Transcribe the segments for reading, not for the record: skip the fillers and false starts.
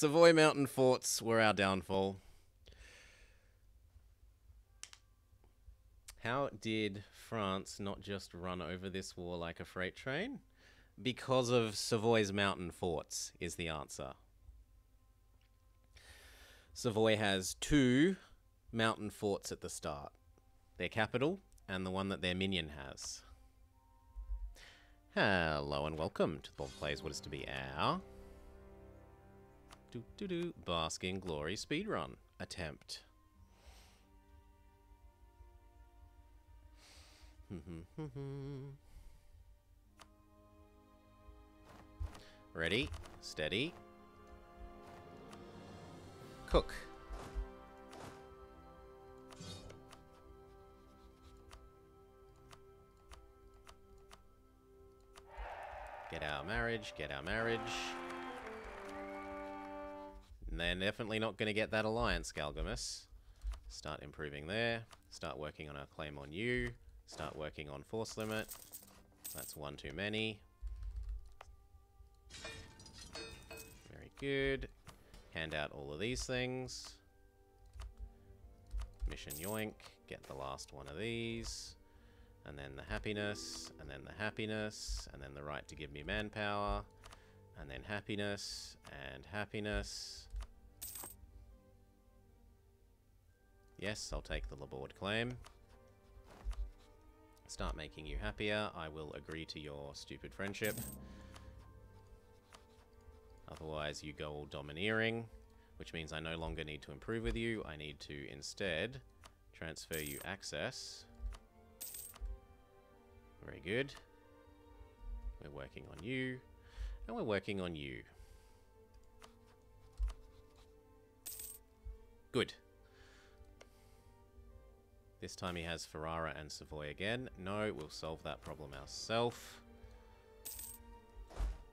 Savoy Mountain forts were our downfall. How did France not just run over this war like a freight train? Because of Savoy's mountain forts is the answer. Savoy has 2 mountain forts at the start. Their capital and the one that their minion has. Hello and welcome to the Bob Plays What Is To Be Our Basque in Glory speedrun attempt. Ready, steady, cook. Get our marriage, get our marriage. And they're definitely not going to get that alliance, Galgamus. Start improving there. Start working on our claim on you. Start working on force limit. That's 1 too many. Very good. Hand out all of these things. Mission yoink. Get the last one of these. And then the happiness. And then the happiness. And then the right to give me manpower. And then happiness. And happiness. Yes, I'll take the Laborde claim. Start making you happier. I will agree to your stupid friendship. Otherwise, you go all domineering, which means I no longer need to improve with you. I need to instead transfer you access. Very good. We're working on you, and we're working on you. Good. This time he has Ferrara and Savoy again. No, we'll solve that problem ourselves.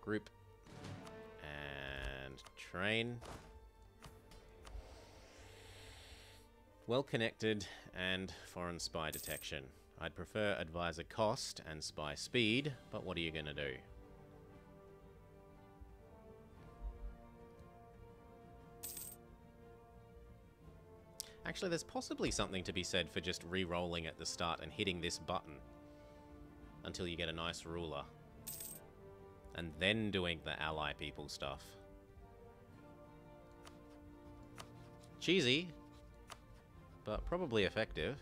Group. And train. Well connected and foreign spy detection. I'd prefer advisor cost and spy speed, but what are you going to do? Actually, there's possibly something to be said for just re-rolling at the start and hitting this button until you get a nice ruler. And then doing the ally people stuff. Cheesy, but probably effective.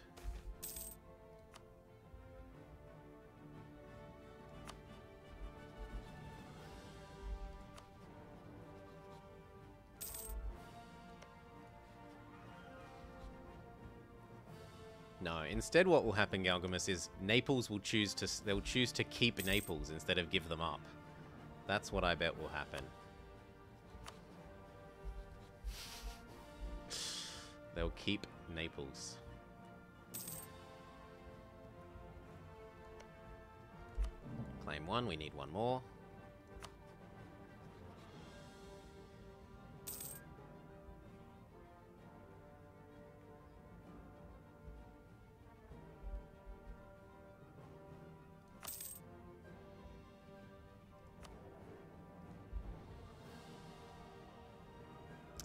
No, instead what will happen, Galgamus, is Naples will choose to keep Naples instead of give them up. That's what I bet will happen. They'll keep Naples. Claim 1, we need 1 more.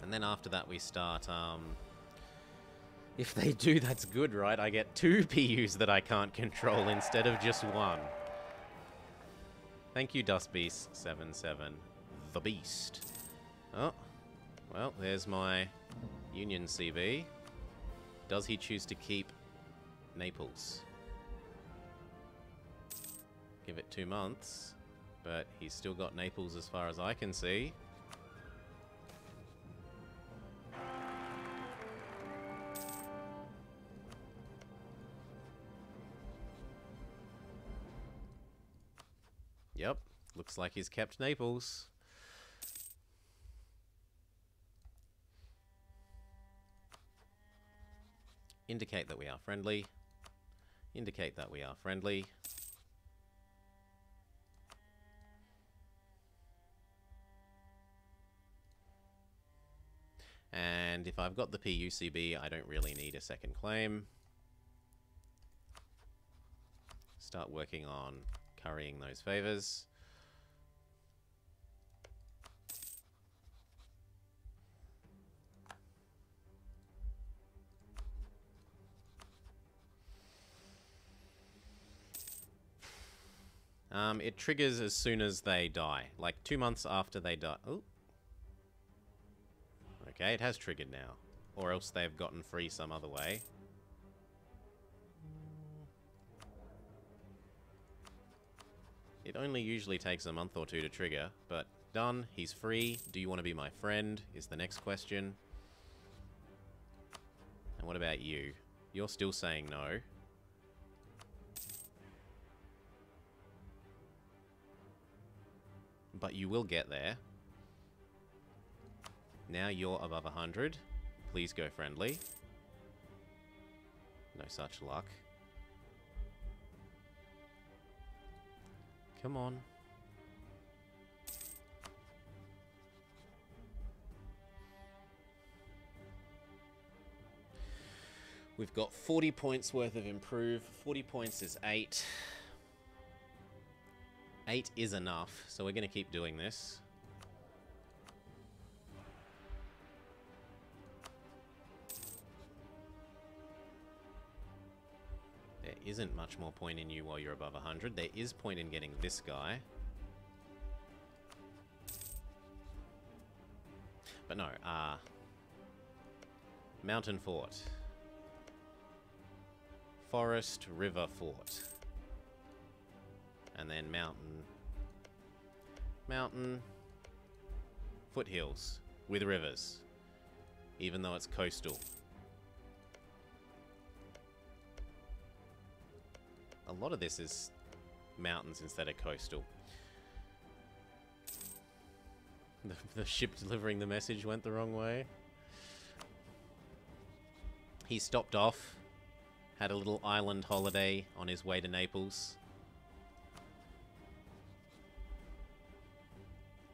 And then after that we start, if they do, that's good, right? I get 2 PUs that I can't control instead of just 1. Thank you, DustBeast77. The Beast. Oh, well, there's my Union CB. Does he choose to keep Naples? Give it 2 months, but he's still got Naples as far as I can see. Yep, looks like he's kept Naples. Indicate that we are friendly. Indicate that we are friendly. And if I've got the PUCB, I don't really need a second claim. Start working on currying those favors. It triggers as soon as they die. Like 2 months after they die. Oh. Okay, it has triggered now. Or else they've gotten free some other way. It only usually takes a month or two to trigger, but done. He's free. Do you want to be my friend? Is the next question. And what about you? You're still saying no. But you will get there. Now you're above 100. Please go friendly. No such luck. Come on. We've got 40 points worth of improve. 40 points is 8. 8 is enough, so we're going to keep doing this. There isn't much more point in you while you're above 100. There is point in getting this guy. But no, Mountain Fort. Forest, River, Fort. And then mountain. Mountain. Foothills. With rivers. Even though it's coastal. A lot of this is mountains instead of coastal. The ship delivering the message went the wrong way. He stopped off. Had a little island holiday on his way to Naples.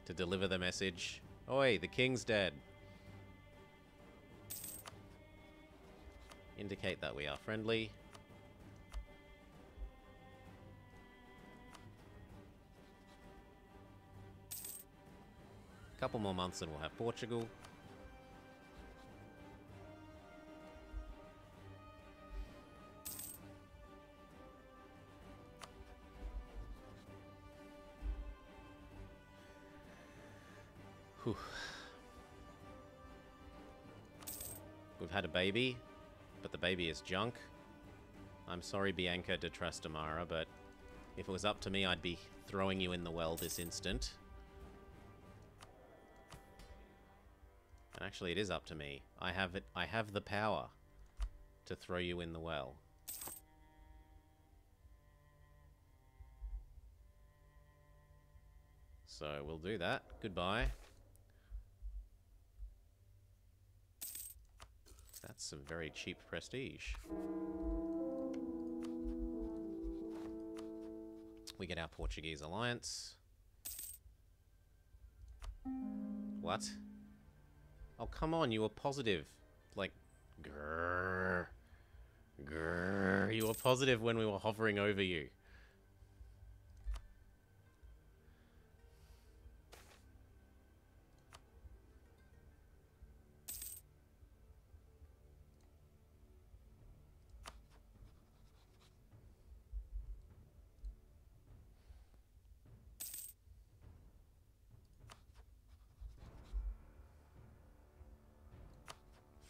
To deliver the message. Oi, the king's dead. Indicate that we are friendly. Couple more months and we'll have Portugal. Whew. We've had a baby, but the baby is junk. I'm sorry, Bianca de Trastamara, but if it was up to me, I'd be throwing you in the well this instant. Actually, it is up to me. I have the power to throw you in the well. So we'll do that. Goodbye. That's some very cheap prestige. We get our Portuguese alliance. What? Oh, come on, you were positive. Like, grrr. Grrr. You were positive when we were hovering over you.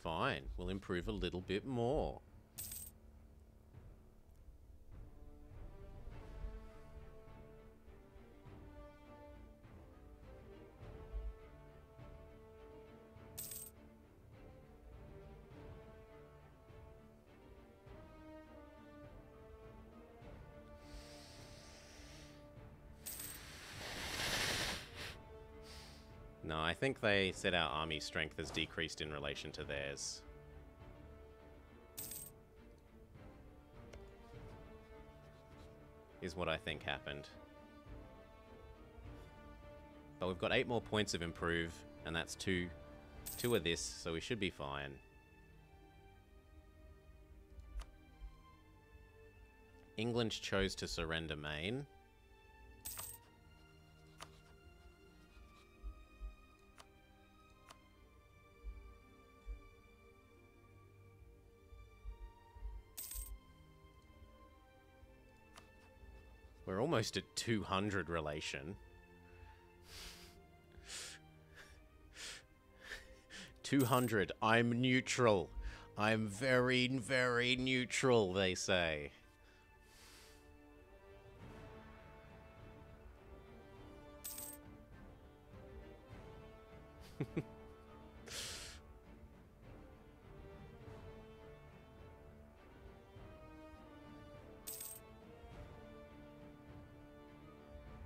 Fine, we'll improve a little bit more. No, I think they said our army strength has decreased in relation to theirs. Is what I think happened. But we've got 8 more points of improve, and that's 2 of this, so we should be fine. England chose to surrender Maine. We're almost at 200 relation. 200. I'm neutral. I'm very, very neutral, they say.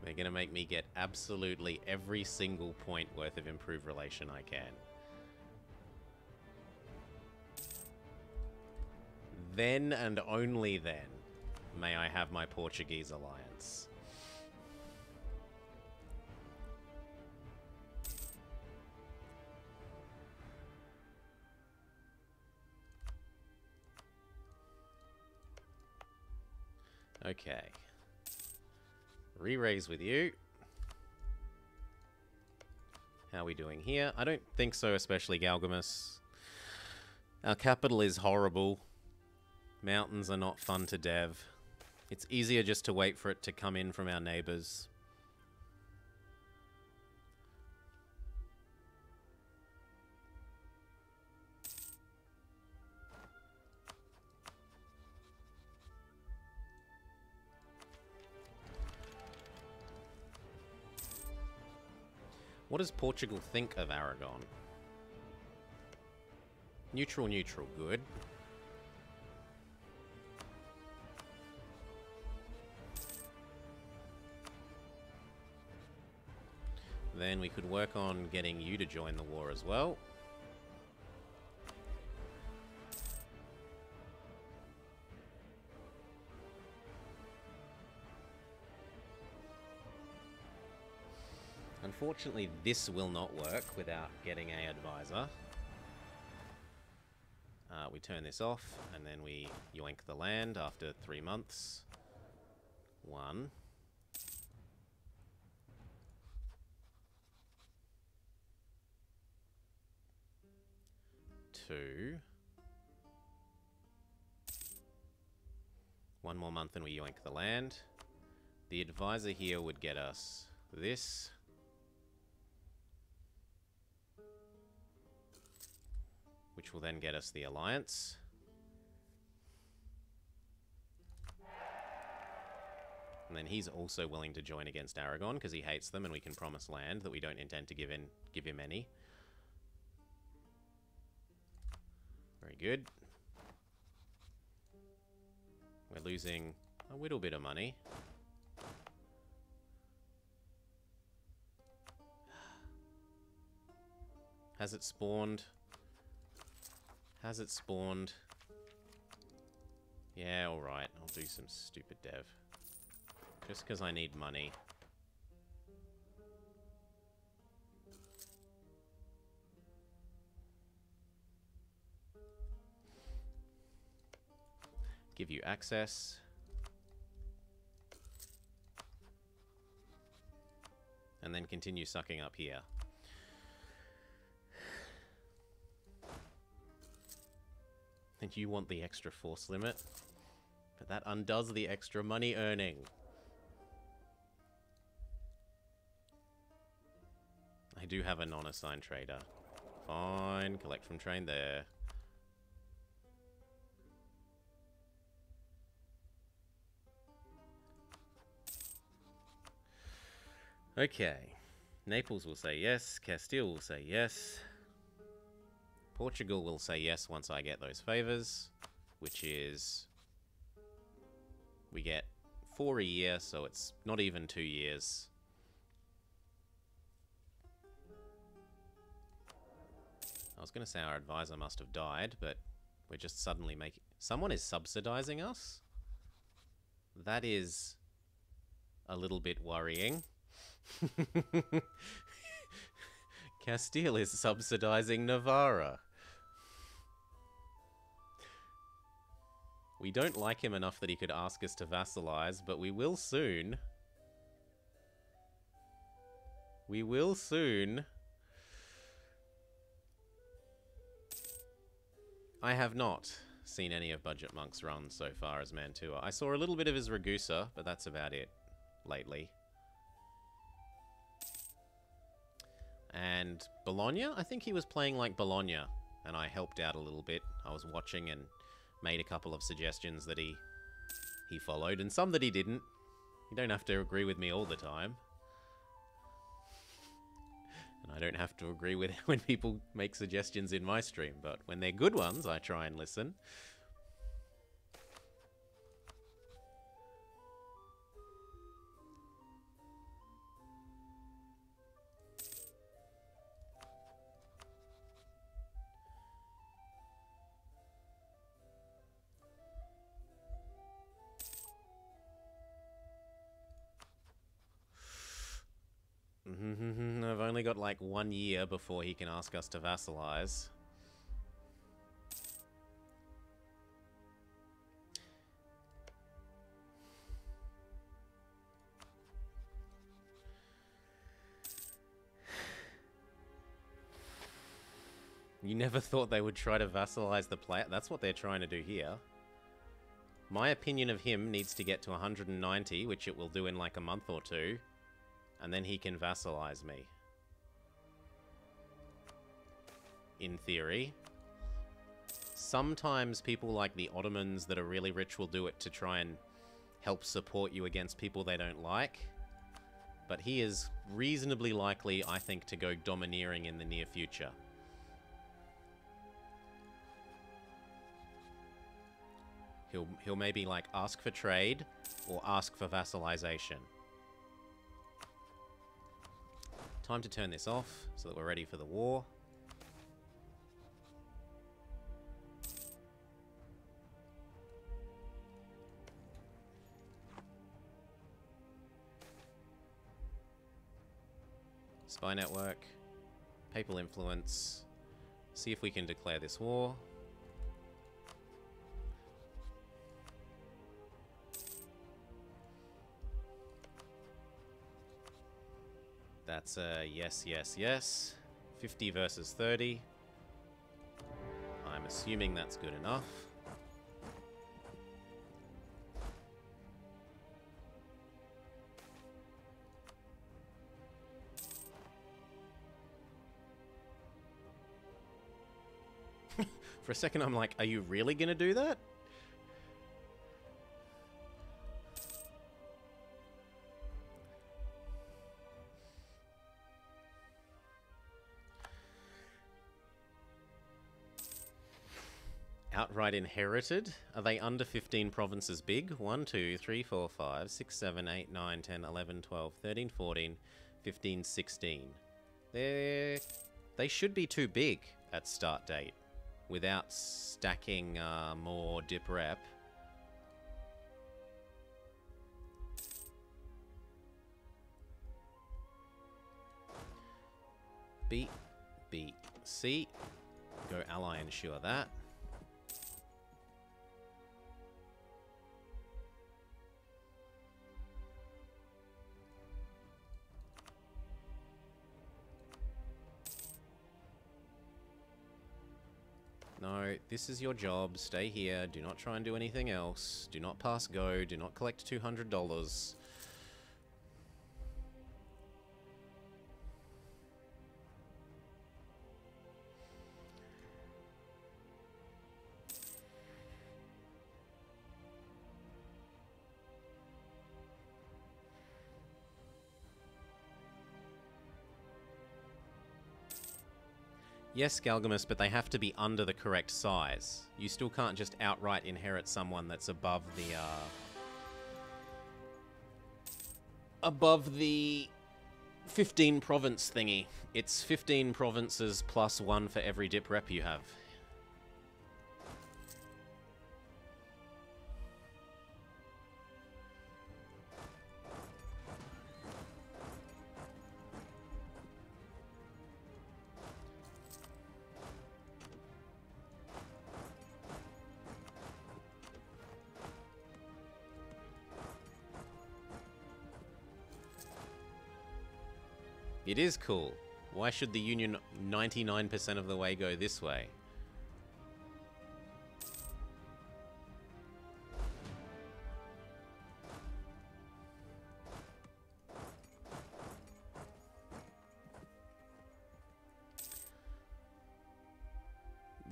They're going to make me get absolutely every single point worth of improved relation I can. Then and only then may I have my Portuguese alliance. Okay. Re-raise with you. How are we doing here? I don't think so, especially Galgamus. Our capital is horrible. Mountains are not fun to dev. It's easier just to wait for it to come in from our neighbors. What does Portugal think of Aragon? Neutral, neutral, good. Then we could work on getting you to join the war as well. Unfortunately, this will not work without getting an advisor. We turn this off, and then we yoink the land after 3 months. 1. 2. 1 more month and we yoink the land. The advisor here would get us this. Which will then get us the alliance. And then he's also willing to join against Aragon because he hates them and we can promise land that we don't intend to give him any. Very good. We're losing a little bit of money. Has it spawned? Has it spawned? Yeah, alright. I'll do some stupid dev. Just because I need money. Give you access. And then continue sucking up here. And you want the extra force limit, but that undoes the extra money earning. I do have a non-assigned trader. Fine, collect from train there. Okay, Naples will say yes, Castile will say yes. Portugal will say yes once I get those favors, which is... we get 4 a year, so it's not even 2 years. I was going to say our advisor must have died, but we're just suddenly making... Someone is subsidizing us? That is a little bit worrying. Castile is subsidizing Navarra. We don't like him enough that he could ask us to vassalize, but we will soon. We will soon. I have not seen any of Budget Monk's runs so far as Mantua. I saw a little bit of his Ragusa, but that's about it. lately. And Bologna? I think he was playing like Bologna, and I helped out a little bit. I was watching and made a couple of suggestions that he followed, and some that he didn't. You don't have to agree with me all the time. And I don't have to agree with when people make suggestions in my stream, but when they're good ones, I try and listen. I've only got like 1 year before he can ask us to vassalize. You never thought they would try to vassalize the player? That's what they're trying to do here. My opinion of him needs to get to 190, which it will do in like a month or two. And then he can vassalize me. In theory. Sometimes people like the Ottomans that are really rich will do it to try and help support you against people they don't like. But he is reasonably likely, I think, to go domineering in the near future. He'll maybe like ask for trade or ask for vassalization. Time to turn this off so that we're ready for the war. Spy network, papal influence. See if we can declare this war. That's a yes, yes, yes. 50 versus 30. I'm assuming that's good enough. For a second, I'm like, are you really gonna do that? Outright inherited? Are they under 15 provinces big? 1, 2, 3, 4, 5, 6, 7, 8, 9, 10, 11, 12, 13, 14, 15, 16. They should be too big at start date without stacking more dip rep. Beat, beat, C. Go ally, ensure that. No, this is your job. Stay here. Do not try and do anything else. Do not pass go. Do not collect $200. Yes, Galgamus, but they have to be under the correct size. You still can't just outright inherit someone that's above the 15 province thingy. It's 15 provinces plus 1 for every dip rep you have. It is cool. Why should the Union 99% of the way go this way?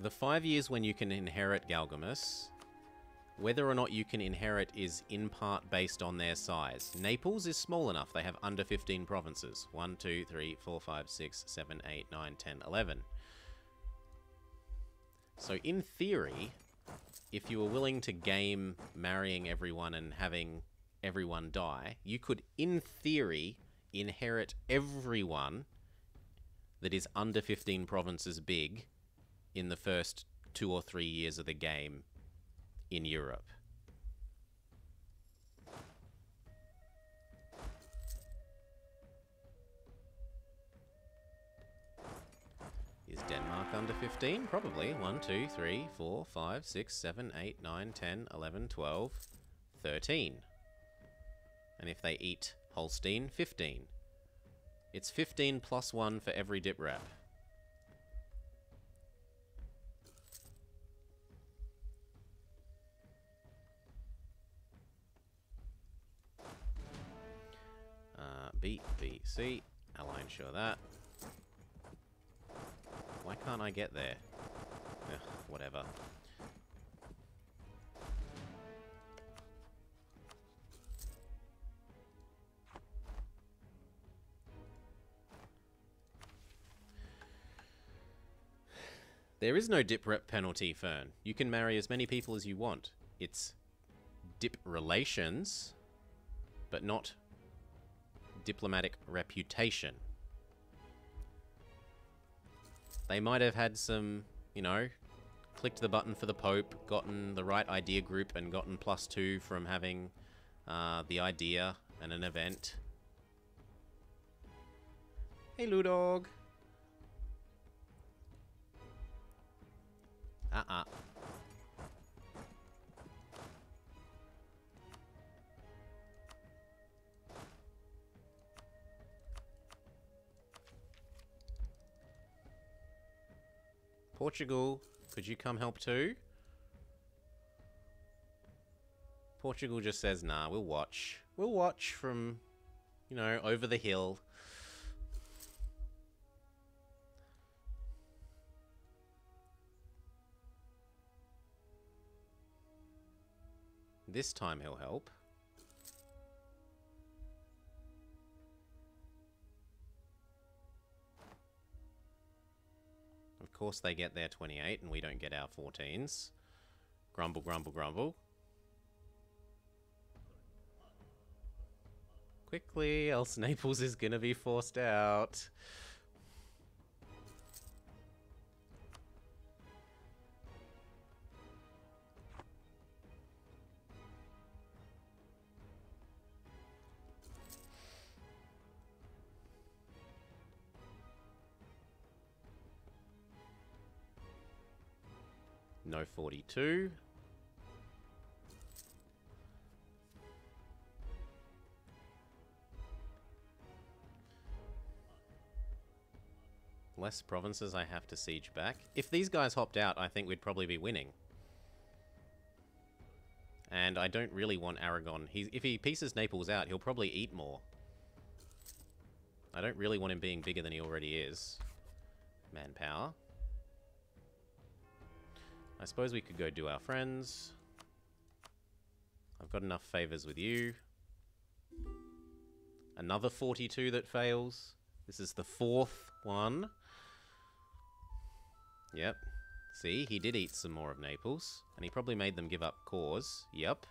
the 5 years when you can inherit Galgamus, whether or not you can inherit is in part based on their size. Naples is small enough. They have under 15 provinces. 1, 2, 3, 4, 5, 6, 7, 8, 9, 10, 11. So in theory, if you were willing to game marrying everyone and having everyone die, you could, in theory, inherit everyone that is under 15 provinces big in the first 2 or 3 years of the game in Europe. Is Denmark under 15? Probably. 1, 2, 3, 4, 5, 6, 7, 8, 9, 10, 11, 12, 13. And if they eat Holstein, 15. It's 15 plus 1 for every dip rep. B, B, C. I'll ensure that. Why can't I get there? Ugh, whatever. There is no dip rep penalty, Fern. You can marry as many people as you want. It's dip relations, but not diplomatic reputation. They might have had some, you know, clicked the button for the Pope, gotten the right idea group, and gotten +2 from having the idea and an event. Hey, Ludog. Portugal, could you come help too? Portugal just says, nah, we'll watch. We'll watch from, you know, over the hill. This time he'll help. Of course they get their 28 and we don't get our 14s. Grumble, grumble, grumble. Quickly, else Naples is gonna be forced out. No 42. Less provinces I have to siege back. If these guys hopped out, I think we'd probably be winning. And I don't really want Aragon. If he pieces Naples out, he'll probably eat more. I don't really want him being bigger than he already is. Manpower. I suppose we could go do our friends. I've got enough favors with you. Another 42 that fails. This is the 4th one. Yep. See, he did eat some more of Naples. And he probably made them give up cause. Yep.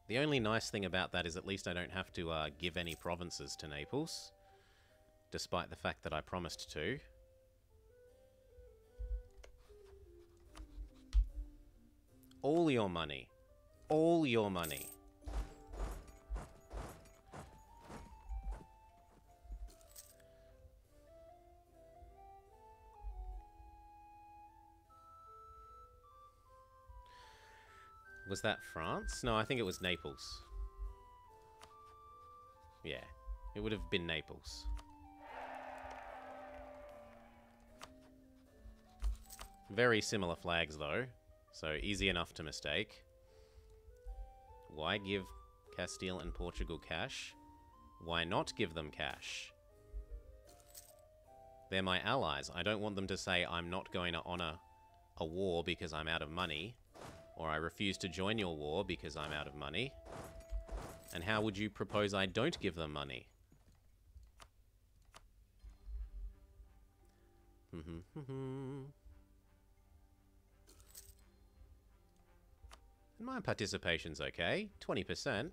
The only nice thing about that is at least I don't have to give any provinces to Naples. Despite the fact that I promised to. All your money. All your money. Was that France? No, I think it was Naples. Yeah, it would have been Naples. Very similar flags, though. So, easy enough to mistake. Why give Castile and Portugal cash? Why not give them cash? They're my allies. I don't want them to say I'm not going to honor a war because I'm out of money, or I refuse to join your war because I'm out of money. And how would you propose I don't give them money? And my participation's okay. 20%.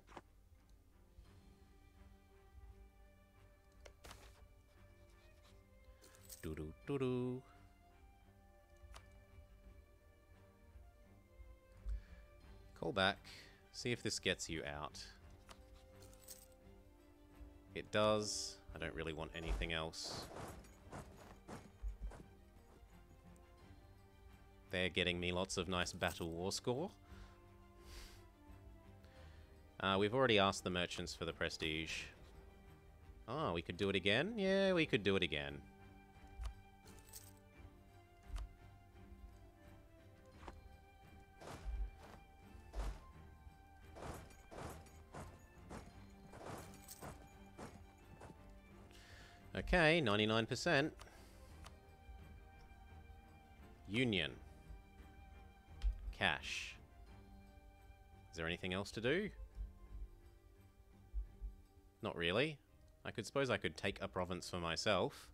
Doo-doo-doo-doo. Call back. See if this gets you out. It does. I don't really want anything else. They're getting me lots of nice battle war score. We've already asked the merchants for the prestige. Oh, we could do it again? Yeah, we could do it again. Okay, 99%. Union. Cash. Is there anything else to do? Not really. I suppose I could take a province for myself.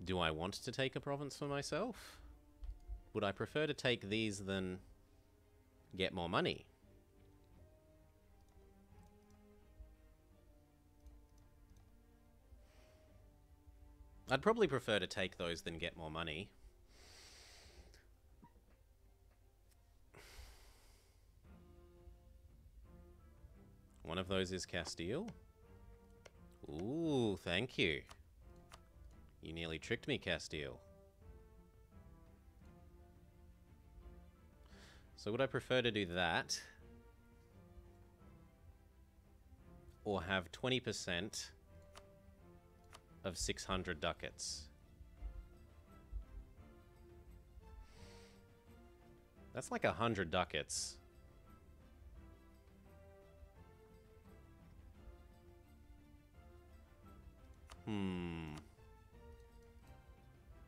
Do I want to take a province for myself? Would I prefer to take these than get more money? I'd probably prefer to take those than get more money. One of those is Castile. Ooh, thank you. You nearly tricked me, Castile. So would I prefer to do that? Or have 20% of 600 ducats? That's like 100 ducats.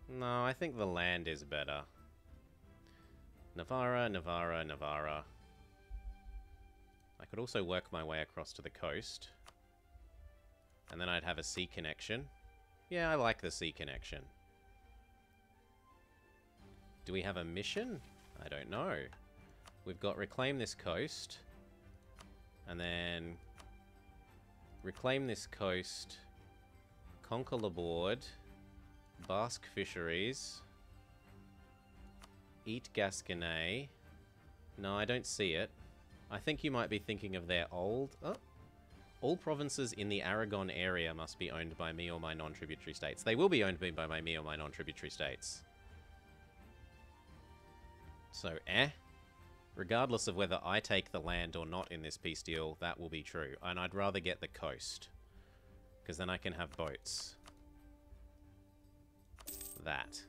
No, I think the land is better. Navarra, Navarra, Navarra. I could also work my way across to the coast. And then I'd have a sea connection. Yeah, I like the sea connection. Do we have a mission? I don't know. We've got reclaim this coast. And then reclaim this coast. Conquer Laborde. Basque fisheries. Eat Gasconais. No, I don't see it. I think you might be thinking of their old... Oh. All provinces in the Aragon area must be owned by me or my non-tributary states. They will be owned by me or my non-tributary states. So, regardless of whether I take the land or not in this peace deal, that will be true. And I'd rather get the coast. Because then I can have boats. That.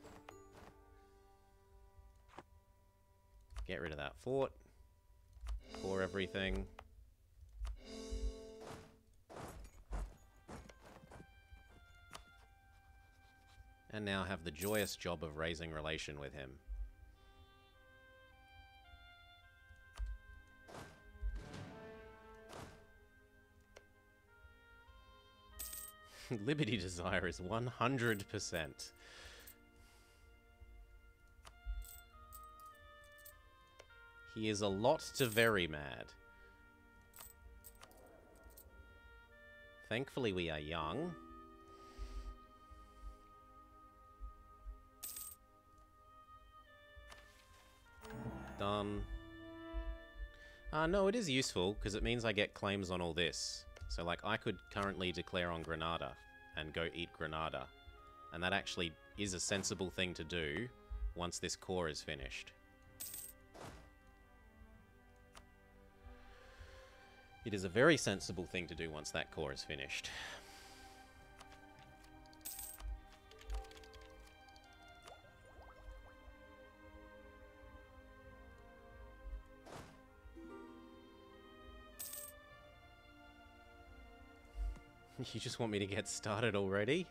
Get rid of that fort. Core everything. And now have the joyous job of raising relation with him. Liberty Desire is 100%. He is a lot to very mad. Thankfully we are young. Done. No, it is useful, because it means I get claims on all this. So, like, I could currently declare on Granada and go eat Granada. And that actually is a sensible thing to do once this core is finished. It is a very sensible thing to do once that core is finished. You just want me to get started already?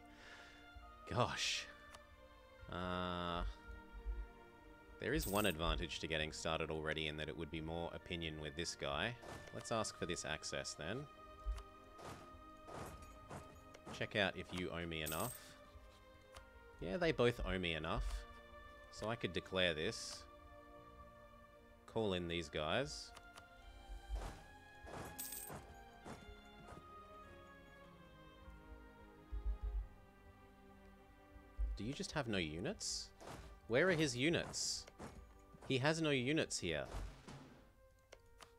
Gosh. There is one advantage to getting started already in that it would be more opinion with this guy. Let's ask for this access then. Check out if you owe me enough. Yeah, they both owe me enough. So I could declare this. Call in these guys. Do you just have no units? Where are his units? He has no units here.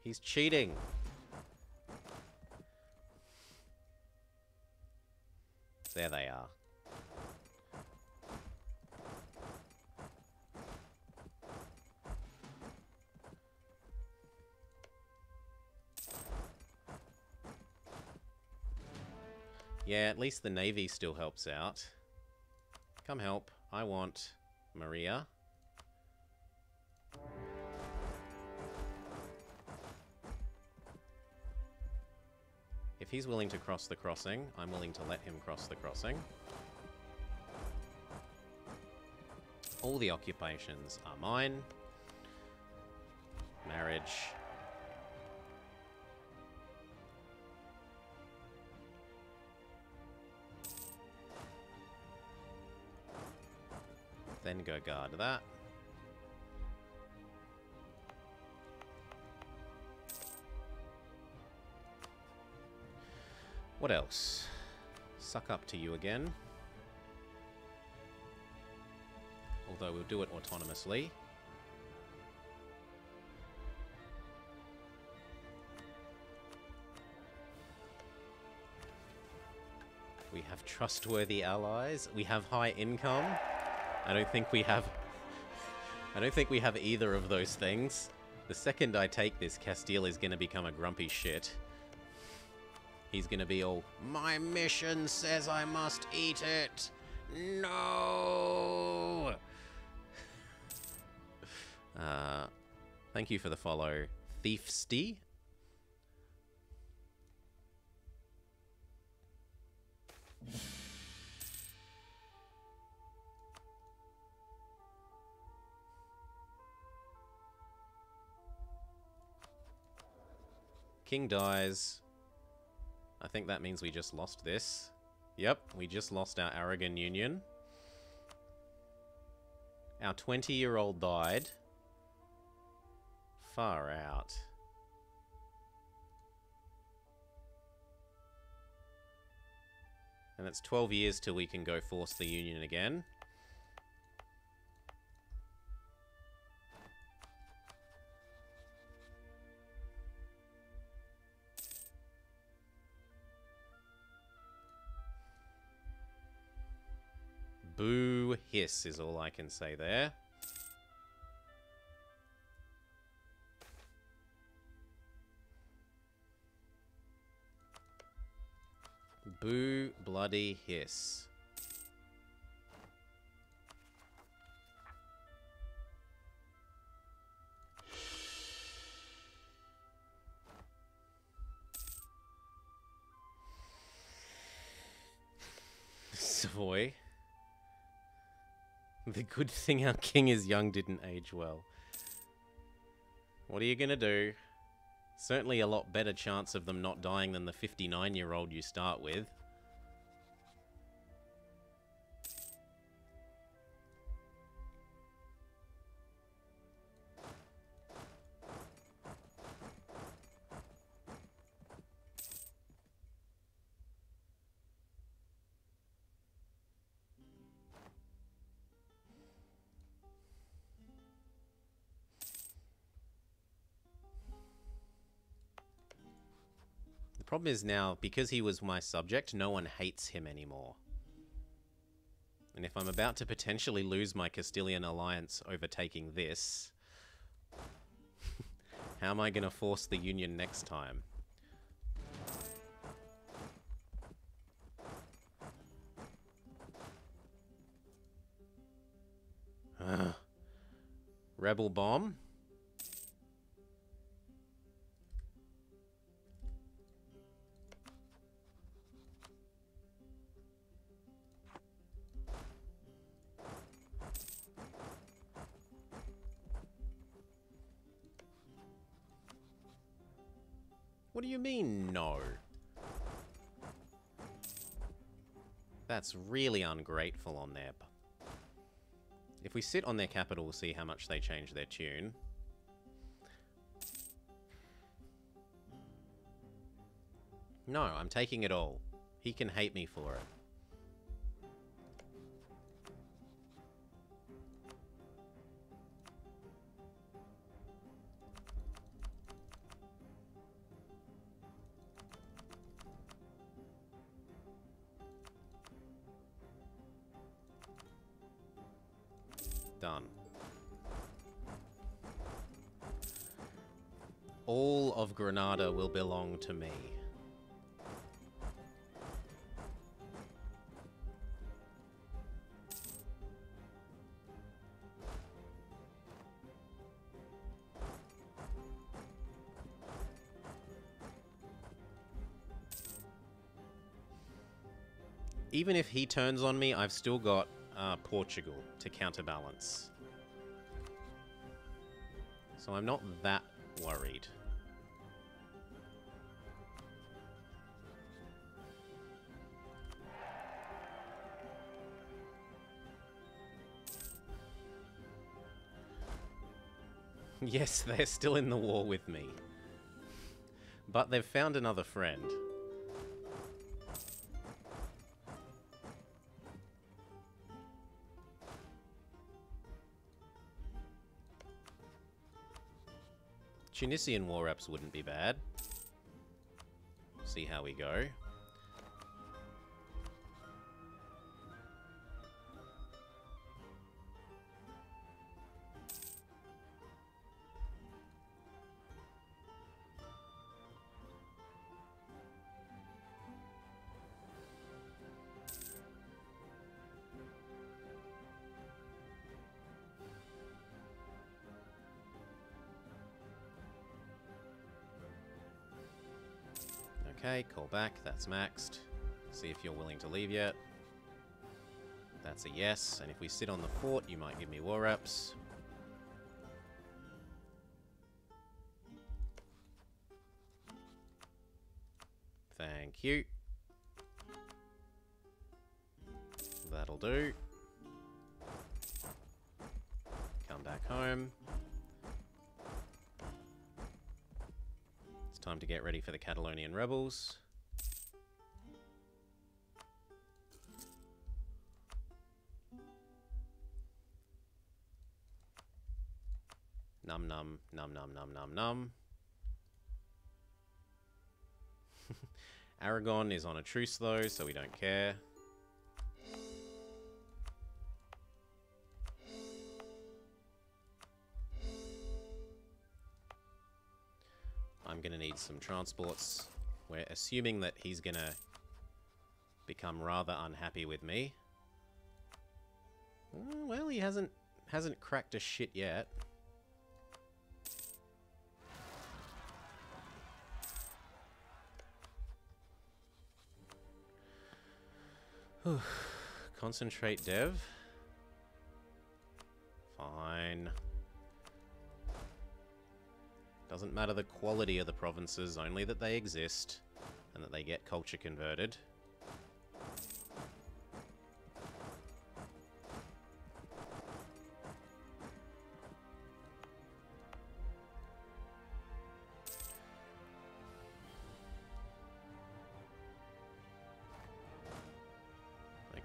He's cheating. There they are. Yeah, at least the Navy still helps out. Come help. I want Maria. If he's willing to cross the crossing, I'm willing to let him cross the crossing. All the occupations are mine. Marriage. Then go guard that. What else? Suck up to you again. Although we'll do it autonomously. We have trustworthy allies. We have high income. I don't think we have either of those things. The second I take this, Castile is going to become a grumpy shit. He's going to be all, my mission says I must eat it. No! Thank you for the follow, Thiefsty. King dies. I think that means we just lost this. Yep, we just lost our Aragon Union. Our 20-year-old died. Far out. And it's 12 years till we can go force the Union again. Boo hiss is all I can say there. Boo bloody hiss. Savoy. The good thing our king is young didn't age well. What are you gonna do? Certainly a lot better chance of them not dying than the 59-year-old you start with. The problem is now, because he was my subject, no one hates him anymore. And if I'm about to potentially lose my Castilian alliance overtaking this, how am I going to force the Union next time? Rebel bomb? What do you mean, no? That's really ungrateful on their... If we sit on their capital, we'll see how much they change their tune. No, I'm taking it all. He can hate me for it. Done. All of Granada will belong to me. Even if he turns on me, I've still got Portugal to counterbalance. So I'm not that worried. Yes, they're still in the war with me. But they've found another friend. Tunisian war reps wouldn't be bad. See how we go. Okay, call back. That's maxed. See if you're willing to leave yet. That's a yes. And if we sit on the fort, you might give me war reps. Thank you. That'll do. Come back home. It's time to get ready for the Catalonian rebels. Num num, num num num num num. Aragon is on a truce though, so we don't care. I'm going to need some transports. We're assuming that he's going to become rather unhappy with me. Well, he hasn't cracked a shit yet. Concentrate dev. Fine. Doesn't matter the quality of the provinces, only that they exist and that they get culture converted.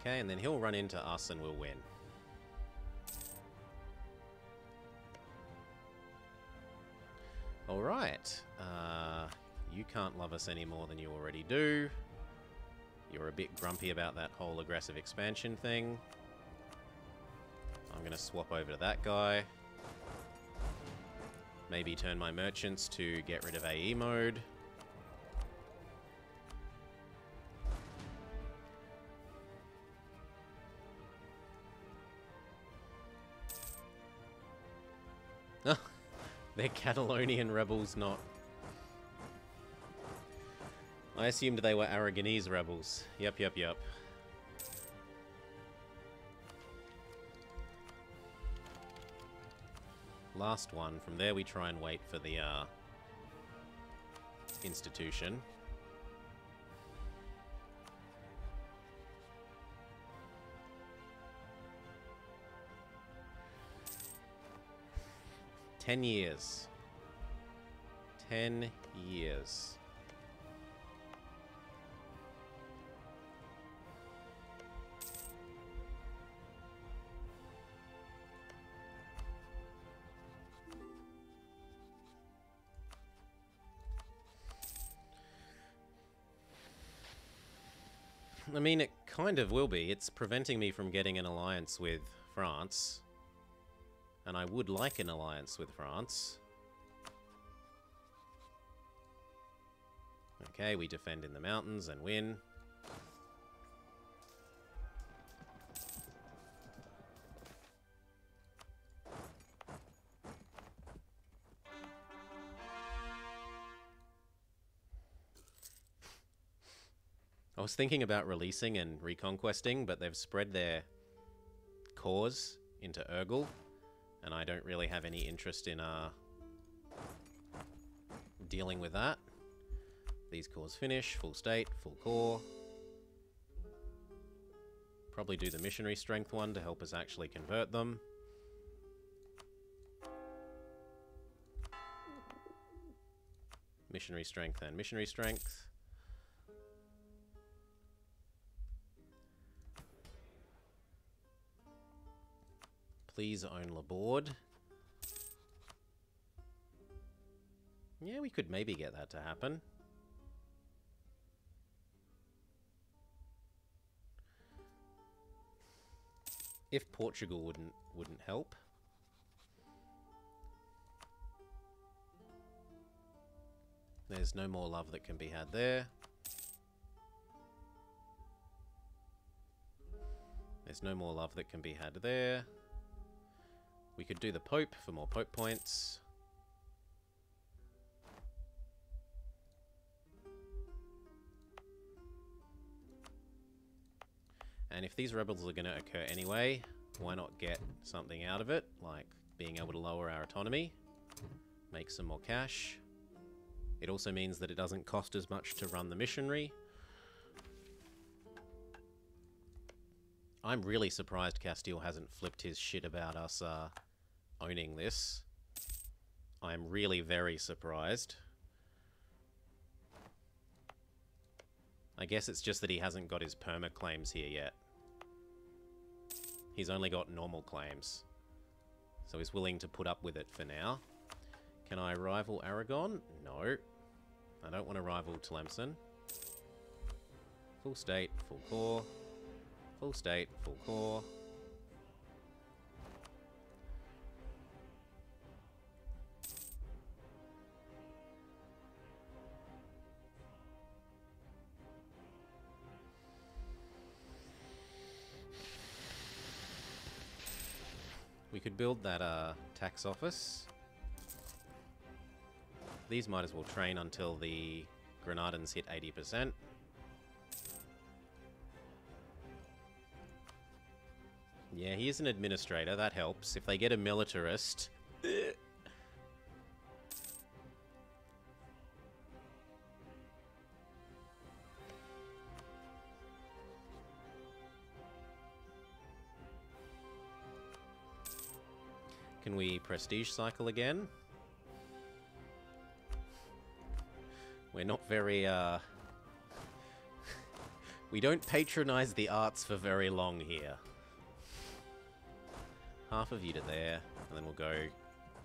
Okay, and then he'll run into us and we'll win. Alright, you can't love us any more than you already do. You're a bit grumpy about that whole aggressive expansion thing. I'm going to swap over to that guy. Maybe turn my merchants to get rid of AE mode. They're Catalonian rebels, not... I assumed they were Aragonese rebels. Yep, yep, yep. Last one. From there we try and wait for the institution. "10 years. 10 years. I mean, it kind of will be. It's preventing me from getting an alliance with France. And I would like an alliance with France. Okay, we defend in the mountains and win. I was thinking about releasing and reconquesting, but they've spread their cores into Urgel, and I don't really have any interest in dealing with that. These cores finish, full state, full core. Probably do the missionary strength one to help us actually convert them. Missionary strength and missionary strength. Please own Laborde. Yeah, we could maybe get that to happen. If Portugal wouldn't help. There's no more love that can be had there. There's no more love that can be had there. We could do the Pope for more Pope points. And if these rebels are going to occur anyway, why not get something out of it, like being able to lower our autonomy, make some more cash. It also means that it doesn't cost as much to run the missionary. I'm really surprised Castile hasn't flipped his shit about us owning this. I'm really very surprised. I guess it's just that he hasn't got his perma claims here yet. He's only got normal claims. So he's willing to put up with it for now. Can I rival Aragon? No. I don't want to rival Tlemcen. Full state, full core. Full state, full core. We could build that tax office. These might as well train until the Grenadans hit 80%. Yeah, he is an administrator, that helps. If they get a militarist... Can we prestige cycle again? We're not very, we don't patronize the arts for very long here. Half of you to there, and then we'll go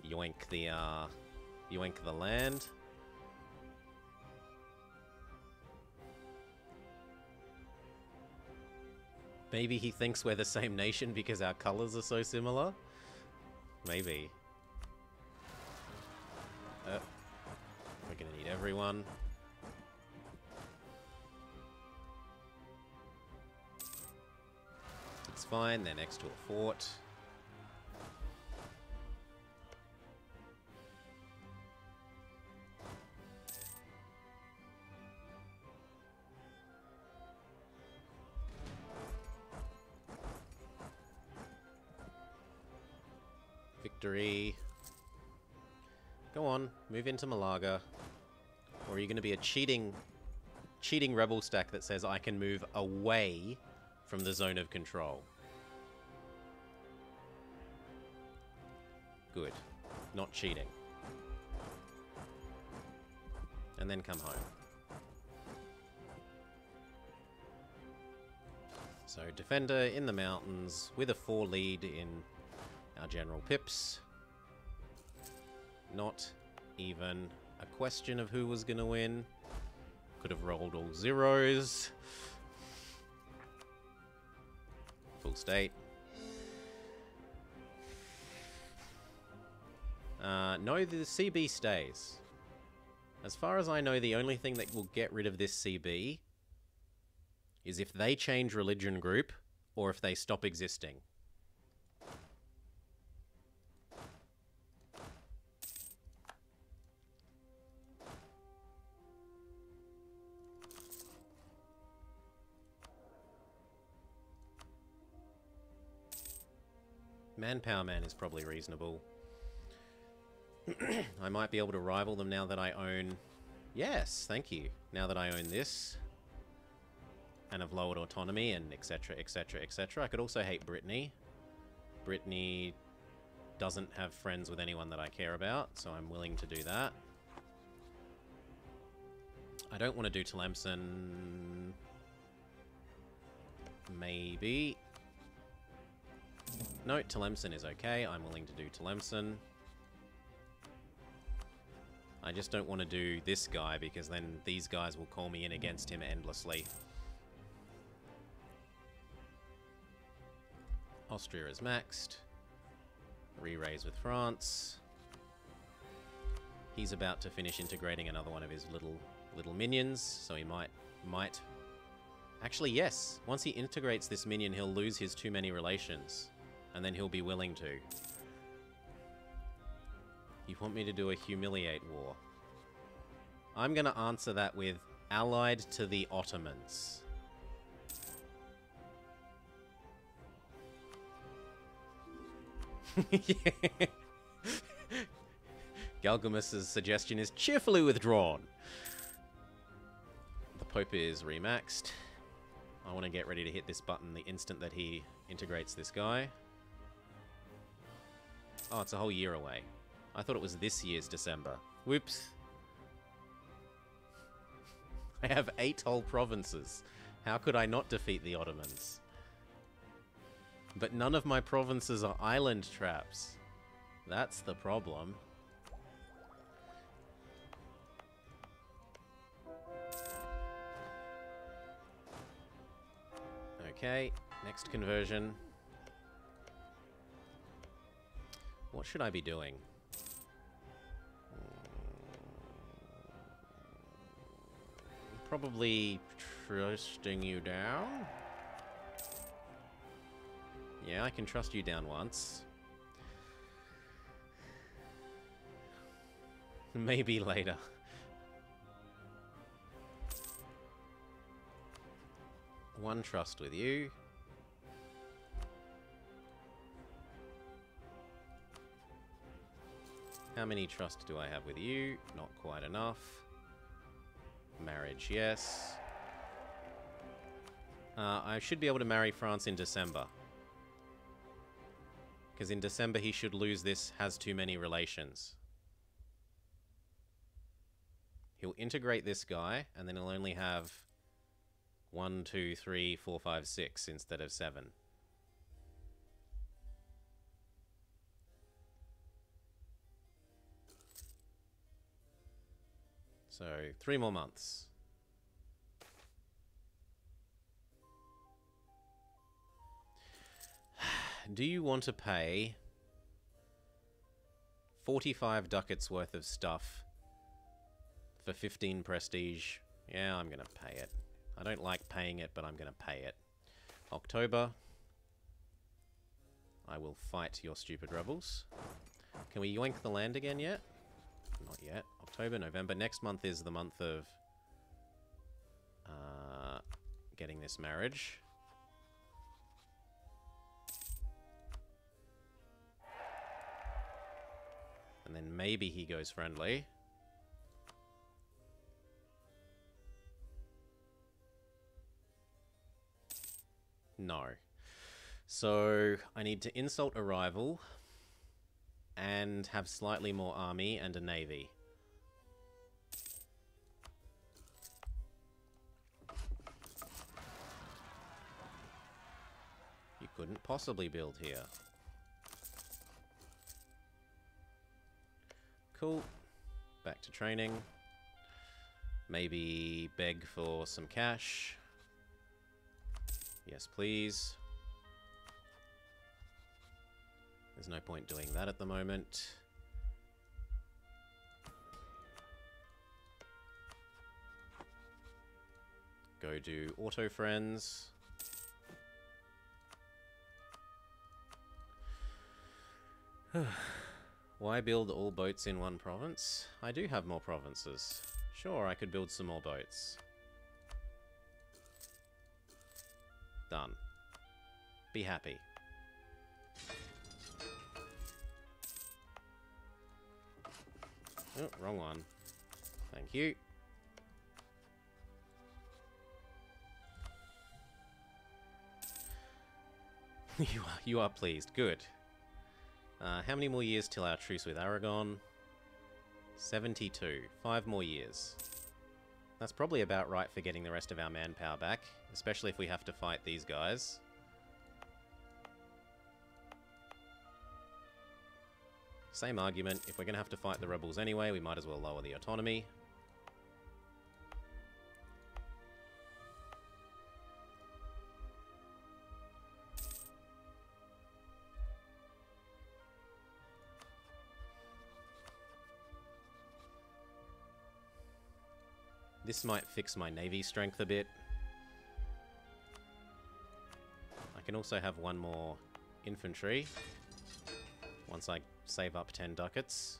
yoink the land. Maybe he thinks we're the same nation because our colors are so similar? Maybe. We're gonna need everyone. It's fine, they're next to a fort. Victory. Go on, move into Malaga. Or are you going to be a cheating rebel stack that says I can move away from the zone of control? Good. Not cheating. And then come home. So, defender in the mountains with a 4 lead in our general pips. Not even a question of who was going to win. Could have rolled all zeros. Full state. No, the CB stays. As far as I know, the only thing that will get rid of this CB is if they change religion group or if they stop existing. Manpower Man is probably reasonable. I might be able to rival them now that I own... Yes, thank you. Now that I own this. And have lowered autonomy and etc, etc, etc. I could also hate Brittany. Brittany doesn't have friends with anyone that I care about, so I'm willing to do that. I don't want to do Tlemcen. Maybe. No, Tlemcen is okay. I'm willing to do Tlemcen. I just don't want to do this guy because then these guys will call me in against him endlessly. Austria is maxed. Re-raise with France. He's about to finish integrating another one of his little minions, so he might... Actually, yes. Once he integrates this minion, he'll lose his too many relations. And then he'll be willing to. You want me to do a humiliate war? I'm going to answer that with allied to the Ottomans. Yeah. Galgamus's suggestion is cheerfully withdrawn. The Pope is remaxed. I want to get ready to hit this button the instant that he integrates this guy. Oh, it's a whole year away. I thought it was this year's December. Whoops. I have 8 whole provinces. How could I not defeat the Ottomans? But none of my provinces are island traps. That's the problem. Okay, next conversion. What should I be doing? Probably trusting you down? Yeah, I can trust you down once. Maybe later. One trust with you. How many trust do I have with you? Not quite enough. Marriage, yes. I should be able to marry France in December. Because in December he should lose this has too many relations. He'll integrate this guy, and then he'll only have 1, 2, 3, 4, 5, 6 instead of 7. So, 3 more months. Do you want to pay 45 ducats worth of stuff for 15 prestige? Yeah, I'm going to pay it. I don't like paying it, but I'm going to pay it. October. I will fight your stupid rebels. Can we yoink the land again yet? Not yet. October, November. Next month is the month of getting this marriage. And then maybe he goes friendly. No. So I need to insult a rival and have slightly more army and a navy. You couldn't possibly build here. Cool. Back to training. Maybe beg for some cash. Yes, please. There's no point doing that at the moment. Go do auto friends. Why build all boats in one province? I do have more provinces. Sure, I could build some more boats. Done. Be happy. Oh, wrong one. Thank you. You are pleased. Good. How many more years till our truce with Aragon? 72. 5 more years. That's probably about right for getting the rest of our manpower back, especially if we have to fight these guys. Same argument. If we're going to have to fight the rebels anyway, we might as well lower the autonomy. This might fix my navy strength a bit. I can also have one more infantry once I save up 10 ducats.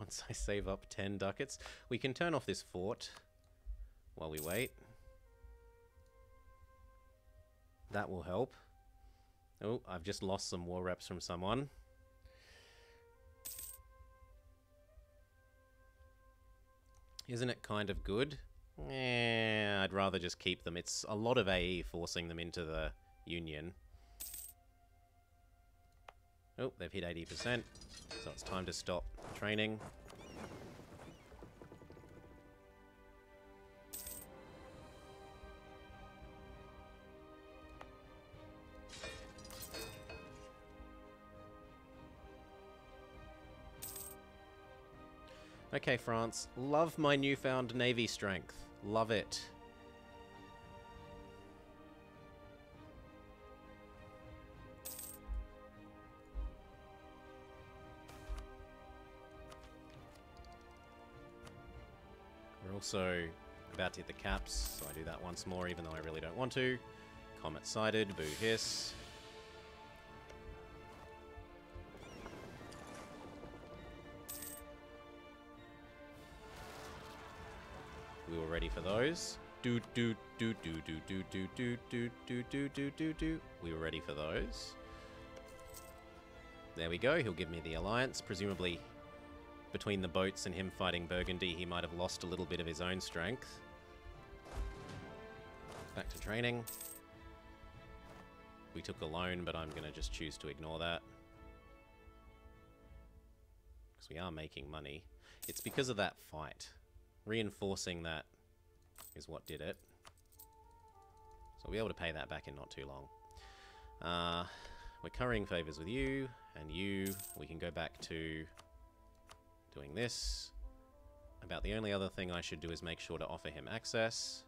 Once I save up 10 ducats, we can turn off this fort while we wait. That will help. Oh, I've just lost some war reps from someone. Isn't it kind of good? I'd rather just keep them. It's a lot of AE forcing them into the Union. Oh, they've hit 80%, so it's time to stop training. Okay, France. Love my newfound navy strength. Love it. We're also about to hit the caps, so I do that once more, even though I really don't want to. Comet sighted, boo hiss. We were ready for those. Do do do do do do do do do do do do do do. We were ready for those. There we go. He'll give me the alliance. Presumably, between the boats and him fighting Burgundy, he might have lost a little bit of his own strength. Back to training. We took a loan, but I'm going to just choose to ignore that. Because we are making money. It's because of that fight. Reinforcing that is what did it. So we'll be able to pay that back in not too long. We're currying favors with you, and you. We can go back to doing this. About the only other thing I should do is make sure to offer him access.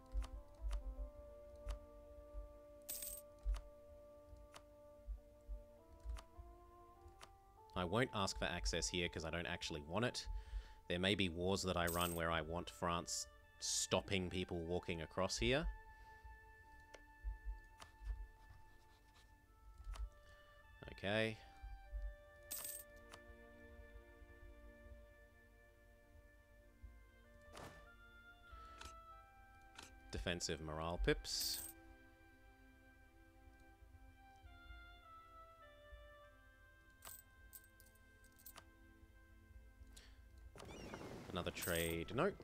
I won't ask for access here because I don't actually want it. There may be wars that I run where I want France stopping people walking across here. Okay. Defensive morale pips. Another trade. Nope.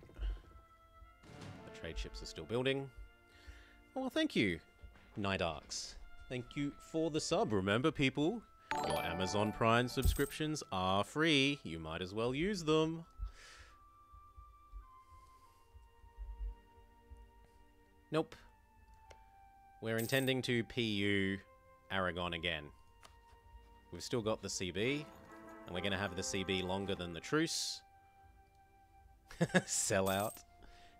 trade ships are still building. Oh, well, thank you, Night Arcs. Thank you for the sub. Remember, people, your Amazon Prime subscriptions are free. You might as well use them. Nope. We're intending to PU Aragon again. We've still got the CB, and we're going to have the CB longer than the truce. Sell out.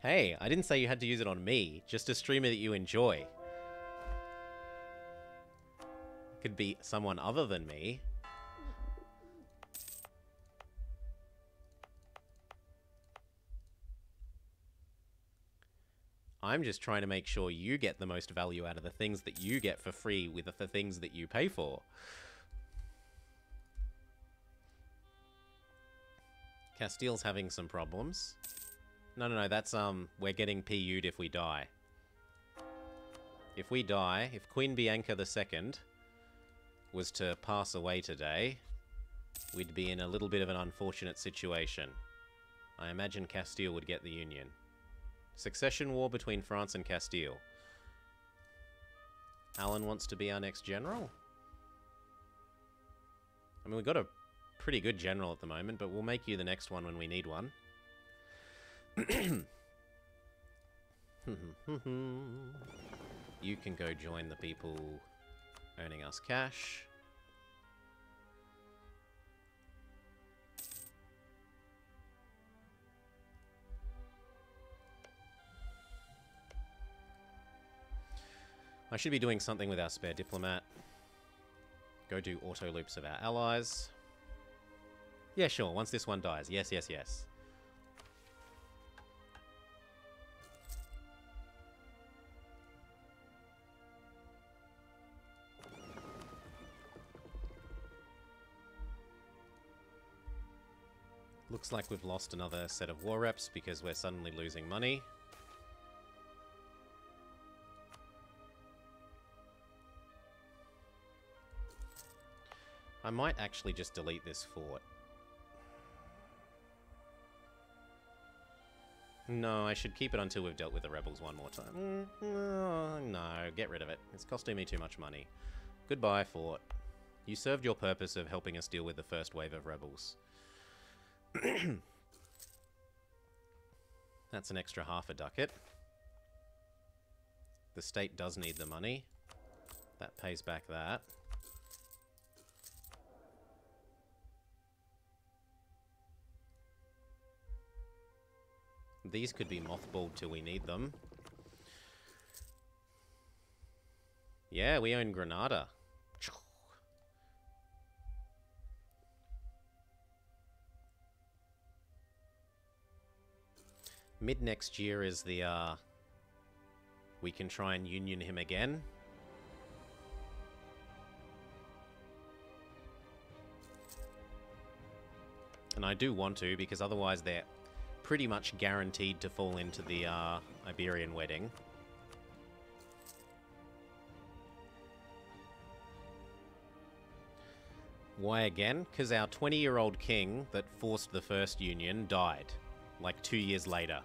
Hey, I didn't say you had to use it on me, just a streamer that you enjoy. It could be someone other than me. I'm just trying to make sure you get the most value out of the things that you get for free with the things that you pay for. Castile's having some problems. No, that's, we're getting PU'd if we die. If we die, if Queen Bianca II was to pass away today, we'd be in a little bit of an unfortunate situation. I imagine Castile would get the Union. Succession war between France and Castile. Alan wants to be our next general? I mean, we've got a pretty good general at the moment, but we'll make you the next one when we need one. You can go join the people earning us cash. I should be doing something with our spare diplomat. Go do auto loops of our allies. Yeah, sure, once this one dies. Yes, yes, yes. Looks like we've lost another set of war reps because we're suddenly losing money. I might actually just delete this fort. No, I should keep it until we've dealt with the rebels one more time. No, get rid of it. It's costing me too much money. Goodbye, fort. You served your purpose of helping us deal with the first wave of rebels. That's an extra half a ducat. The state does need the money. That pays back that. These could be mothballed till we need them. Yeah, we own Granada. Mid next year is the, we can try and union him again. And I do want to, because otherwise they're pretty much guaranteed to fall into the Iberian wedding. Why again? Because our 20-year-old king that forced the first union died, like 2 years later.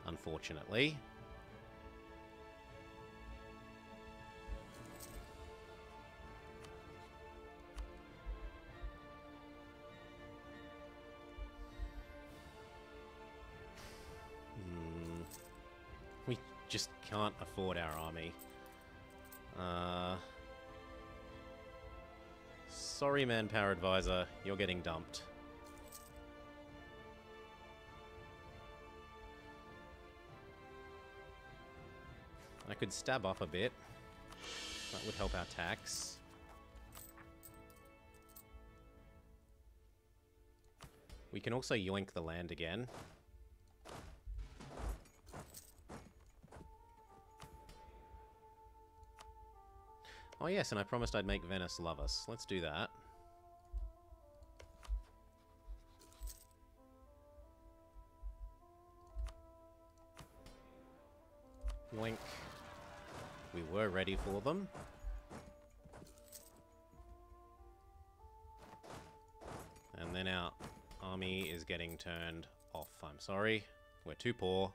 Unfortunately. We just can't afford our army. Sorry, Manpower Advisor, you're getting dumped. I could stab up a bit. That would help our tax. We can also yoink the land again. Oh yes, and I promised I'd make Venice love us. Let's do that. Yoink. We were ready for them. And then our army is getting turned off. I'm sorry. We're too poor.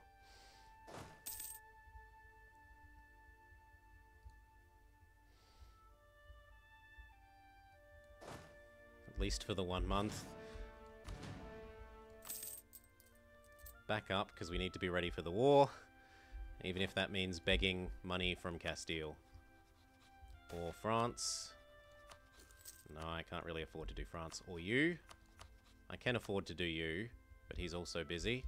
At least for the 1 month. Back up, because we need to be ready for the war. Even if that means begging money from Castile. Or France. No, I can't really afford to do France. Or you. I can afford to do you, but he's also busy.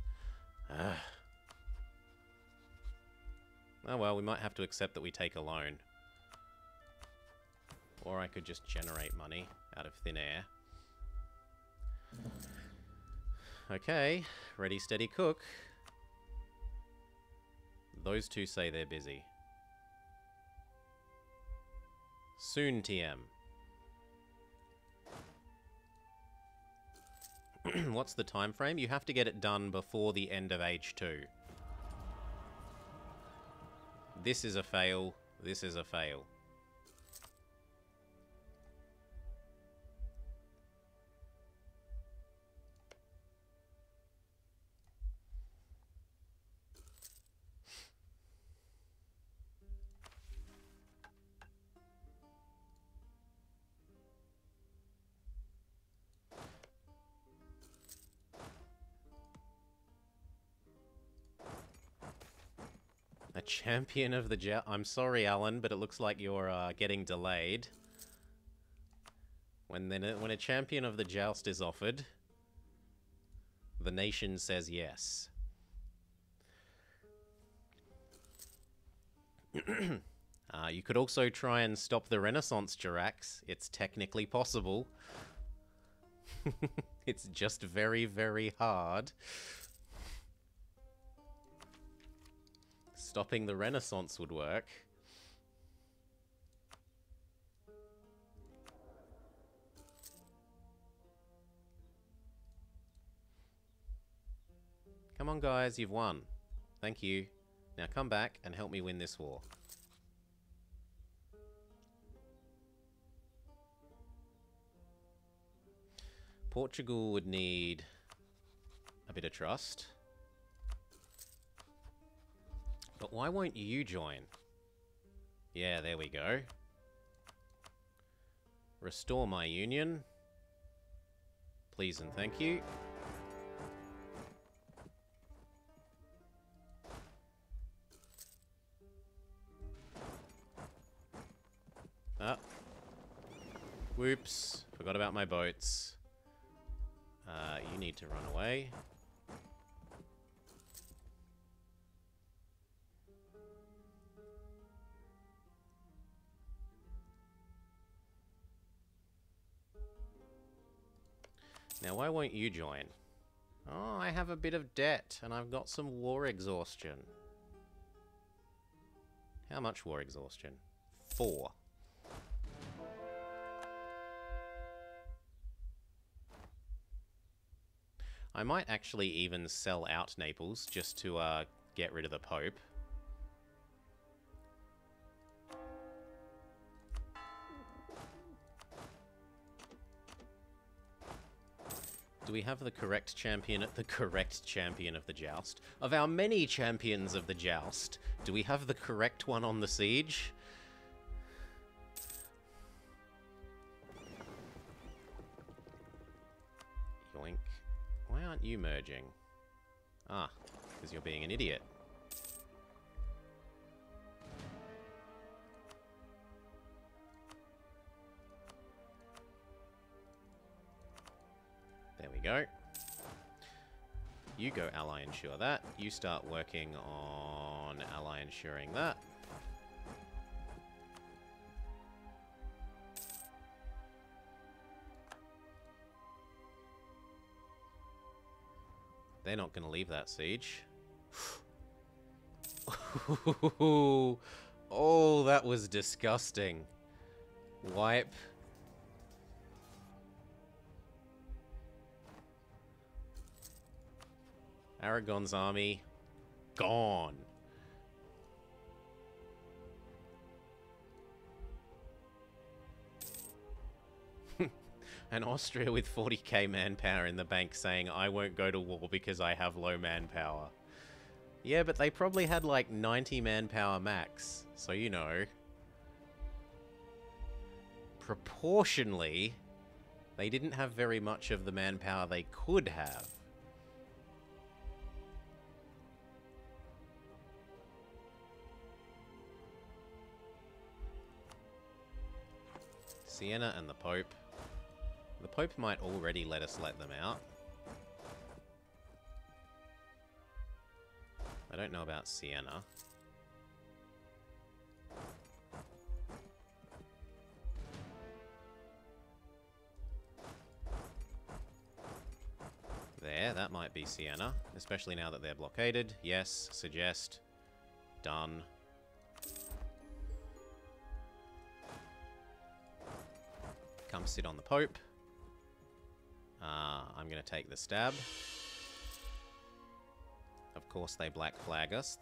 Oh well, we might have to accept that we take a loan. Or I could just generate money out of thin air. Okay, ready, steady, cook. Those two say they're busy. Soon, TM. What's the time frame? You have to get it done before the end of age 2. This is a fail. This is a fail. A champion of the joust. I'm sorry, Alan, but it looks like you're getting delayed. When a champion of the joust is offered, the nation says yes. You could also try and stop the Renaissance, Jirax. It's technically possible. It's just very, very hard. Stopping the Renaissance would work. Come on, guys, you've won. Thank you. Now come back and help me win this war. Portugal would need a bit of trust. But why won't you join? Yeah, there we go. Restore my union. Please and thank you. Ah. Whoops. Forgot about my boats. You need to run away. Now, why won't you join? Oh, I have a bit of debt, and I've got some war exhaustion. How much war exhaustion? 4. I might actually even sell out Naples just to get rid of the Pope. Do we have the correct champion of the joust? Of our many champions of the joust, do we have the correct one on the siege? Yoink. Why aren't you merging? Ah, because you're being an idiot. There we go. You go ally insure that. You start working on ally ensuring that. They're not going to leave that siege. Oh, that was disgusting. Wipe. Aragon's army, gone. And Austria with 40k manpower in the bank saying, I won't go to war because I have low manpower. Yeah, but they probably had like 90 manpower max. So, you know, proportionally, they didn't have very much of the manpower they could have. Siena and the Pope. The Pope might already let us let them out. I don't know about Siena. There, that might be Siena, especially now that they're blockaded. Yes, suggest. Done. Come sit on the Pope. I'm going to take the stab. Of course they black flag us.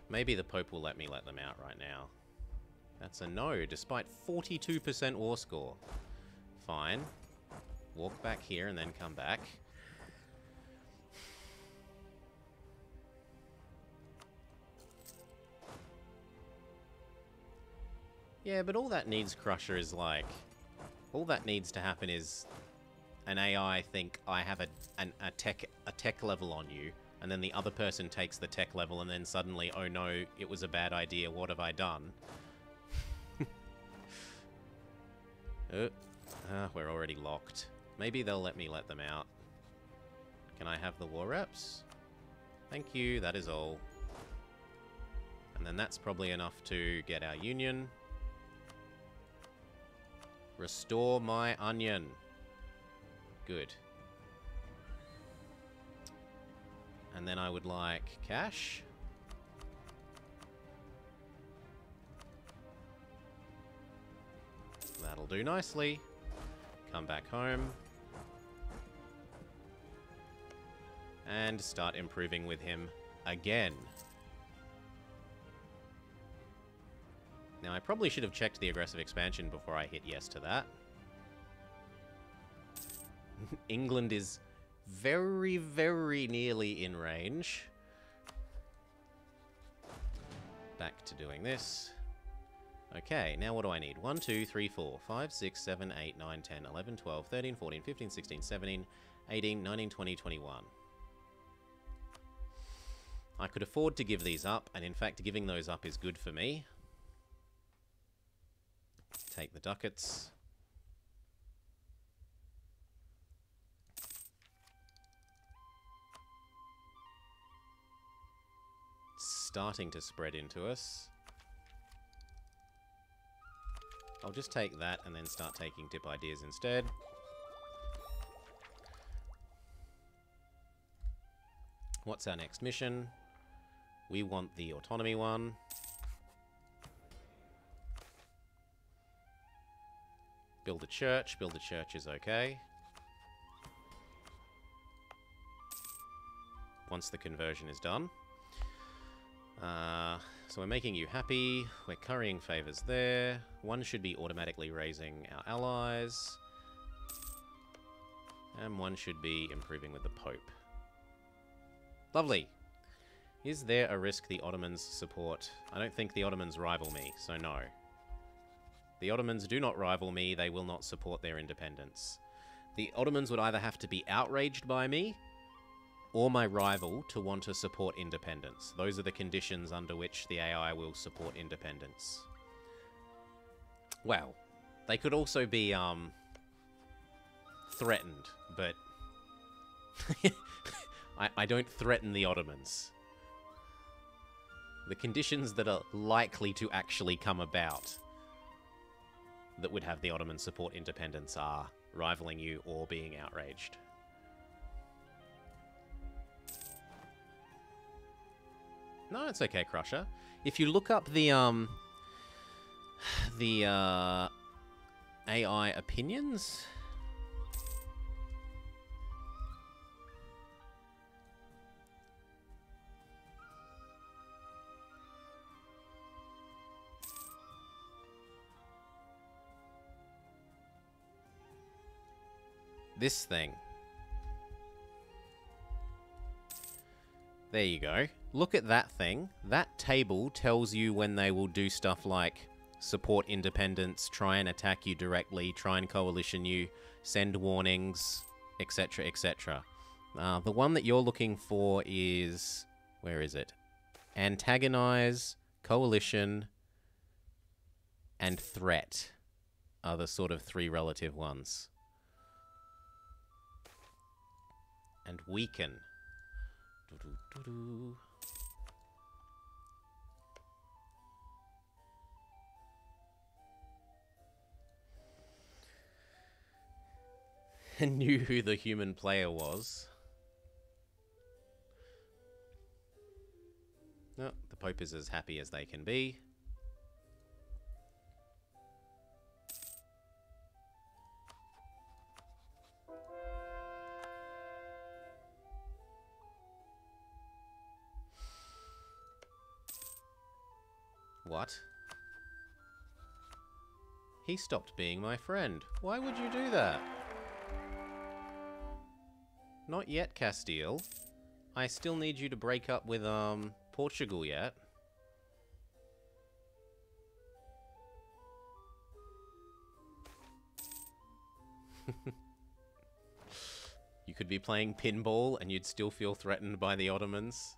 Maybe the Pope will let me let them out right now. That's a no, despite 42% war score. Fine. Walk back here and then come back. Yeah, but all that needs, Crusher, is like... all that needs to happen is an AI think I have a tech level on you, and then the other person takes the tech level, and then suddenly, oh no, it was a bad idea, what have I done? We're already locked. Maybe they'll let me let them out. Can I have the war reps? Thank you, that is all. And then that's probably enough to get our union. Restore my onion. Good. And then I would like cash. That'll do nicely. Come back home. And start improving with him again. Now, I probably should have checked the aggressive expansion before I hit yes to that. England is very, very nearly in range. Back to doing this. Okay, now what do I need? 1, 2, 3, 4, 5, 6, 7, 8, 9, 10, 11, 12, 13, 14, 15, 16, 17, 18, 19, 20, 21. I could afford to give these up, and in fact giving those up is good for me. Take the ducats. It's starting to spread into us. I'll just take that and then start taking tip ideas instead. What's our next mission? We want the autonomy one. Build a church. Build a church is okay. Once the conversion is done. So we're making you happy. We're currying favors there. One should be automatically raising our allies. And one should be improving with the Pope. Lovely. Is there a risk the Ottomans support? I don't think the Ottomans rival me, so no. The Ottomans do not rival me. They will not support their independence. The Ottomans would either have to be outraged by me or my rival to want to support independence. Those are the conditions under which the AI will support independence. Well, they could also be, threatened, but I don't threaten the Ottomans. The conditions that are likely to actually come about that would have the Ottomans support independence are rivaling you or being outraged. No, it's okay, Crusher. If you look up the AI opinions, This thing. There you go. Look at that thing. That table tells you when they will do stuff like support independence, try and attack you directly, try and coalition you, send warnings, etc., etc. The one that you're looking for is... where is it? Antagonize, coalition, and threat are the sort of three relative ones. And weaken. Doo-doo-doo-doo. And knew who the human player was. No, the Pope is as happy as they can be. What? He stopped being my friend. Why would you do that? Not yet, Castile. I still need you to break up with, Portugal yet. You could be playing pinball and you'd still feel threatened by the Ottomans.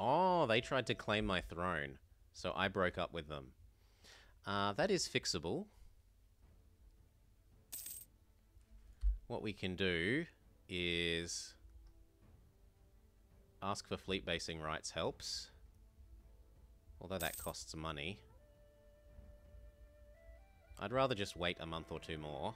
Oh, they tried to claim my throne, so I broke up with them. That is fixable. What we can do is ask for fleet basing rights helps, although that costs money. I'd rather just wait a month or two more.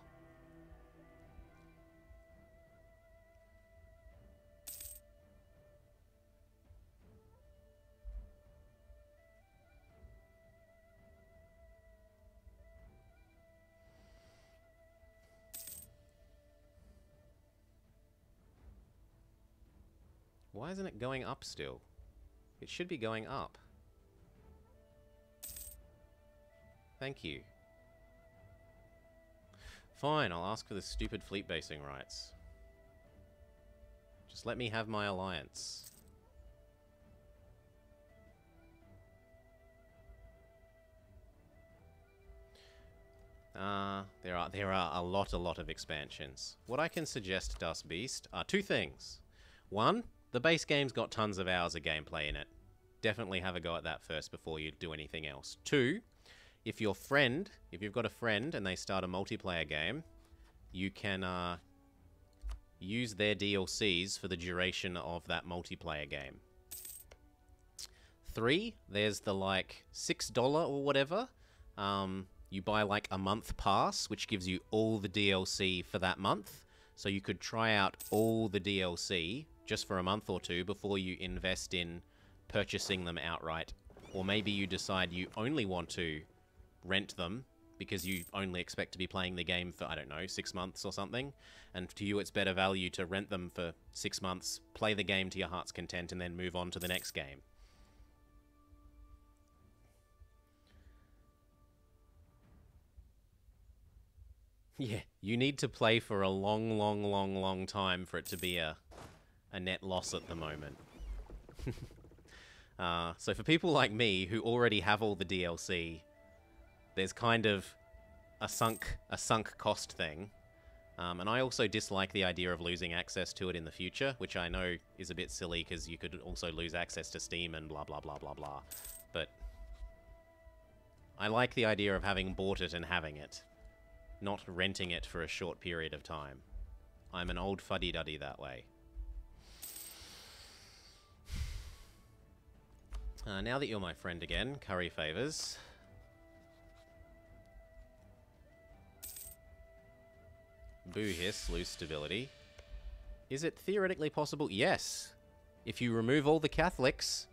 Why isn't it going up still? It should be going up. Thank you. Fine, I'll ask for the stupid fleet basing rights. Just let me have my alliance. There are a lot of expansions. What I can suggest, Dust Beast, are two things. One, the base game's got tons of hours of gameplay in it. Definitely have a go at that first before you do anything else. Two, if you've got a friend and they start a multiplayer game, you can use their DLCs for the duration of that multiplayer game. Three, there's the like $6 or whatever. You buy like a month pass, which gives you all the DLC for that month. So you could try out all the DLC just for a month or two before you invest in purchasing them outright. Or maybe you decide you only want to rent them because you only expect to be playing the game for, I don't know, 6 months or something. And to you it's better value to rent them for 6 months, play the game to your heart's content, and then move on to the next game. Yeah, you need to play for a long time for it to be a net loss at the moment. So for people like me who already have all the DLC, there's kind of a sunk cost thing. And I also dislike the idea of losing access to it in the future, which I know is a bit silly because you could also lose access to Steam and blah blah blah blah blah. But I like the idea of having bought it and having it, not renting it for a short period of time. I'm an old fuddy-duddy that way. Now that you're my friend again, curry favors. Boo hiss, lose stability. Is it theoretically possible? Yes. If you remove all the Catholics,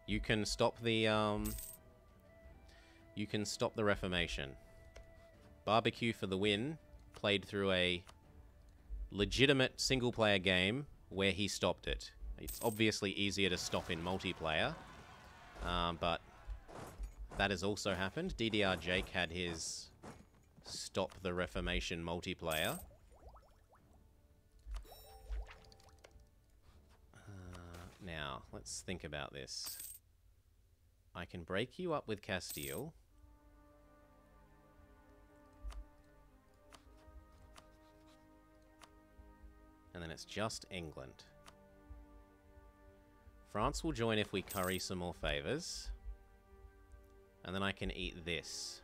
you can stop the Reformation. Barbecue for the win played through a legitimate single-player game where he stopped it. It's obviously easier to stop in multiplayer, but that has also happened. DDR Jake had his Stop the Reformation multiplayer. Now, let's think about this. I can break you up with Castile. And then it's just England. France will join if we curry some more favours. And then I can eat this.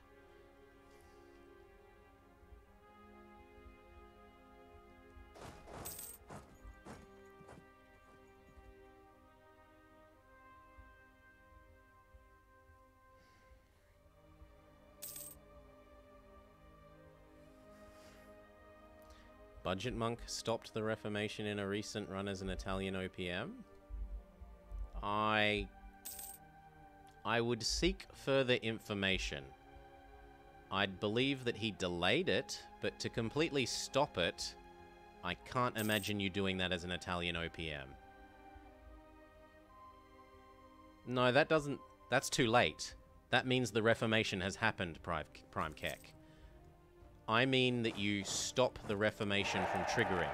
Budget Monk stopped the Reformation in a recent run as an Italian OPM. I would seek further information. I'd believe that he delayed it, but to completely stop it, I can't imagine you doing that as an Italian OPM. No, that doesn't... That's too late. That means the Reformation has happened, Prime Keck. I mean that you stop the Reformation from triggering.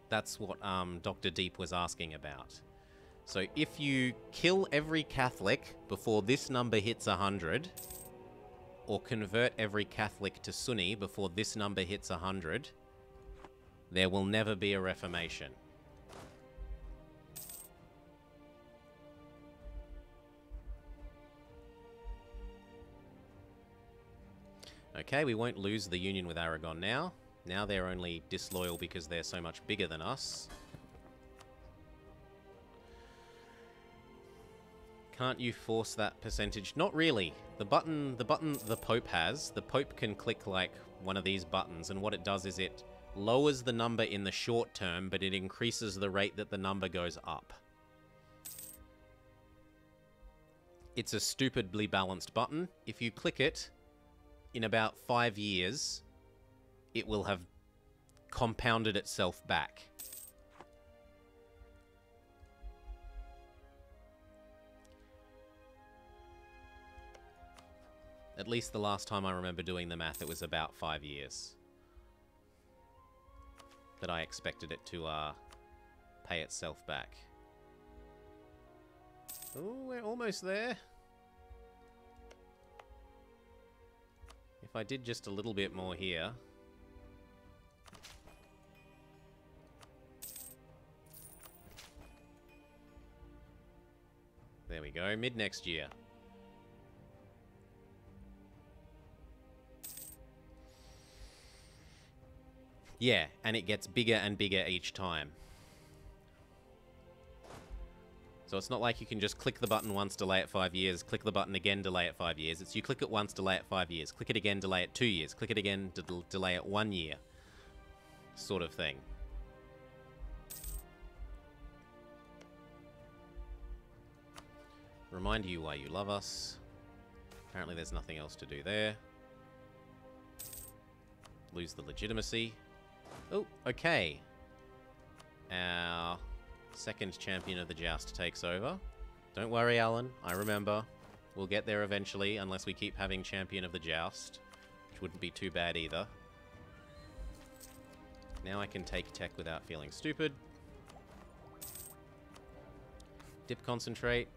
That's what Dr. Deep was asking about. So if you kill every Catholic before this number hits 100, or convert every Catholic to Sunni before this number hits 100, there will never be a Reformation. Okay, we won't lose the union with Aragon now. Now they're only disloyal because they're so much bigger than us. Can't you force that percentage? Not really. The button the Pope has, the Pope can click like one of these buttons, and what it does is it lowers the number in the short term, but it increases the rate that the number goes up. It's a stupidly balanced button. If you click it, in about 5 years, it will have compounded itself back. At least the last time I remember doing the math, it was about 5 years that I expected it to pay itself back. Oh, we're almost there. If I did just a little bit more here... There we go, mid next year. Yeah, and it gets bigger and bigger each time. So it's not like you can just click the button once, delay it 5 years, click the button again, delay it 5 years. It's you click it once, delay it 5 years, click it again, delay it 2 years, click it again, delay it 1 year. Sort of thing. Remind you why you love us. Apparently there's nothing else to do there. Lose the legitimacy. Oh, okay. Our second champion of the joust takes over. Don't worry, Alan. I remember. We'll get there eventually, unless we keep having champion of the joust, which wouldn't be too bad either. Now I can take tech without feeling stupid. Dip concentrate.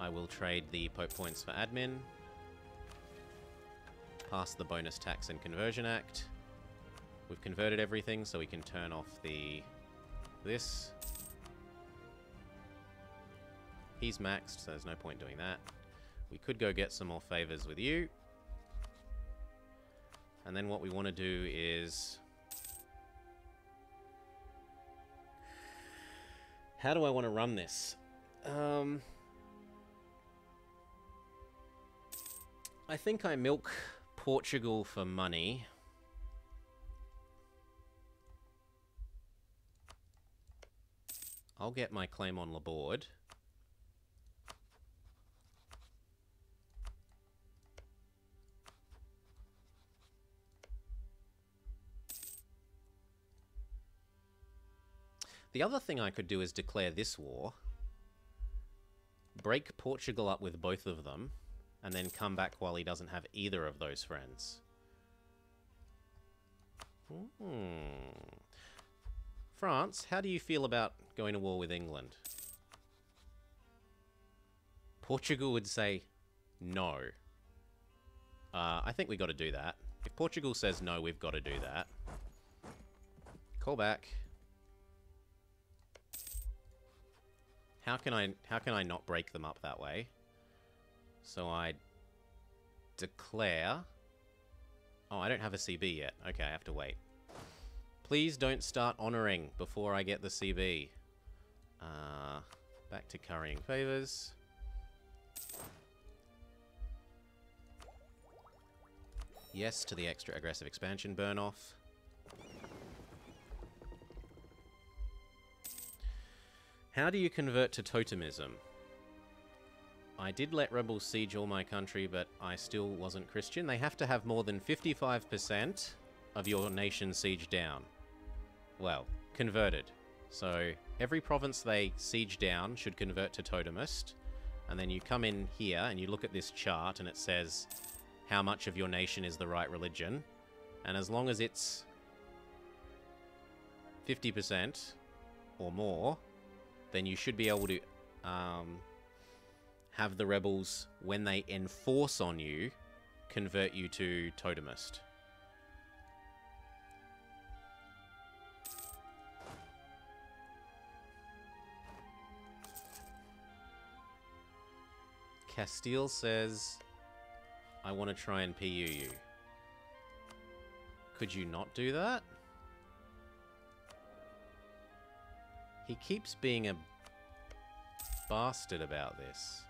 I will trade the Pope points for admin. Pass the bonus tax and conversion act. We've converted everything, so we can turn off this. He's maxed, so there's no point doing that. We could go get some more favors with you. And then what we want to do is... How do I want to run this? I think I milk Portugal for money. I'll get my claim on Laborde. The other thing I could do is declare this war, break Portugal up with both of them, and then come back while he doesn't have either of those friends. France, how do you feel about going to war with England? Portugal would say no. I think we got to do that. If Portugal says no, we've got to do that. Call back. How can I not break them up that way? So I declare... Oh, I don't have a CB yet. Okay, I have to wait. Please don't start honouring before I get the CB. Back to currying favours. Yes to the extra aggressive expansion burn off. How do you convert to totemism? I did let rebels siege all my country, but I still wasn't Christian. They have to have more than 55% of your nation siege down. Well, converted. So every province they siege down should convert to totemist. And then you come in here and you look at this chart and it says how much of your nation is the right religion. And as long as it's 50% or more, then you should be able to have the rebels, when they enforce on you, convert you to totemist. Castile says, I want to try and PU you. Could you not do that? He keeps being a bastard about this.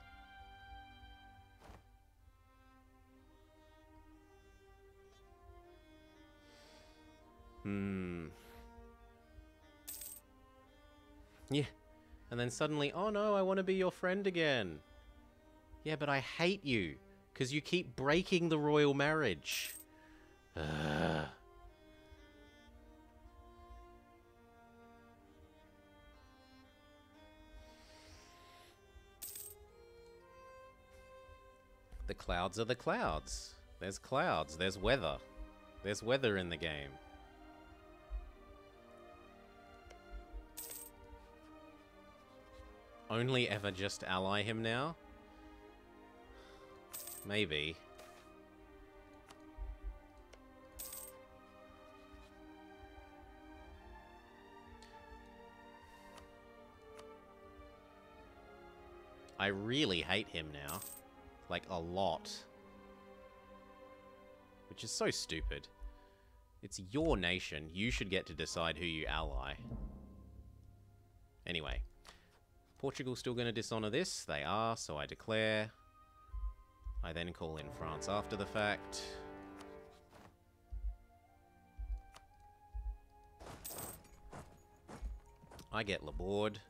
Yeah. And then suddenly, oh no, I want to be your friend again. Yeah, but I hate you, because you keep breaking the royal marriage. The clouds are the clouds. There's clouds, there's weather. There's weather in the game. Only ever just ally him now? Maybe. I really hate him now. Like, a lot. Which is so stupid. It's your nation. You should get to decide who you ally. Anyway. Portugal's still going to dishonour this. They are, so I declare. I then call in France after the fact. I get Laborde.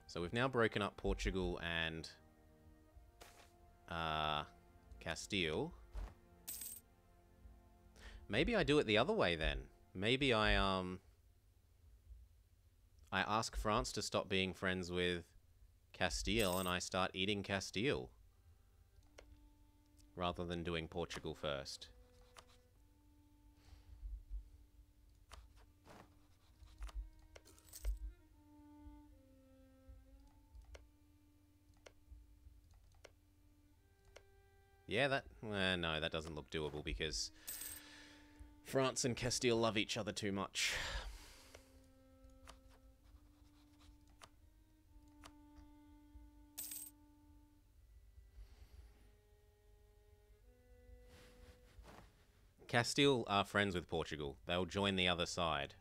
So we've now broken up Portugal and Castile. Maybe I do it the other way then. Maybe I ask France to stop being friends with Castile and I start eating Castile. Rather than doing Portugal first. Yeah, no, that doesn't look doable because France and Castile love each other too much. Castile are friends with Portugal. They'll join the other side.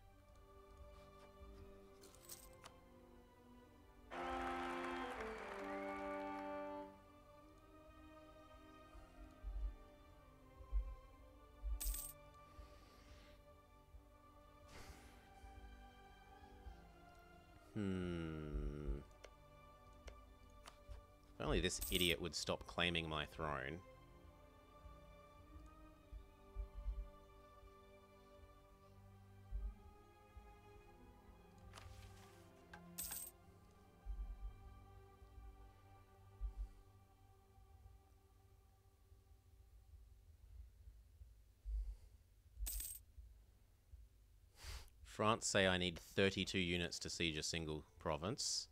If only this idiot would stop claiming my throne. France say I need 32 units to siege a single province.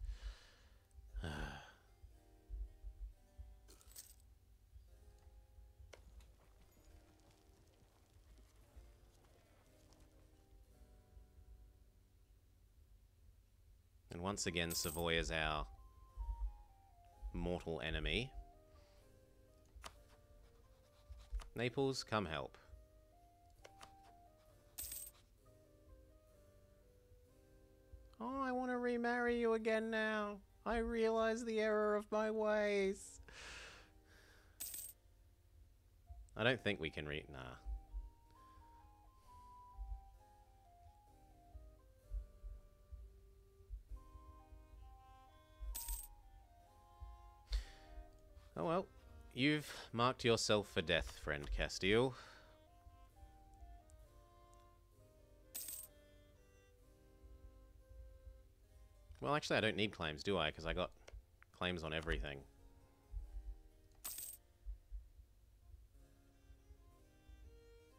And once again, Savoy is our mortal enemy. Naples, come help. Oh, I want to remarry you again now. I realize the error of my ways. I don't think we can nah. Oh well, you've marked yourself for death, friend Castile. Well, actually, I don't need claims, do I? Because I got claims on everything.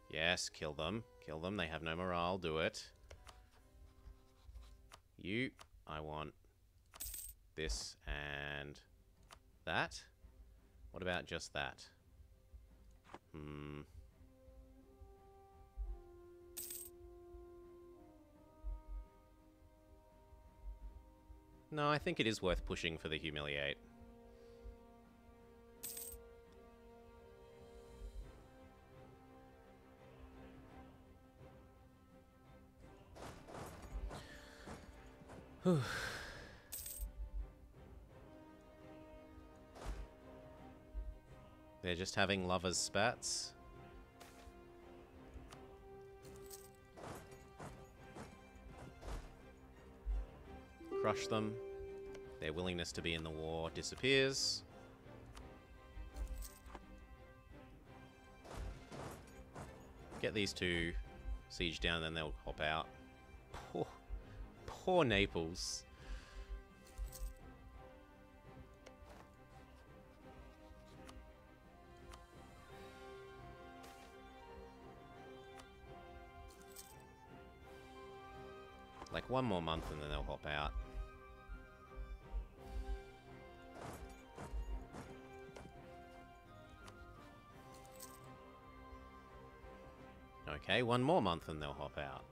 Yes, kill them. Kill them. They have no morale. Do it. You, I want this and that. What about just that? No, I think it is worth pushing for the humiliate. Whew. They're just having lovers' spats. Crush them. Their willingness to be in the war disappears. Get these two siege down, then they'll hop out. Poor Naples. Like one more month and then they'll hop out. Okay, one more month and they'll hop out.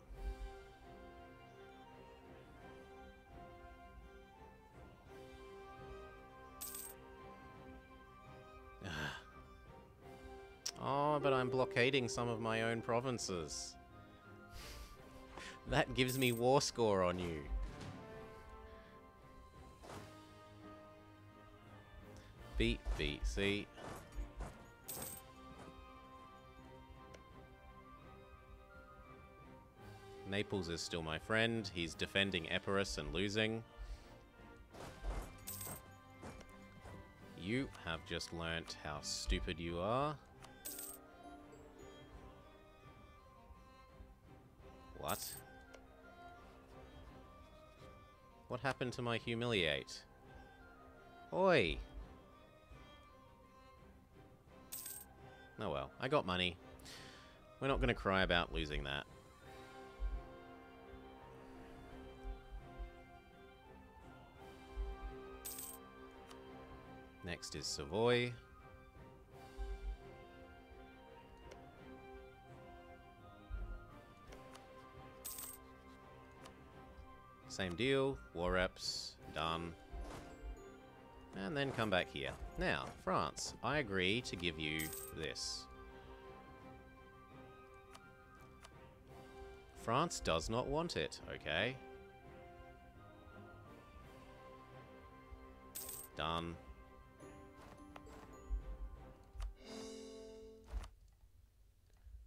Oh, but I'm blockading some of my own provinces. That gives me war score on you. Beat, see. Naples is still my friend. He's defending Epirus and losing. You have just learnt how stupid you are. What? What happened to my humiliate? Oi! Oh well, I got money. We're not going to cry about losing that. Next is Savoy. Same deal, war reps, done. And then come back here. Now, France, I agree to give you this. France does not want it, okay? Done.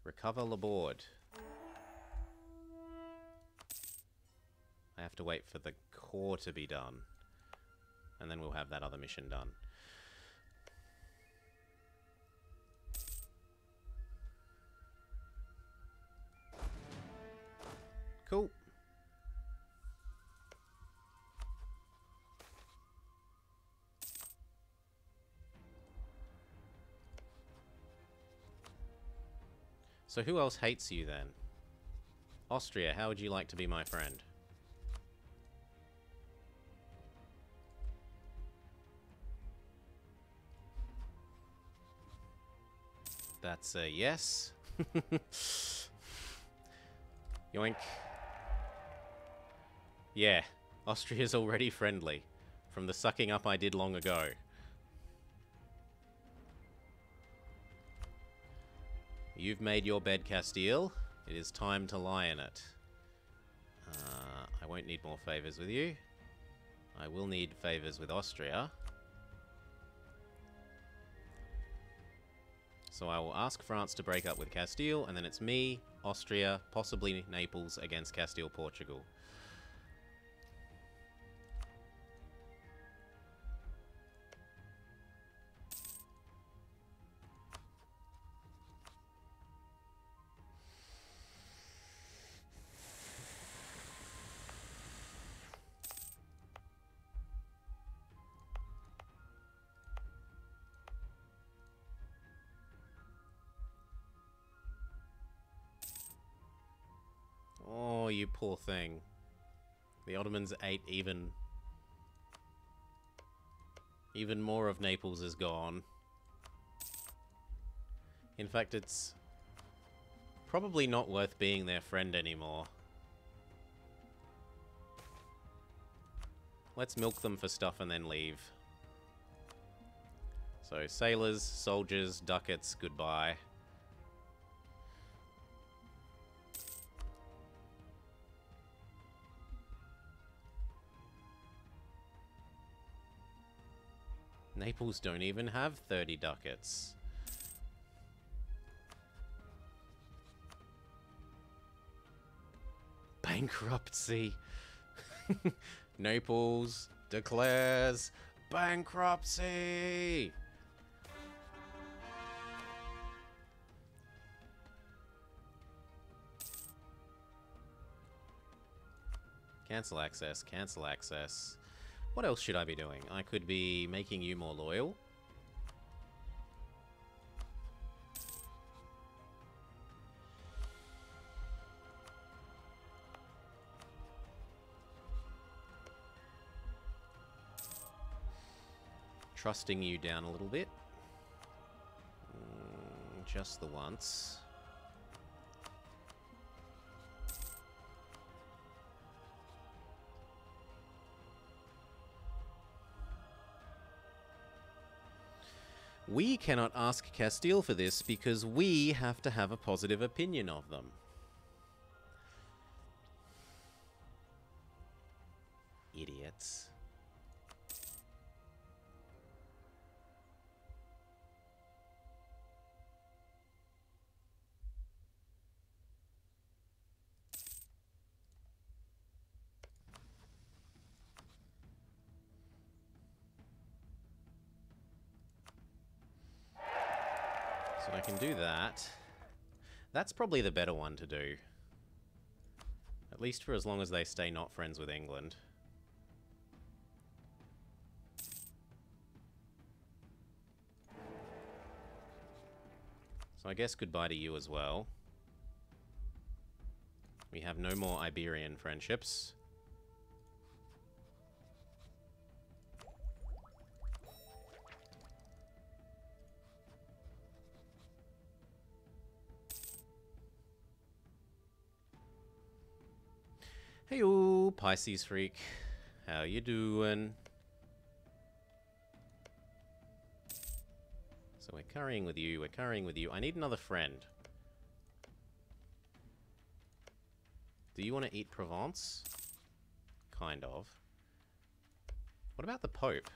Recover Laborde. I have to wait for the core to be done. And then we'll have that other mission done. Cool. So who else hates you then? Austria, how would you like to be my friend? That's a yes. Yoink. Yeah, Austria's already friendly. From the sucking up I did long ago. You've made your bed, Castile. It is time to lie in it. I won't need more favours with you. I will need favours with Austria. So I will ask France to break up with Castile, and then it's me, Austria, possibly Naples against Castile, Portugal. Oh, you poor thing. The Ottomans ate even more of Naples is gone. In fact, it's probably not worth being their friend anymore. Let's milk them for stuff and then leave. So, sailors, soldiers, ducats, goodbye. Naples don't even have 30 ducats. Bankruptcy. Naples declares bankruptcy. Cancel access, cancel access. What else should I be doing? I could be making you more loyal. Trusting you down a little bit. Just the once. We cannot ask Castile for this because we have to have a positive opinion of them. Idiots. So I can do that. That's probably the better one to do. At least for as long as they stay not friends with England. So I guess goodbye to you as well. We have no more Iberian friendships. Heyo, Pisces freak. How you doing? So we're currying with you, we're currying with you. I need another friend. Do you want to eat Provence? Kind of. What about the Pope?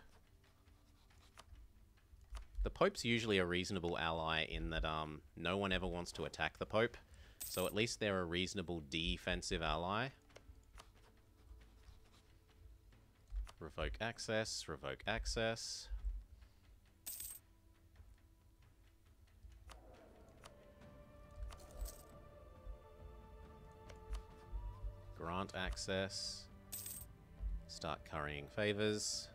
The Pope's usually a reasonable ally in that no one ever wants to attack the Pope. So at least they're a reasonable defensive ally. Revoke access, revoke access. Grant access. Start currying favors.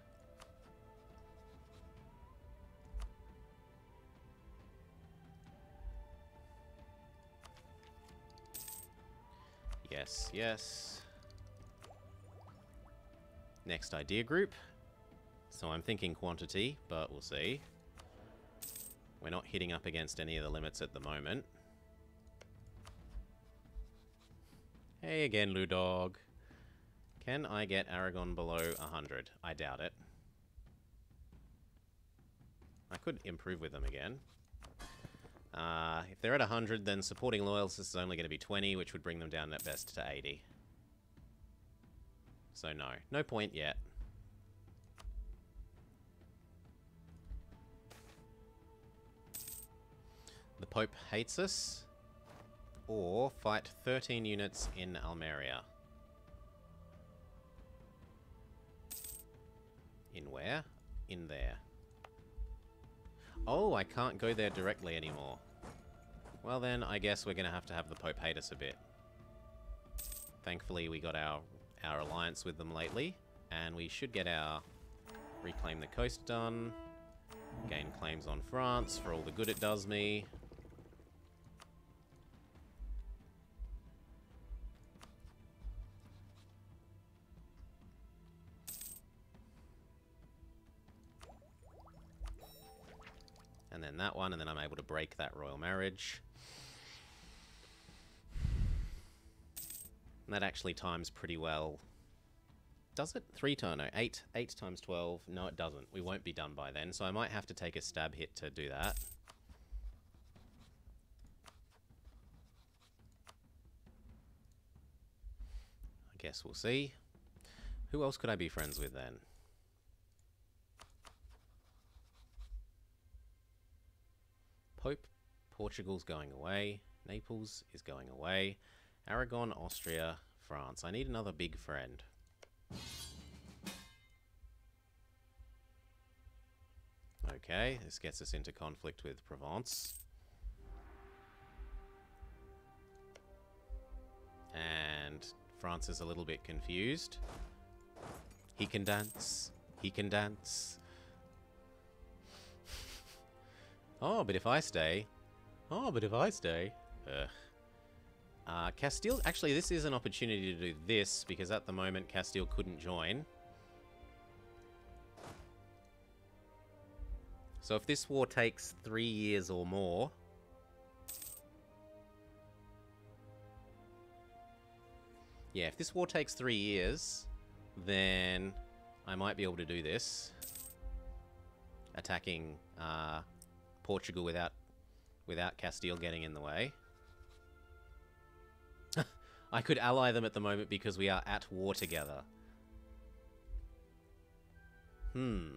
Yes, yes. Next idea group. So I'm thinking quantity, but we'll see. We're not hitting up against any of the limits at the moment. Hey again, Ludog. Can I get Aragon below 100? I doubt it. I could improve with them again. If they're at 100, then supporting loyalists is only going to be 20, which would bring them down at best to 80. So no. No point yet. The Pope hates us. Or fight 13 units in Almeria. In where? In there. Oh, I can't go there directly anymore. Well then, I guess we're going to have the Pope hate us a bit. Thankfully, we got our alliance with them lately. And we should get our Reclaim the Coast done. Gain claims on France for all the good it does me. And then that one, and then I'm able to break that royal marriage. And that actually times pretty well. Does it? 3 times, no, 8 times 12. No, it doesn't. We won't be done by then, so I might have to take a stab hit to do that. I guess we'll see. Who else could I be friends with then? Pope, Portugal's going away. Naples is going away. Aragon, Austria, France. I need another big friend. Okay, this gets us into conflict with Provence. And France is a little bit confused. He can dance. He can dance. Oh, but if I stay... Oh, but if I stay... Ugh. Castile... Actually, this is an opportunity to do this, because at the moment, Castile couldn't join. So if this war takes 3 years or more... Yeah, if this war takes 3 years, then I might be able to do this. Attacking, Portugal without Castile getting in the way. I could ally them at the moment because we are at war together. Well,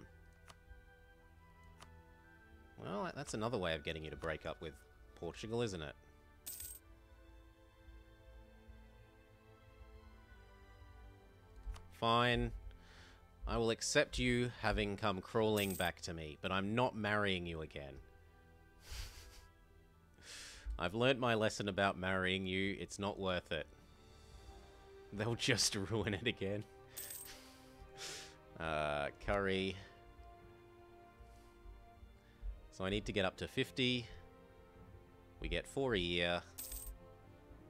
that's another way of getting you to break up with Portugal, isn't it? Fine. I will accept you having come crawling back to me, but I'm not marrying you again. I've learnt my lesson about marrying you. It's not worth it. They'll just ruin it again. Curry. So I need to get up to 50. We get 4 a year.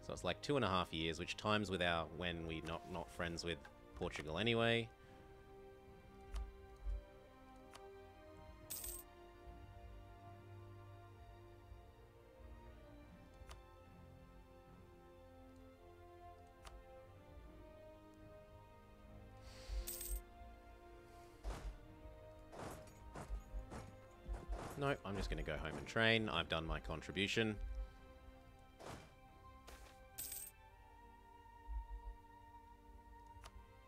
So it's like 2.5 years, which times with our when we not friends with Portugal anyway. No, I'm just going to go home and train. I've done my contribution.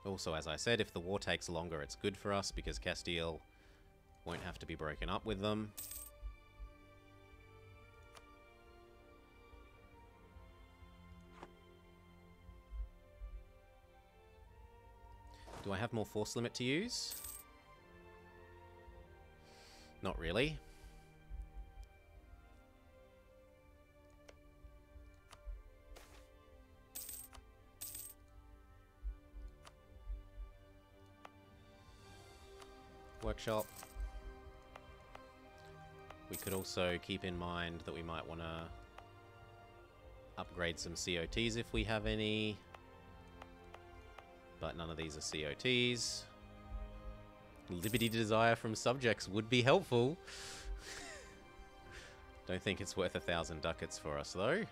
Also, as I said, if the war takes longer, it's good for us because Castile won't have to be broken up with them. Do I have more force limit to use? Not really. Workshop. We could also keep in mind that we might want to upgrade some COTs if we have any. But none of these are COTs. Liberty desire from subjects would be helpful. Don't think it's worth 1,000 ducats for us, though.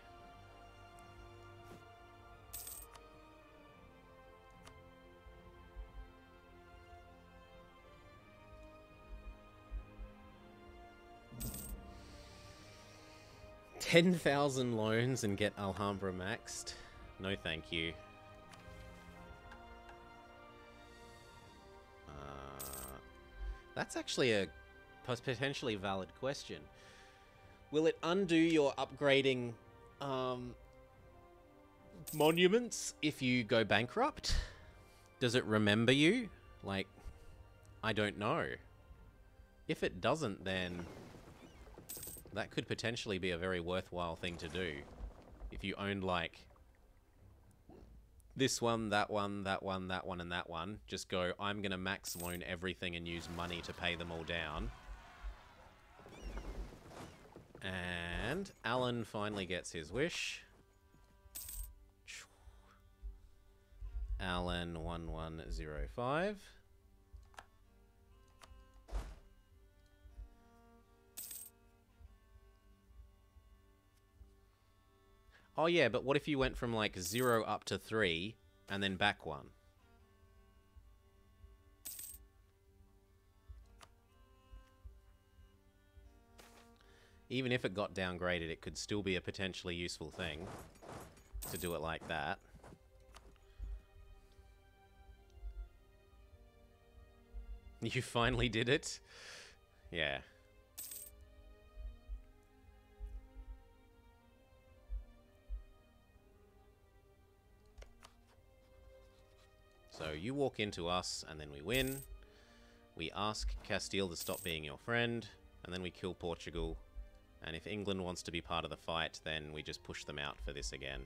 $10,000 loans and get Alhambra maxed? No, thank you. That's actually a potentially valid question. Will it undo your upgrading monuments if you go bankrupt? Does it remember you? Like, I don't know. If it doesn't, then that could potentially be a very worthwhile thing to do. If you owned, like, this one, that one, that one, that one, and that one, just go, I'm going to max loan everything and use money to pay them all down. And Alan finally gets his wish. Alan 1105. Oh yeah, but what if you went from like 0 up to 3 and then back 1? Even if it got downgraded, it could still be a potentially useful thing to do it like that. You finally did it? Yeah. So you walk into us, and then we win. We ask Castile to stop being your friend, and then we kill Portugal. And if England wants to be part of the fight, then we just push them out for this again.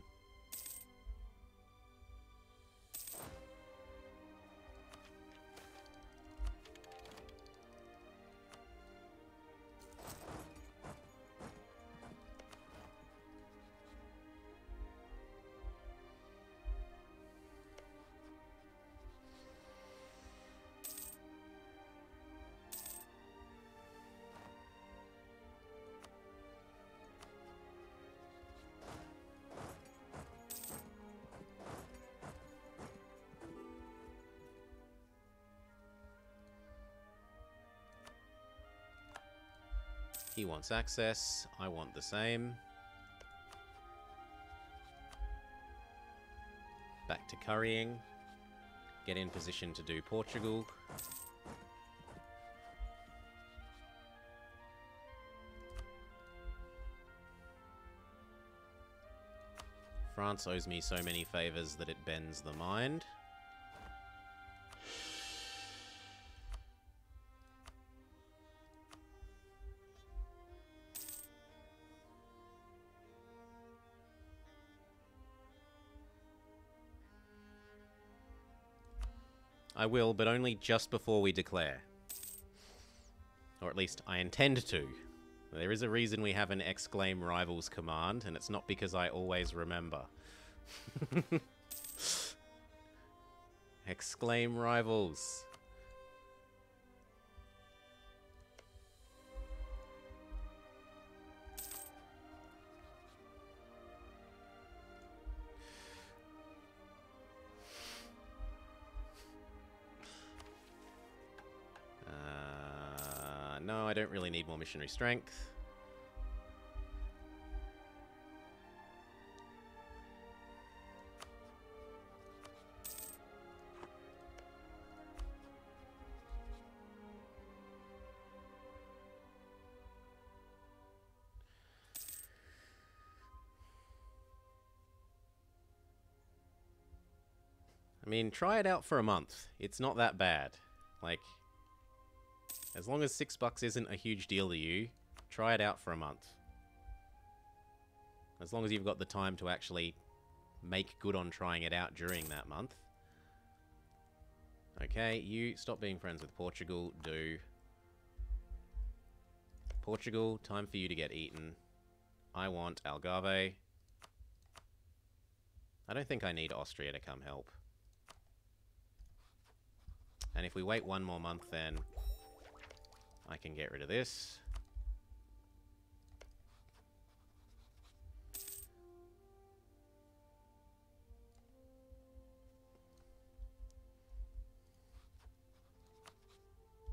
He wants access. I want the same. Back to currying. Get in position to do Portugal. France owes me so many favors that it bends the mind. I will, but only just before we declare. Or at least, I intend to. There is a reason we have an exclaim rivals command, and it's not because I always remember. Exclaim rivals. No, I don't really need more missionary strength. I mean, try it out for a month. It's not that bad. Like, as long as $6 isn't a huge deal to you, try it out for a month. As long as you've got the time to actually make good on trying it out during that month. Okay, you stop being friends with Portugal. Do. Portugal, time for you to get eaten. I want Algarve. I don't think I need Austria to come help. And if we wait 1 more month, then I can get rid of this.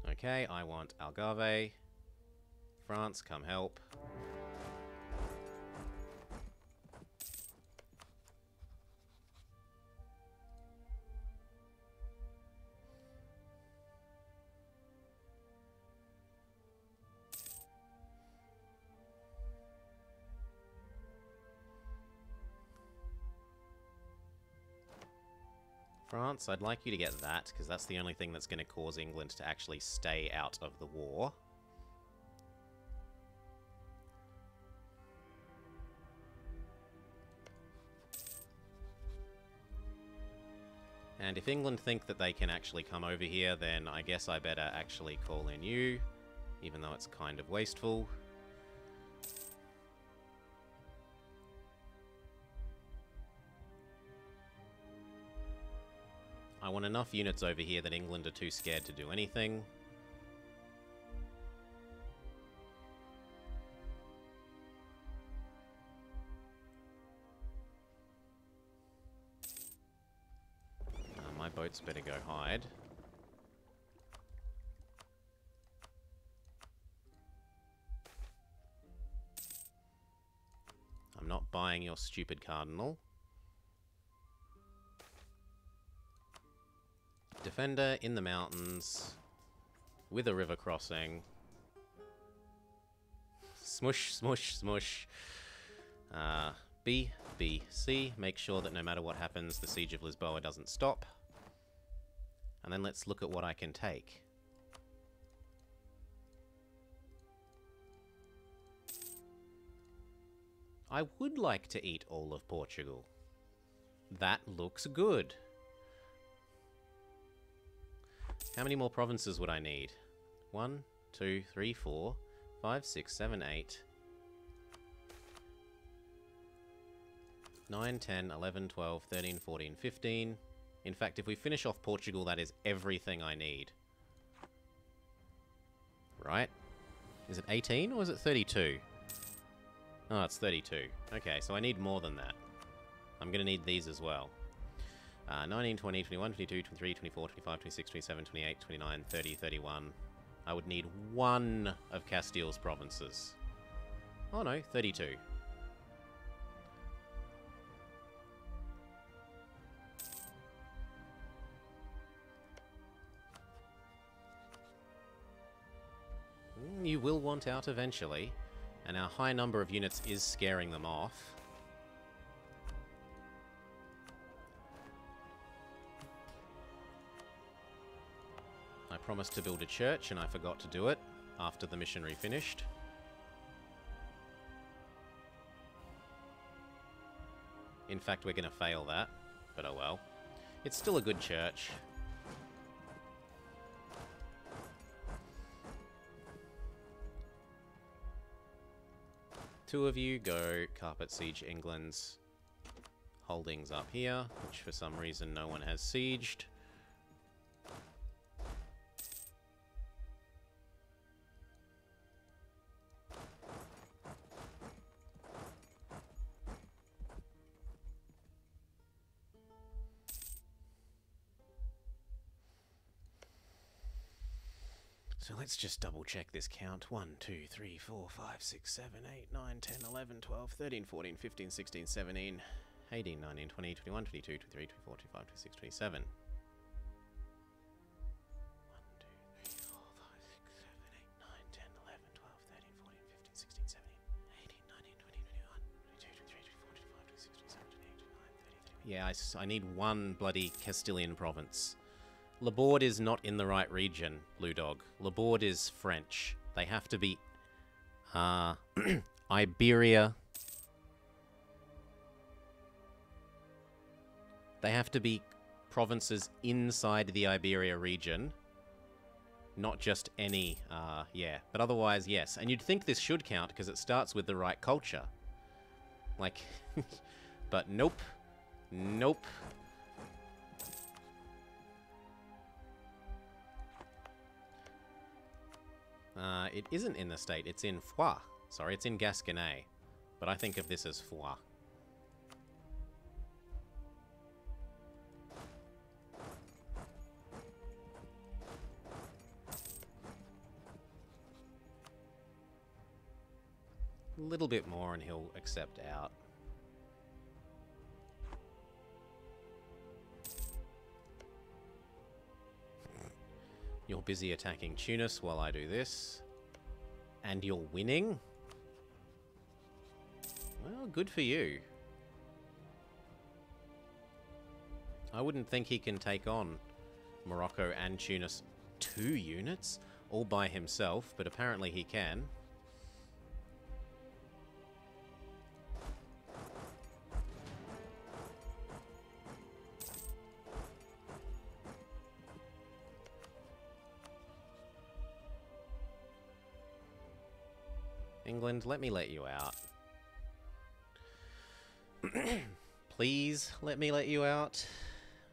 Okay, I want Algarve. France, come help. France, I'd like you to get that, because that's the only thing that's going to cause England to actually stay out of the war. And if England think that they can actually come over here, then I guess I better actually call in you, even though it's kind of wasteful. I want enough units over here that England are too scared to do anything. My boats better go hide. I'm not buying your stupid cardinal. Defender in the mountains with a river crossing. Smush, smush, smush. B, B, C. Make sure that no matter what happens, the siege of Lisboa doesn't stop. And then let's look at what I can take. I would like to eat all of Portugal. That looks good. How many more provinces would I need? 1, 2, 3, 4, 5, 6, 7, 8, 9, 10, 11, 12, 13, 14, 15. In fact, if we finish off Portugal, that is everything I need. Right? Is it 18 or is it 32? Oh, it's 32. Okay, so I need more than that. I'm going to need these as well. 19, 20, 21, 22, 23, 24, 25, 26, 27, 28, 29, 30, 31. I would need 1 of Castile's provinces. Oh no, 32. You will want out eventually, and our high number of units is scaring them off. I promised to build a church, and I forgot to do it after the missionary finished. In fact, we're going to fail that, but oh well. It's still a good church. Two of you go carpet siege England's holdings up here, which for some reason no one has sieged. So let's just double check this count. 1, 2, 3, 4, 5, 6, 7, 8, 9, 10, 11, 12, 13, 14, 15, 16, 17, 18, 19, 20, 21, 22, 23, 24, 25, 26, 27. 1, 2, 3, 4, 5, 6, 7, 8, 9, 10, 11, 12, 13, 14, 15, 16, 17, 18, 19, 20, 21, 22, 23, 24, 25, 26, 27, 28, 29, 30, 31. Yeah, I need 1 bloody Castilian province. Laborde is not in the right region, Blue Dog. Laborde is French. They have to be... Iberia. They have to be provinces inside the Iberia region. Not just any, yeah. But otherwise, yes. And you'd think this should count, because it starts with the right culture. Like... but nope. Nope. It isn't in the state, it's in Foix. Sorry, it's in Gasconais. But I think of this as Foix. A little bit more and he'll accept out. You're busy attacking Tunis while I do this. And you're winning? Well, good for you. I wouldn't think he can take on Morocco and Tunis 2 units all by himself, but apparently he can. England, let me let you out. Please let me let you out.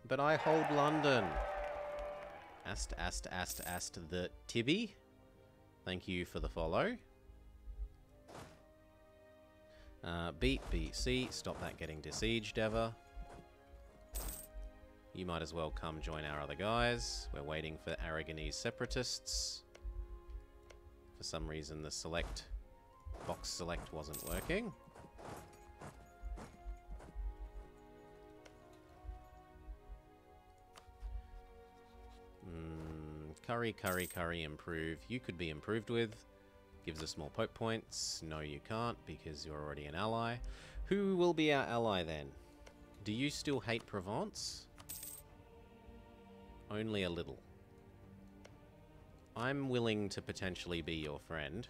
But I hold London. Ast the Tibby. Thank you for the follow. Beat BC. Stop that getting besieged ever. You might as well come join our other guys. We're waiting for Aragonese separatists. For some reason the box select wasn't working. Curry, improve. You could be improved with. Gives us more Pope points. No, you can't, because you're already an ally. Who will be our ally then? Do you still hate Provence? Only a little. I'm willing to potentially be your friend.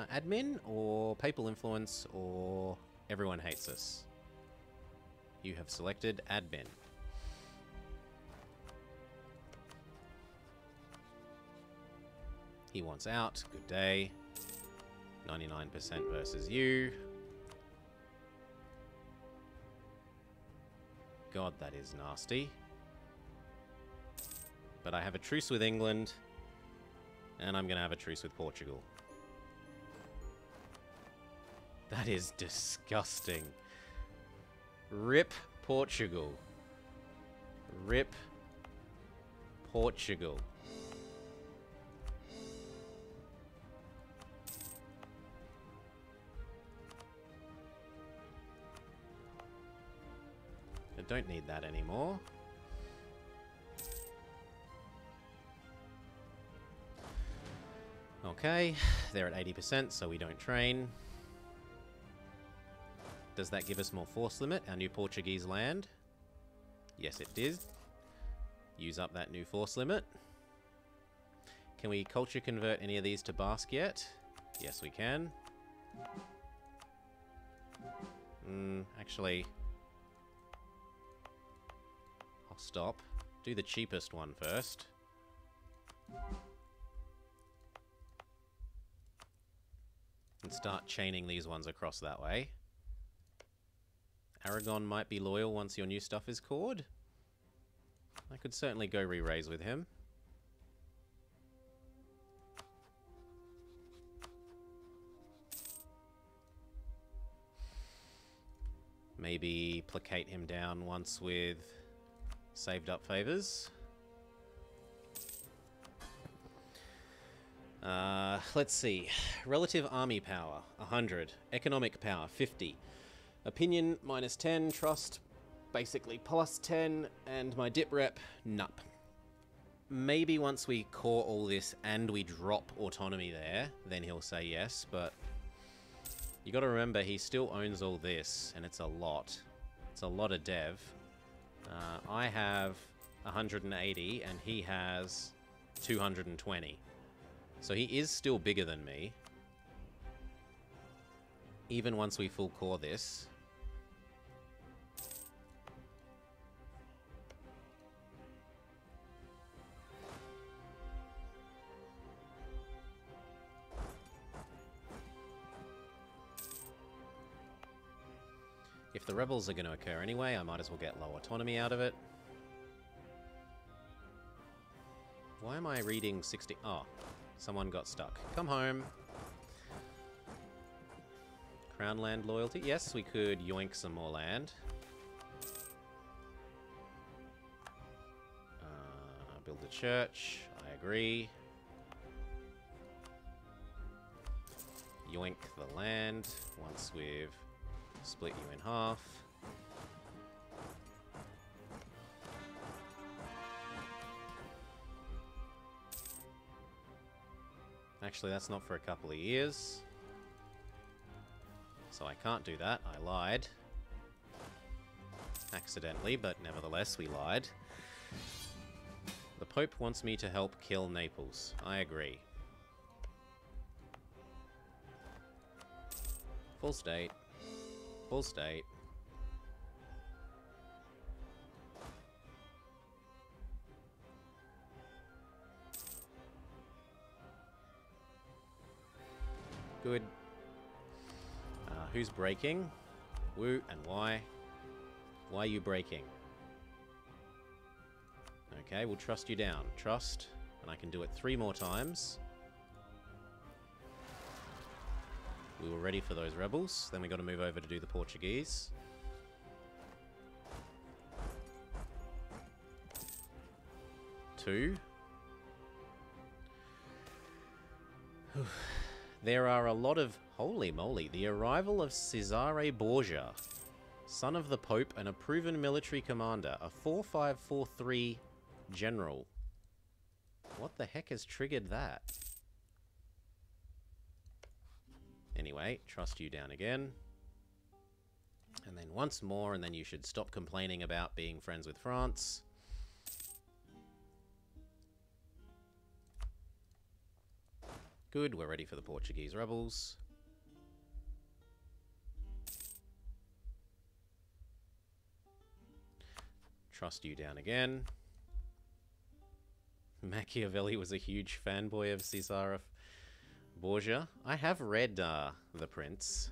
Admin or papal influence or everyone hates us? You have selected admin. He wants out. Good day. 99% versus you. God, that is nasty. But I have a truce with England. And I'm going to have a truce with Portugal. That is disgusting. Rip Portugal. Rip Portugal. I don't need that anymore. Okay, they're at 80%, so we don't train. Does that give us more force limit, our new Portuguese land? Yes, it did. Use up that new force limit. Can we culture convert any of these to Basque yet? Yes, we can. Actually, I'll stop. Do the cheapest one first. And start chaining these ones across that way. Aragon might be loyal once your new stuff is cored. I could certainly go re-raise with him. Maybe placate him down once with saved up favors. Let's see. Relative army power, 100. Economic power, 50. Opinion, -10. Trust, basically +10. And my dip rep, nup. Maybe once we core all this and we drop autonomy there, then he'll say yes, but you gotta remember he still owns all this, and it's a lot. It's a lot of dev. I have 180 and he has 220. So he is still bigger than me. Even once we full core this. If the rebels are going to occur anyway, I might as well get low autonomy out of it. Why am I reading 60? Oh, someone got stuck. Come home. Crown land loyalty. Yes, we could yoink some more land. Build a church. I agree. Yoink the land once we've split you in half. Actually, that's not for a couple of years. So I can't do that. I lied. Accidentally, but nevertheless, we lied. The Pope wants me to help kill Naples. I agree. Full state. Full state. Good. Who's breaking? Woo, and why? Why are you breaking? Okay, we'll trust you down. Trust, and I can do it 3 more times. We were ready for those rebels. Then we got to move over to do the Portuguese. Two. There are a lot of... Holy moly. The arrival of Cesare Borgia, son of the Pope and a proven military commander. A 4543 general. What the heck has triggered that? Anyway, trust you down again. And then once more, and then you should stop complaining about being friends with France. Good, we're ready for the Portuguese rebels. Trust you down again. Machiavelli was a huge fanboy of Cesare Borgia. I have read The Prince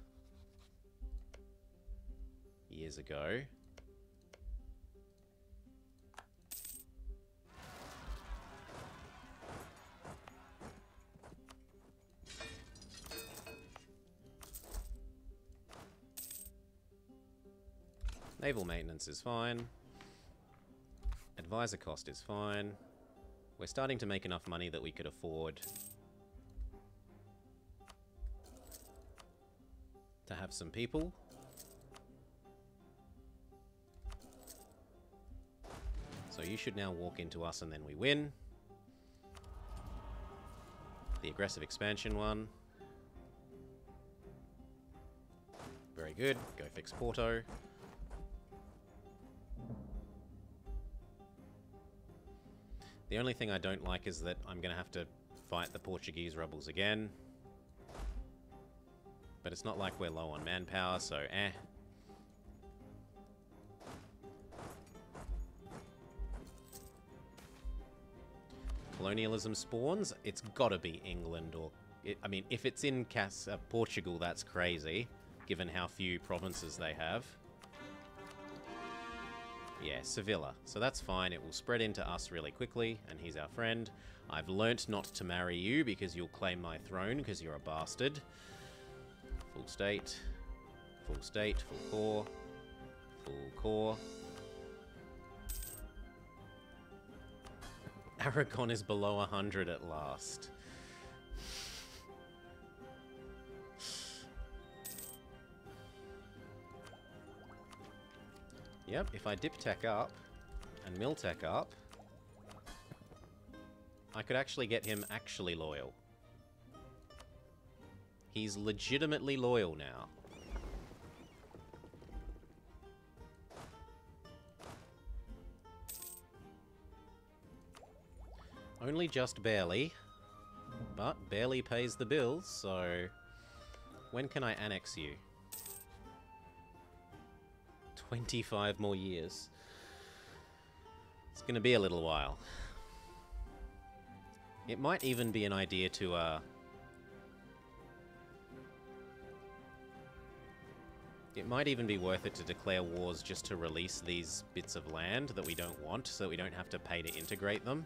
years ago. Naval maintenance is fine. Advisor cost is fine. We're starting to make enough money that we could afford to have some people. So you should now walk into us and then we win. The aggressive expansion one. Very good. Go fix Porto. The only thing I don't like is that I'm going to have to fight the Portuguese rebels again. But it's not like we're low on manpower, so eh. Colonialism spawns, it's gotta be England or... I mean, if it's in Portugal, that's crazy, given how few provinces they have. Yeah, Sevilla. So that's fine. It will spread into us really quickly, and he's our friend. I've learnt not to marry you because you'll claim my throne because you're a bastard. Full state. Full state. Full core. Full core. Aragon is below 100 at last. Yep, if I dip tech up and mill tech up, I could actually get him actually loyal. He's legitimately loyal now. Only just barely, but barely pays the bills, so when can I annex you? 25 more years. It's going to be a little while. It might even be an idea to It might even be worth it to declare wars just to release these bits of land that we don't want, so that we don't have to pay to integrate them.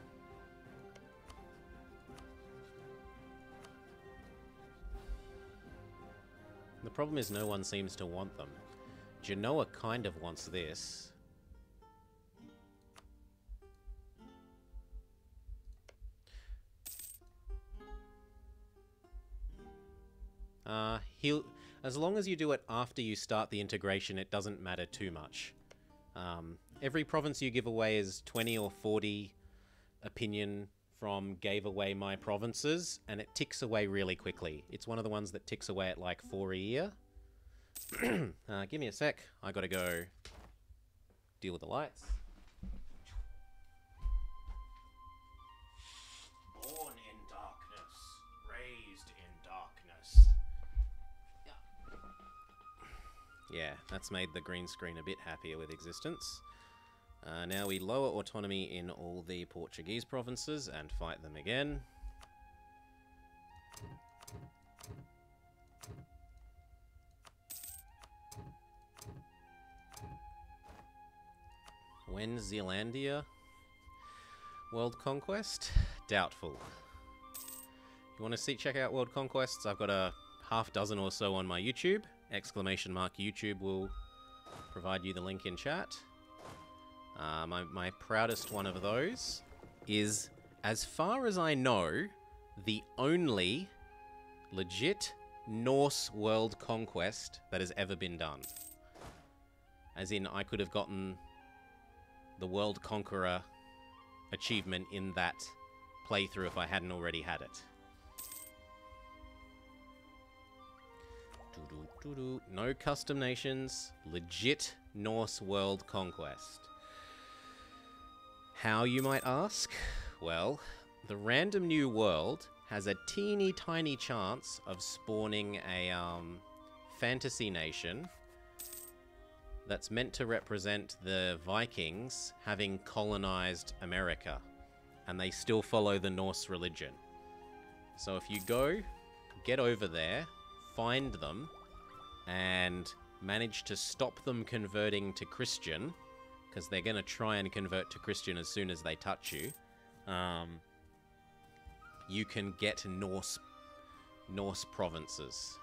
The problem is no one seems to want them. Genoa kind of wants this. As long as you do it after you start the integration, it doesn't matter too much. Every province you give away is 20 or 40 opinion from gave away my provinces, and it ticks away really quickly. It's one of the ones that ticks away at like 4 a year. Give me a sec. I gotta go deal with the lights. Born in darkness, raised in darkness. Yeah, that's made the green screen a bit happier with existence. Now we lower autonomy in all the Portuguese provinces and fight them again. When Zealandia? World Conquest? Doubtful. You want to check out World Conquests? I've got a half dozen or so on my YouTube. !YouTube will provide you the link in chat. My proudest one of those is, as far as I know, the only legit Norse world conquest that has ever been done. As in, I could have gotten the World Conqueror achievement in that playthrough if I hadn't already had it. No custom nations, legit Norse world conquest. How, you might ask? Well, the random new world has a teeny tiny chance of spawning a fantasy nation that's meant to represent the Vikings having colonized America, and they still follow the Norse religion. So if you go, get over there, find them, and manage to stop them converting to Christian, because they're going to try and convert to Christian as soon as they touch you, you can get Norse provinces.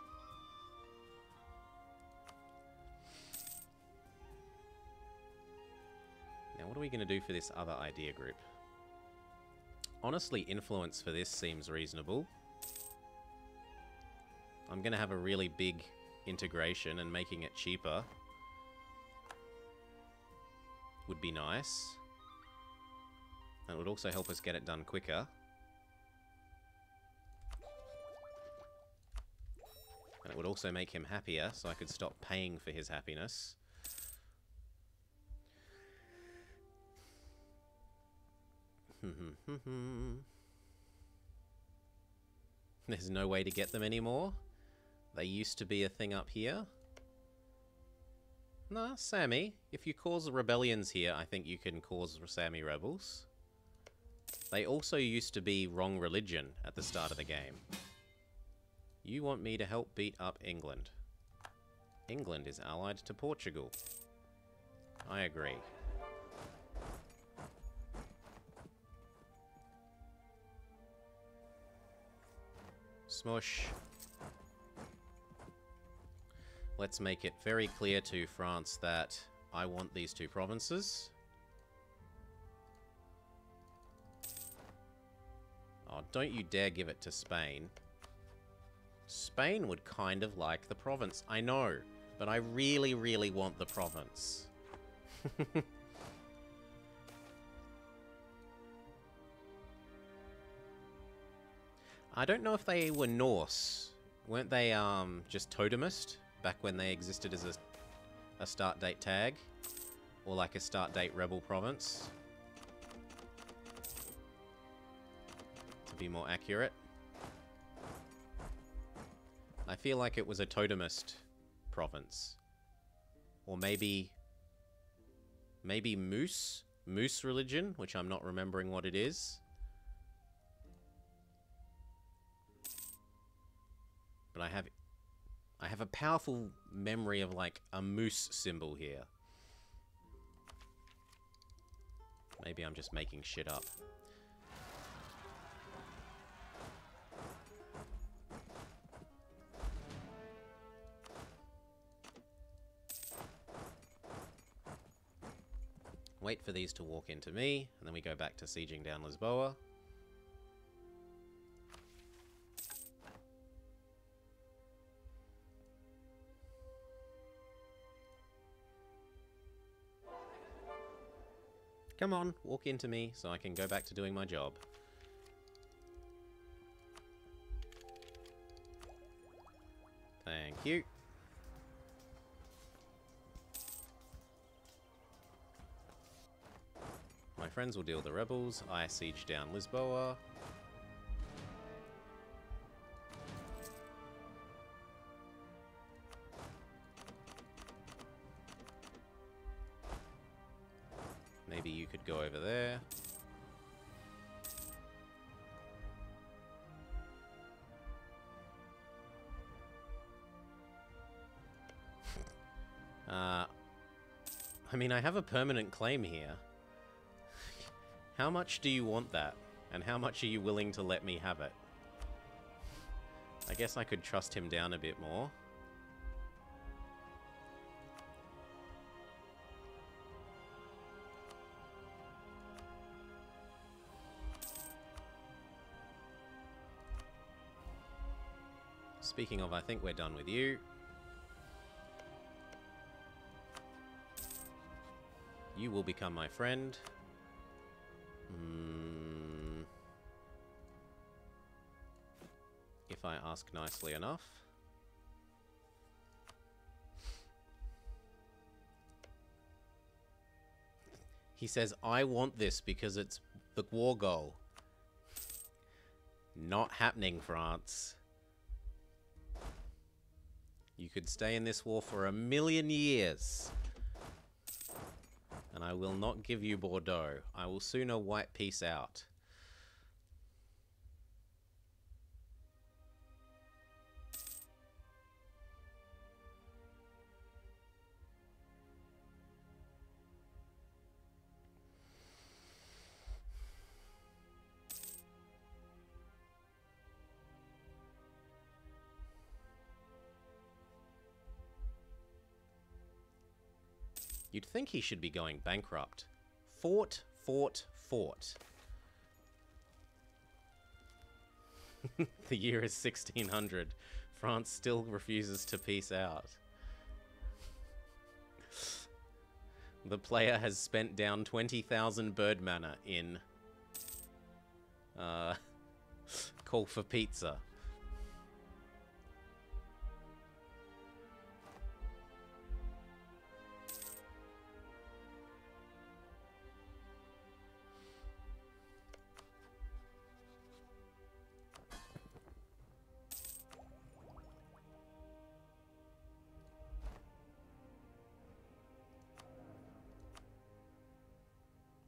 Now, what are we going to do for this other idea group? Honestly, influence for this seems reasonable. I'm going to have a really big integration, and making it cheaper would be nice. And it would also help us get it done quicker. And it would also make him happier, so I could stop paying for his happiness. There's no way to get them anymore. They used to be a thing up here. Nah, Sammy, if you cause rebellions here, I think you can cause Sammy rebels. They also used to be wrong religion at the start of the game. You want me to help beat up England. England is allied to Portugal. I agree. Smush. Let's make it very clear to France that I want these two provinces. Oh, don't you dare give it to Spain. Spain would kind of like the province. I know, but I really, really want the province. I don't know if they were Norse. Weren't they just totemist back when they existed as a start date tag? Or like a start date rebel province? To be more accurate. I feel like it was a totemist province. Or maybe Moose religion, which I'm not remembering what it is. But I have... I have a powerful memory of, like, a moose symbol here. Maybe I'm just making shit up. Wait for these to walk into me, and then we go back to sieging down Lisboa. Come on, walk into me so I can go back to doing my job. Thank you. My friends will deal the rebels. I siege down Lisboa. Maybe you could go over there. I mean, I have a permanent claim here. How much do you want that? And how much are you willing to let me have it? I guess I could trust him down a bit more. Speaking of, I think we're done with you. You will become my friend. If I ask nicely enough. He says, I want this because it's the war goal. Not happening, France. You could stay in this war for 1,000,000 years. And I will not give you Bordeaux. I will sooner wipe peace out. You'd think he should be going bankrupt. Fort, fort, fort. The year is 1600. France still refuses to peace out. The player has spent down 20,000 bird mana in Call for Pizza.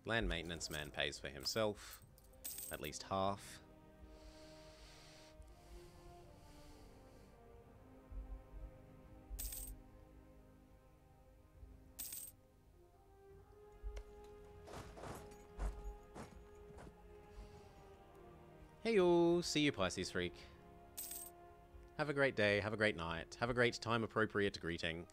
Land maintenance man pays for himself, at least half. Heyo, see you Pisces Freak. Have a great day, have a great night, have a great time appropriate greeting.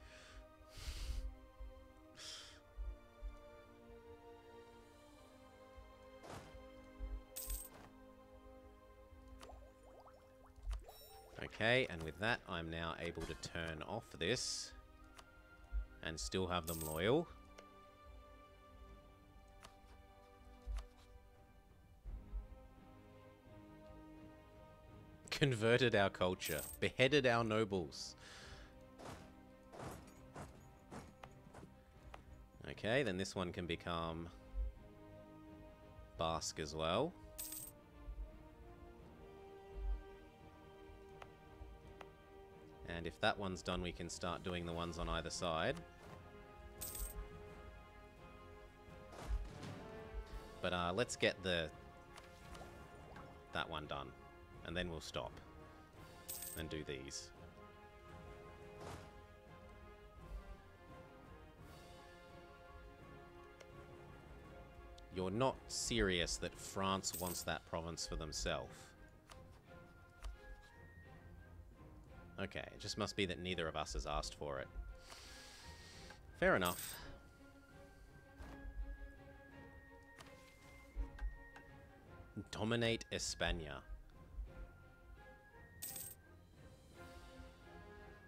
Okay, and with that, I'm now able to turn off this and still have them loyal. Converted our culture, beheaded our nobles. Okay, then this one can become Basque as well. And if that one's done, we can start doing the ones on either side. But let's get that one done. And then we'll stop. And do these. You're not serious that France wants that province for themselves. Okay, it just must be that neither of us has asked for it. Fair enough. Dominate España.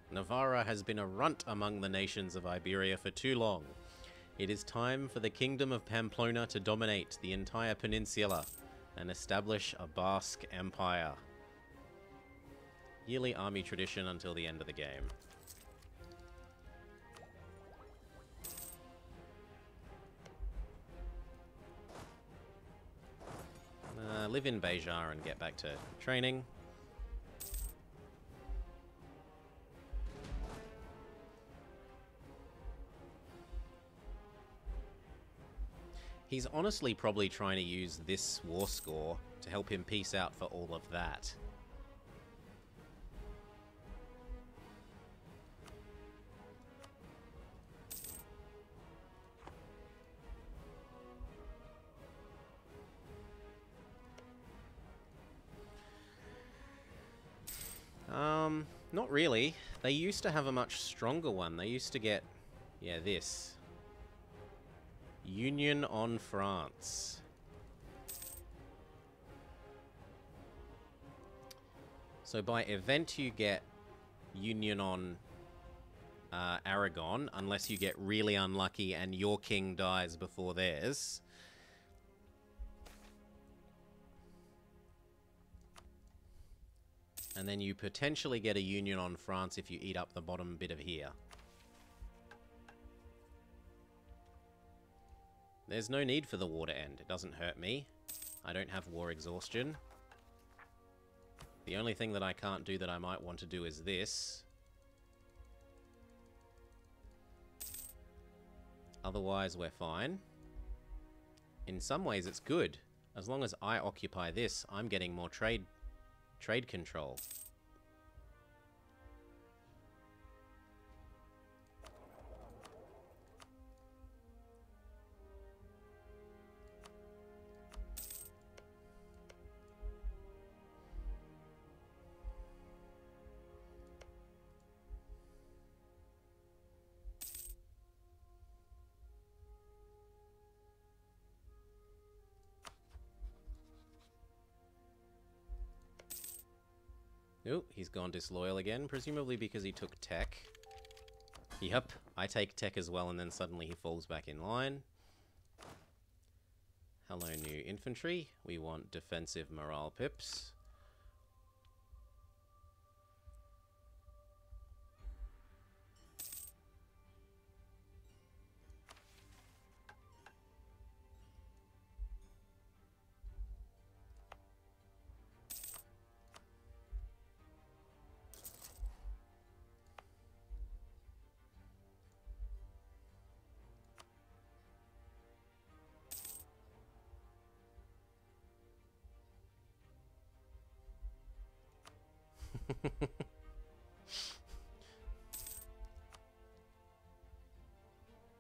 Navarra has been a runt among the nations of Iberia for too long. It is time for the Kingdom of Pamplona to dominate the entire peninsula and establish a Basque empire. Yearly army tradition until the end of the game. Live in Bejar and get back to training. He's honestly probably trying to use this war score to help him peace out for all of that. Not really. They used to have a much stronger one. They used to get, yeah, this. Union on France. So by event you get Union on Aragon, unless you get really unlucky and your king dies before theirs. And then you potentially get a Union on France if you eat up the bottom bit of here. There's no need for the war to end. It doesn't hurt me. I don't have war exhaustion. The only thing that I can't do that I might want to do is this. Otherwise, we're fine. In some ways, it's good. As long as I occupy this, I'm getting more trade control. Oh, he's gone disloyal again, presumably because he took tech. Yep, I take tech as well, and then suddenly he falls back in line. Hello, new infantry. We want defensive morale pips.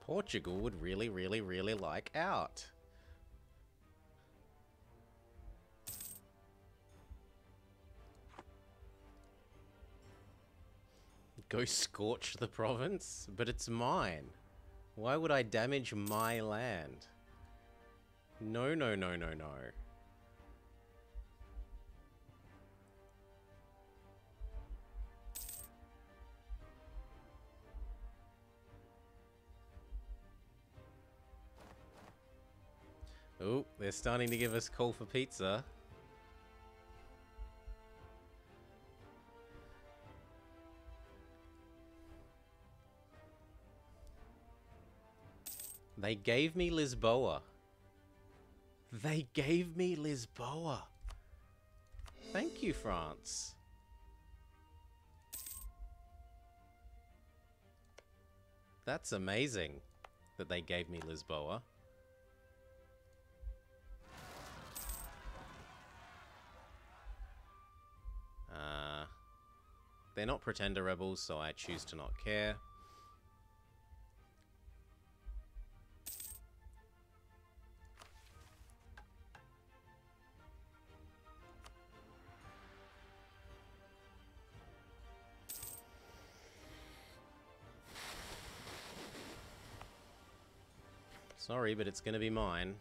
Portugal would really, really, really like out. Go scorch the province? But it's mine. Why would I damage my land? No, no, no, no, no. Oh, they're starting to give us call for pizza. They gave me Lisboa. They gave me Lisboa. Thank you, France. That's amazing that they gave me Lisboa. They're not pretender rebels, so I choose to not care. Sorry, but it's going to be mine.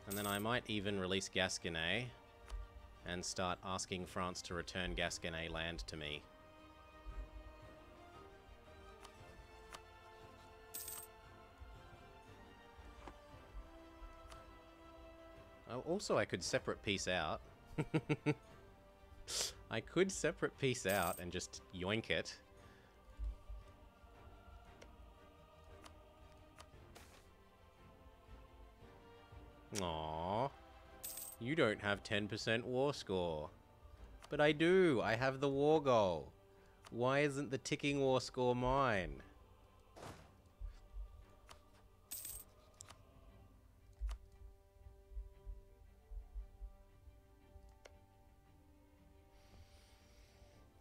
And then I might even release Gasconnet and start asking France to return Gasconnet land to me. Oh, also, I could separate peace out. I could separate peace out and just yoink it. Aww. You don't have 10% war score. But I do. I have the war goal. Why isn't the ticking war score mine?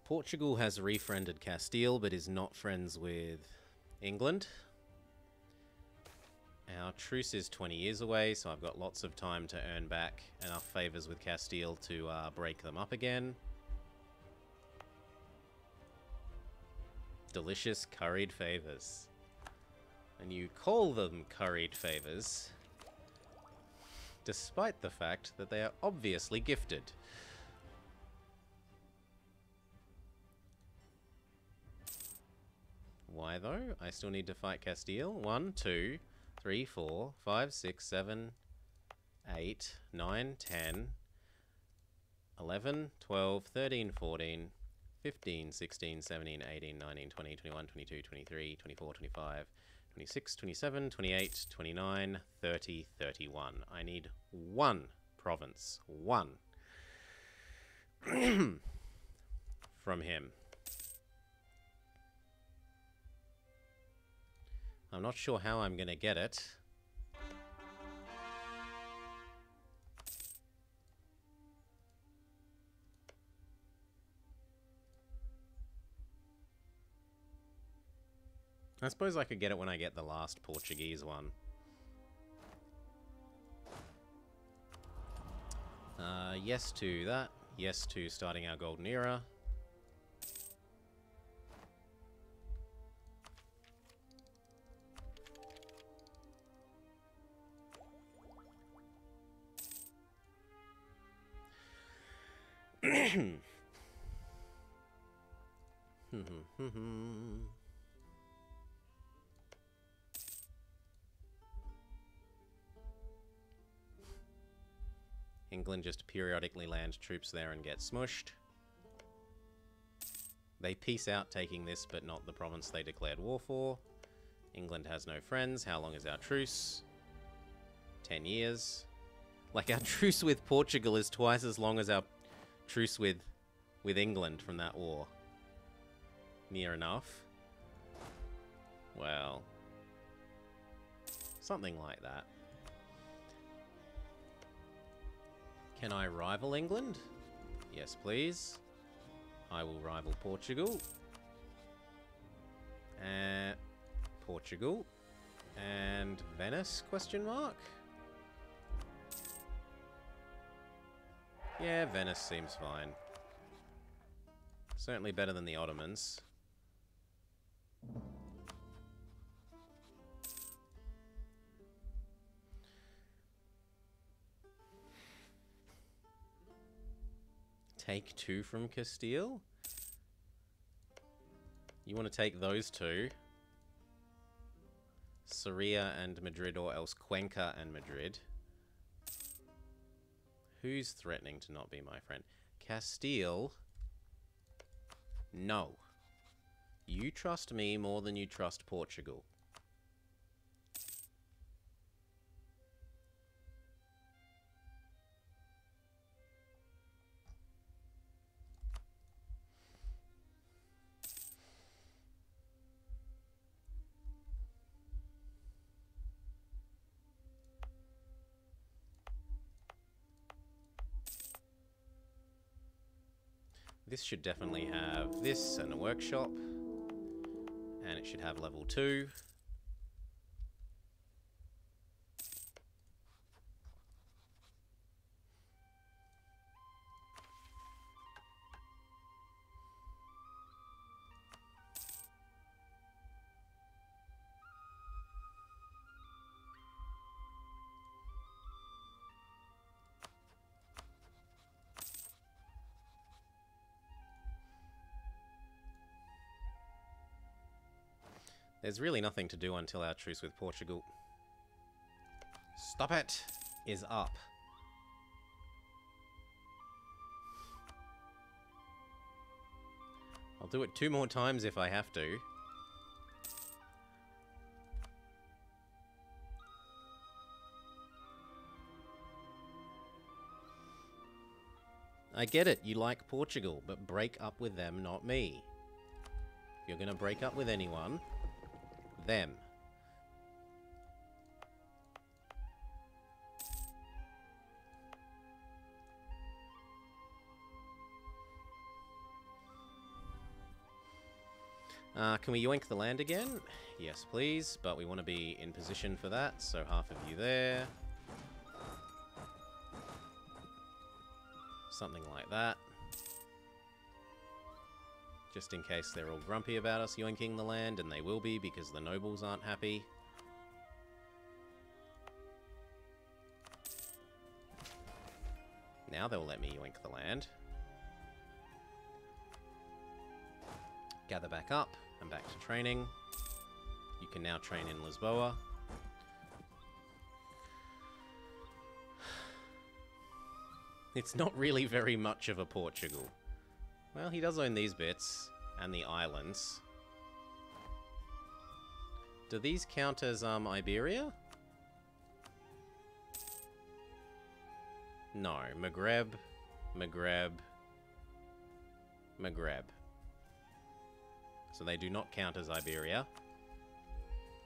Portugal has refriended Castile, but is not friends with England. Our truce is 20 years away, so I've got lots of time to earn back enough favours with Castile to break them up again. Delicious curried favours. And you call them curried favours, despite the fact that they are obviously gifted. Why though? I still need to fight Castile. 1, 2, 3, 4, 5, 6, 7, 8, 9, 10, 11, 12, 13, 14, 15, 16, 17, 18, 19, 20, 21, 22, 23, 24, 25, 26, 27, 28, 29, 30, 31. I need one province. One. From him. I'm not sure how I'm going to get it. I suppose I could get it when I get the last Portuguese one. Yes to that. Yes to starting our golden era. England just periodically land troops there and get smushed. They peace out taking this, but not the province they declared war for. England has no friends. How long is our truce? 10 years. Like, our truce with Portugal is twice as long as our truce with England from that war. Near enough. Well, something like that. Can I rival England? Yes, please. I will rival Portugal. Portugal. And Venice, question mark? Yeah, Venice seems fine. Certainly better than the Ottomans. Take 2 from Castile? You want to take those 2? Syria and Madrid, or else Cuenca and Madrid. Who's threatening to not be my friend? Castile? No. You trust me more than you trust Portugal. This should definitely have this and a workshop. And it should have level 2. There's really nothing to do until our truce with Portugal. Stop it! Is up. I'll do it 2 more times if I have to. I get it, you like Portugal, but break up with them, not me. If you're gonna break up with anyone, them. Can we yoink the land again? Yes, please, but we want to be in position for that, so half of you there. Something like that. Just in case they're all grumpy about us yoinking the land, and they will be because the nobles aren't happy. Now they'll let me yoink the land. Gather back up and back to training. You can now train in Lisboa. It's not really very much of a Portugal. Well, he does own these bits and the islands. Do these count as Iberia? No, Maghreb, Maghreb, Maghreb. So they do not count as Iberia.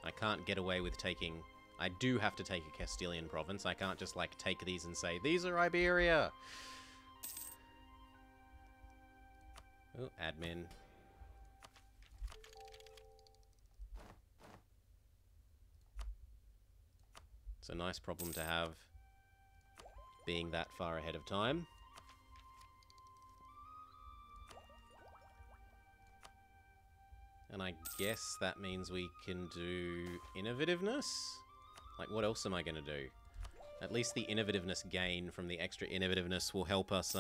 I can't get away with taking... I do have to take a Castilian province. I can't just, like, take these and say, these are Iberia! Oh, admin. It's a nice problem to have, being that far ahead of time. And I guess that means we can do innovativeness? Like, what else am I going to do? At least the innovativeness gain from the extra innovativeness will help us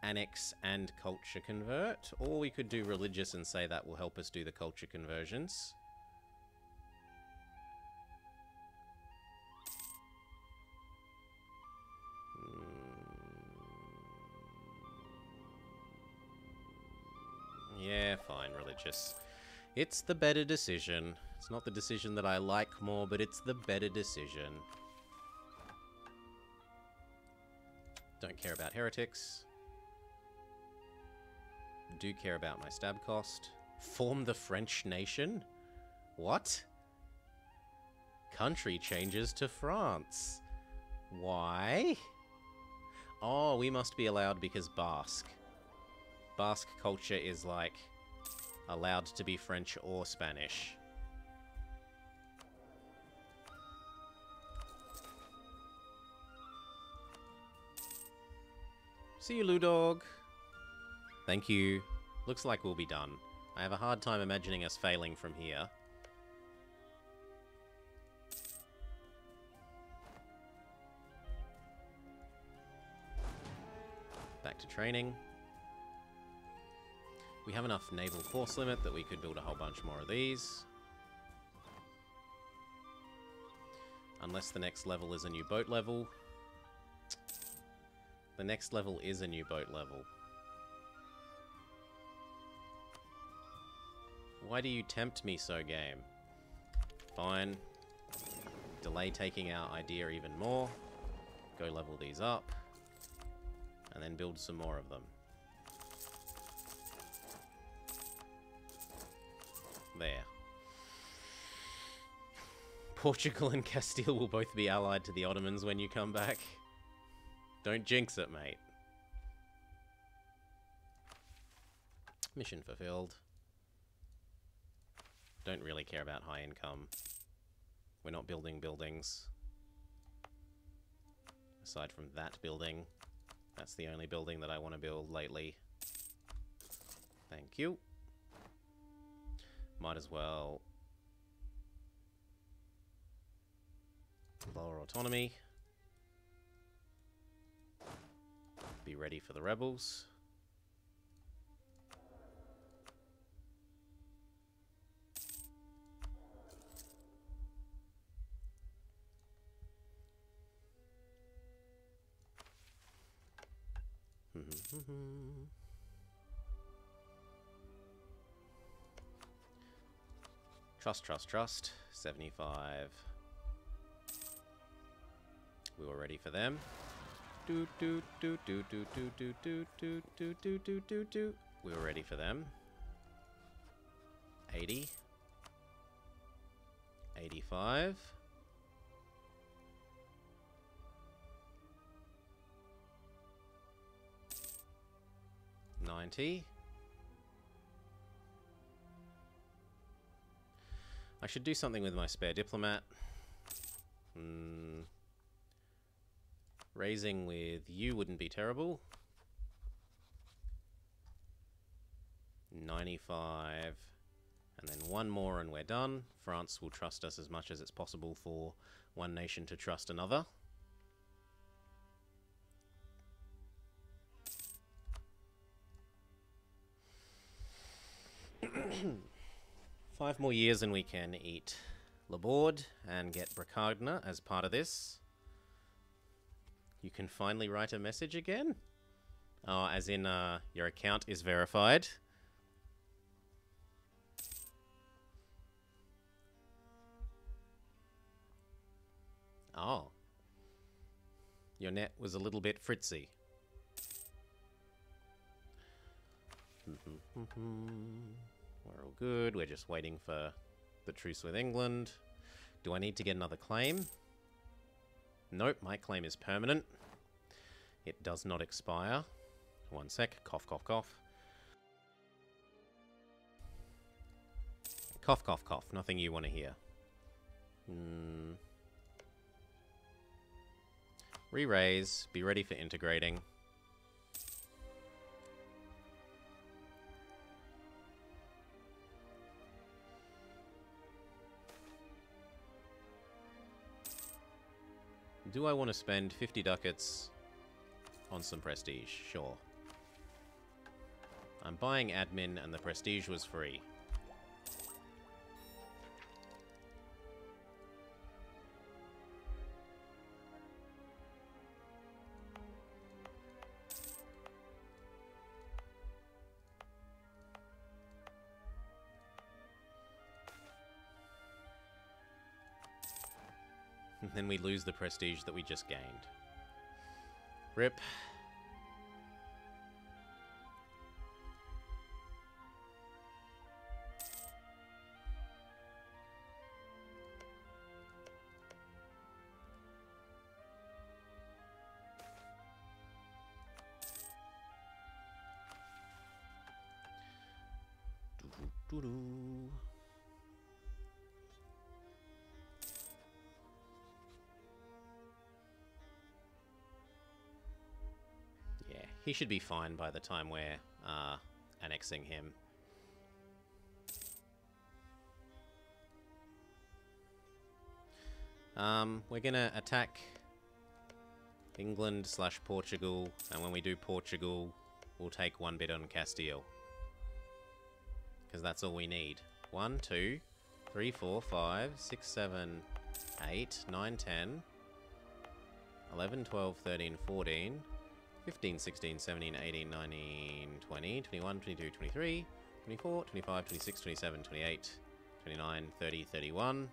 annex and culture convert. Or we could do religious and say that will help us do the culture conversions. Yeah, fine, religious. It's the better decision. It's not the decision that I like more, but it's the better decision. Don't care about heretics. Do care about my stab cost. Form the French nation? What? Country changes to France. Why? Oh, we must be allowed because Basque. Basque culture is, like, allowed to be French or Spanish. See you, Ludog. Thank you. Looks like we'll be done. I have a hard time imagining us failing from here. Back to training. We have enough naval force limit that we could build a whole bunch more of these. Unless the next level is a new boat level. The next level is a new boat level. Why do you tempt me so, game? Fine. Delay taking our idea even more. Go level these up. And then build some more of them. There. Portugal and Castile will both be allied to the Ottomans when you come back. Don't jinx it, mate. Mission fulfilled. Don't really care about high income. We're not building buildings. Aside from that building. That's the only building that I want to build lately. Thank you. Might as well lower autonomy. Be ready for the rebels. Trust, trust, trust. 75. We were ready for them. Do do do do do do do do do do do do do do. We were ready for them. 80. 85. 90. I should do something with my spare diplomat. Raising with you wouldn't be terrible. 95. And then one more and we're done. France will trust us as much as it's possible for one nation to trust another. Five more years and we can eat Laborde and get Bracagna as part of this. You can finally write a message again? Oh, as in, your account is verified. Oh. Your net was a little bit fritzy. We're all good. We're just waiting for the truce with England. Do I need to get another claim? Nope, my claim is permanent. It does not expire. One sec. Cough, cough, cough. Cough, cough, cough. Nothing you want to hear. Re-raise. Be ready for integrating. Do I want to spend 50 ducats on some prestige? Sure. I'm buying admin and the prestige was free. And then we lose the prestige that we just gained. Rip. Doo-doo-doo-doo. He should be fine by the time we're annexing him. We're gonna attack England / Portugal, and when we do Portugal, we'll take one bit on Castile. Because that's all we need. 1, 2, 3, 4, 5, 6, 7, 8, 9, 10, 11, 12, 13, 14... 15, 16, 17, 18, 19, 20, 21, 22, 23, 24, 25, 26, 27, 28, 29, 30, 31,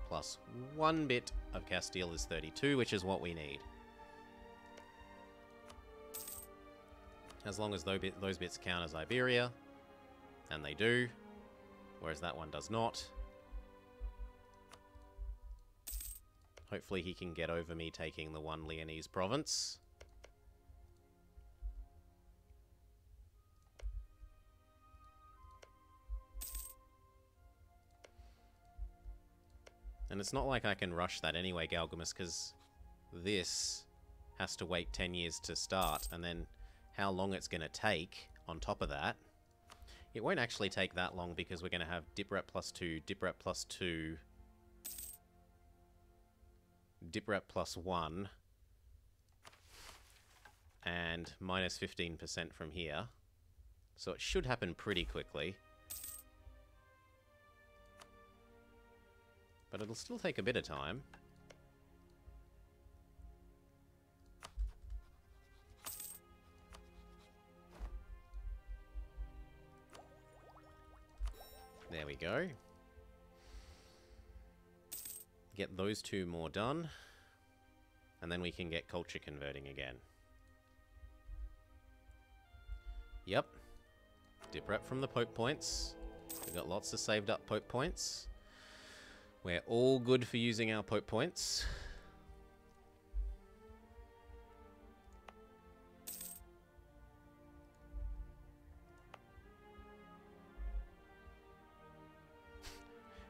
plus one bit of Castile is 32, which is what we need. As long as those bits count as Iberia, and they do, whereas that one does not. Hopefully he can get over me taking the one Leonese province. And it's not like I can rush that anyway, Galgamus, because this has to wait 10 years to start, and then how long it's going to take on top of that. It won't actually take that long because we're going to have Diprep +2, Diprep +2, Diprep +1, and minus 15% from here. So it should happen pretty quickly. But it'll still take a bit of time. There we go. Get those 2 more done. And then we can get culture converting again. Yep. Dip rep from the Pope points. We've got lots of saved up Pope points. We're all good for using our Pope points.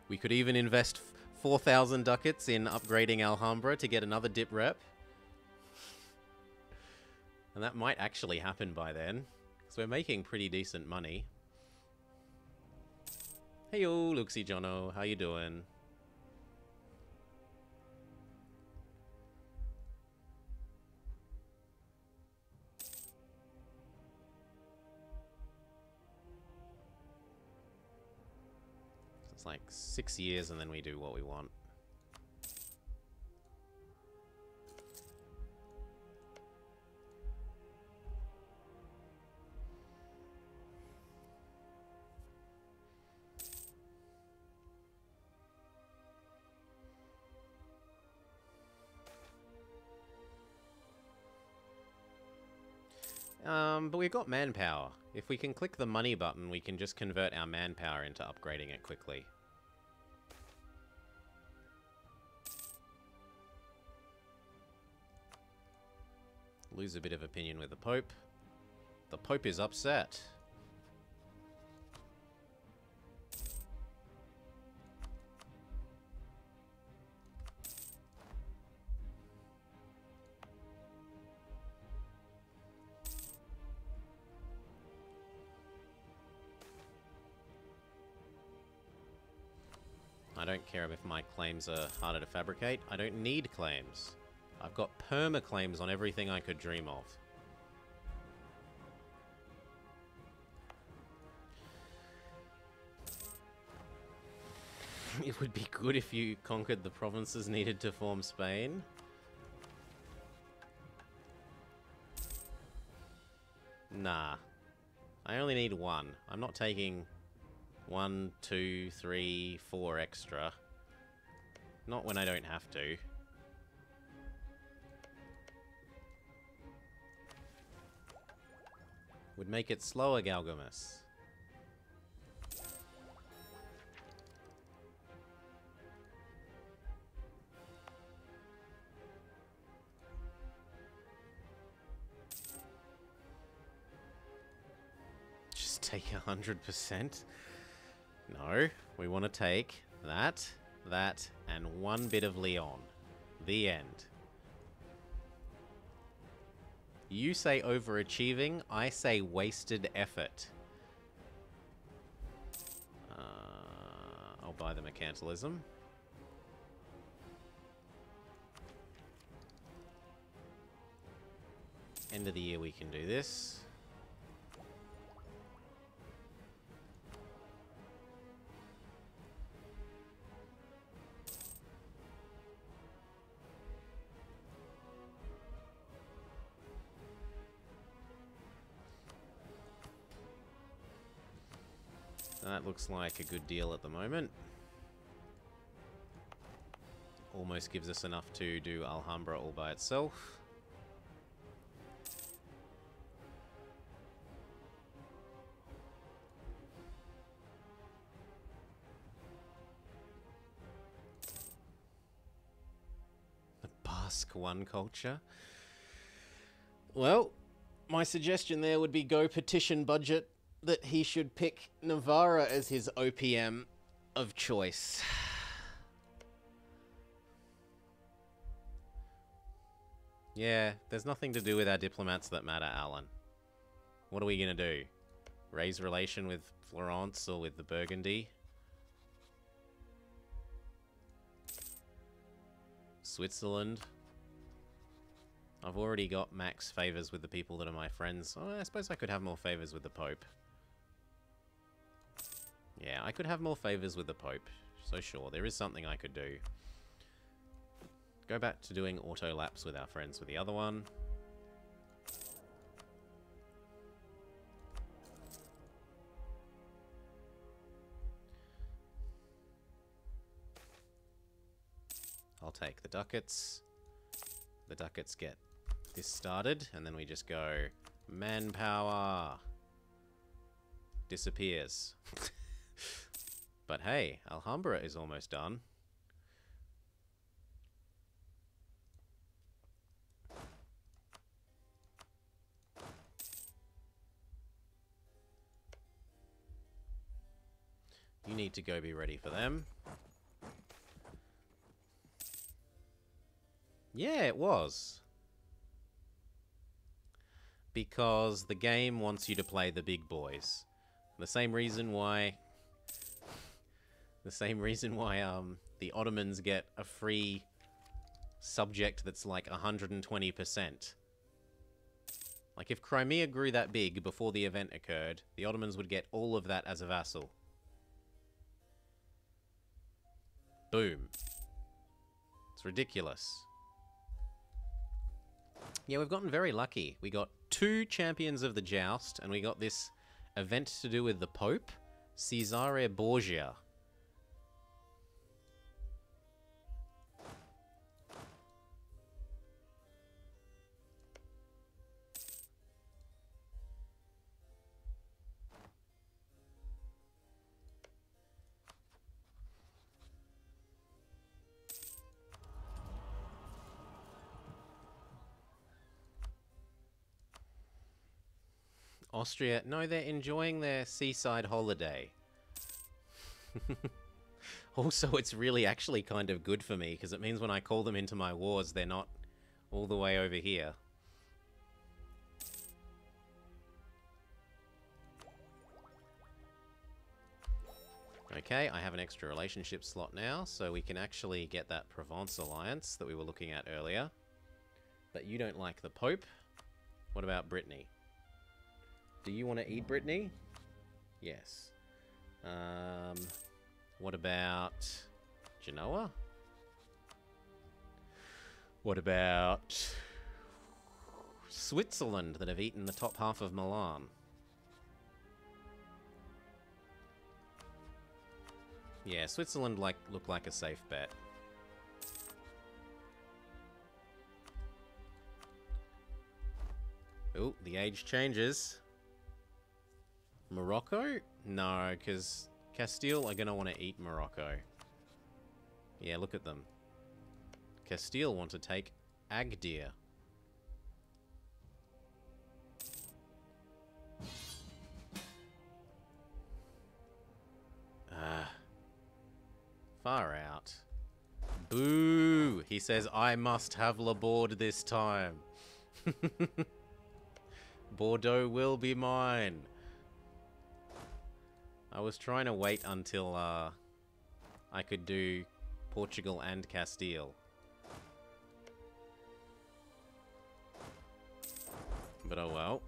We could even invest 4,000 ducats in upgrading Alhambra to get another dip rep. And that might actually happen by then, because we're making pretty decent money. Heyo, Luxie Jono, how you doing? It's like 6 years and then we do what we want. But we've got manpower. If we can click the money button, we can just convert our manpower into upgrading it quickly. Lose a bit of opinion with the Pope. The Pope is upset. I don't care if my claims are harder to fabricate. I don't need claims. I've got perma claims on everything I could dream of. It would be good if you conquered the provinces needed to form Spain. Nah. I only need 1. I'm not taking 1, 2, 3, 4 extra. Not when I don't have to. Would make it slower, Galgamus. Just take 100%? No, we want to take that, and 1 bit of Leon. The end. You say overachieving, I say wasted effort. I'll buy the mercantilism. End of the year we can do this. That looks like a good deal at the moment. Almost gives us enough to do Alhambra all by itself. The Basque one culture. Well, my suggestion there would be go petition budget that he should pick Navarra as his OPM of choice. Yeah, there's nothing to do with our diplomats that matter, Alan. What are we gonna do? Raise relation with Florence or with the Burgundy? Switzerland? I've already got max favors with the people that are my friends. Oh, I suppose I could have more favors with the Pope. Yeah, I could have more favors with the Pope. So sure, there is something I could do. Go back to doing auto laps with our friends with the other one. I'll take the ducats. The ducats get this started, and then we just go manpower. Disappears. But hey, Alhambra is almost done. You need to go be ready for them. Yeah, it was. Because the game wants you to play the big boys. The same reason why the Ottomans get a free subject that's like 120%. Like if Crimea grew that big before the event occurred, the Ottomans would get all of that as a vassal. Boom. It's ridiculous. Yeah, we've gotten very lucky. We got 2 champions of the joust, and we got this event to do with the Pope, Cesare Borgia. Austria, no, they're enjoying their seaside holiday. Also, it's really actually kind of good for me, because it means when I call them into my wars, they're not all the way over here. Okay, I have an extra relationship slot now, so we can actually get that Provence alliance that we were looking at earlier. But you don't like the Pope. What about Brittany? Do you want to eat Brittany? Yes. What about Genoa? What about Switzerland that have eaten the top half of Milan? Yeah, Switzerland look like a safe bet. Oh, the age changes. Morocco? No, because Castile are going to want to eat Morocco. Yeah, look at them. Castile want to take Agadir. Far out. Boo! He says, I must have Laborde this time. Bordeaux will be mine. I was trying to wait until I could do Portugal and Castile. But oh well.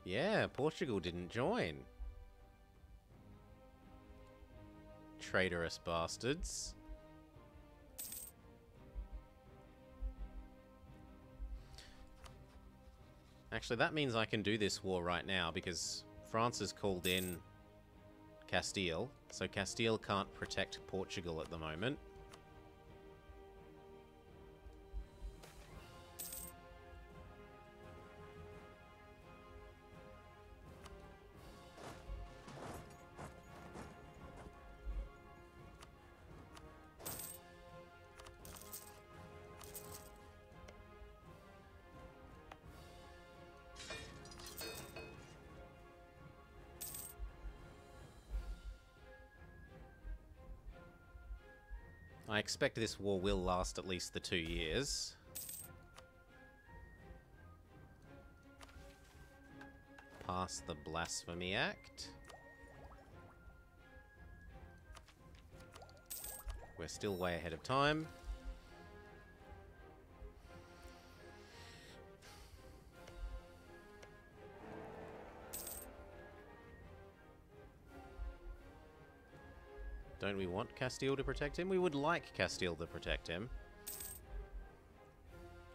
Yeah, Portugal didn't join. Traitorous bastards. Actually, that means I can do this war right now because France has called in Castile, so Castile can't protect Portugal at the moment. I expect this war will last at least the 2 years. Pass the Blasphemy Act. We're still way ahead of time. Don't we want Castile to protect him? We would like Castile to protect him.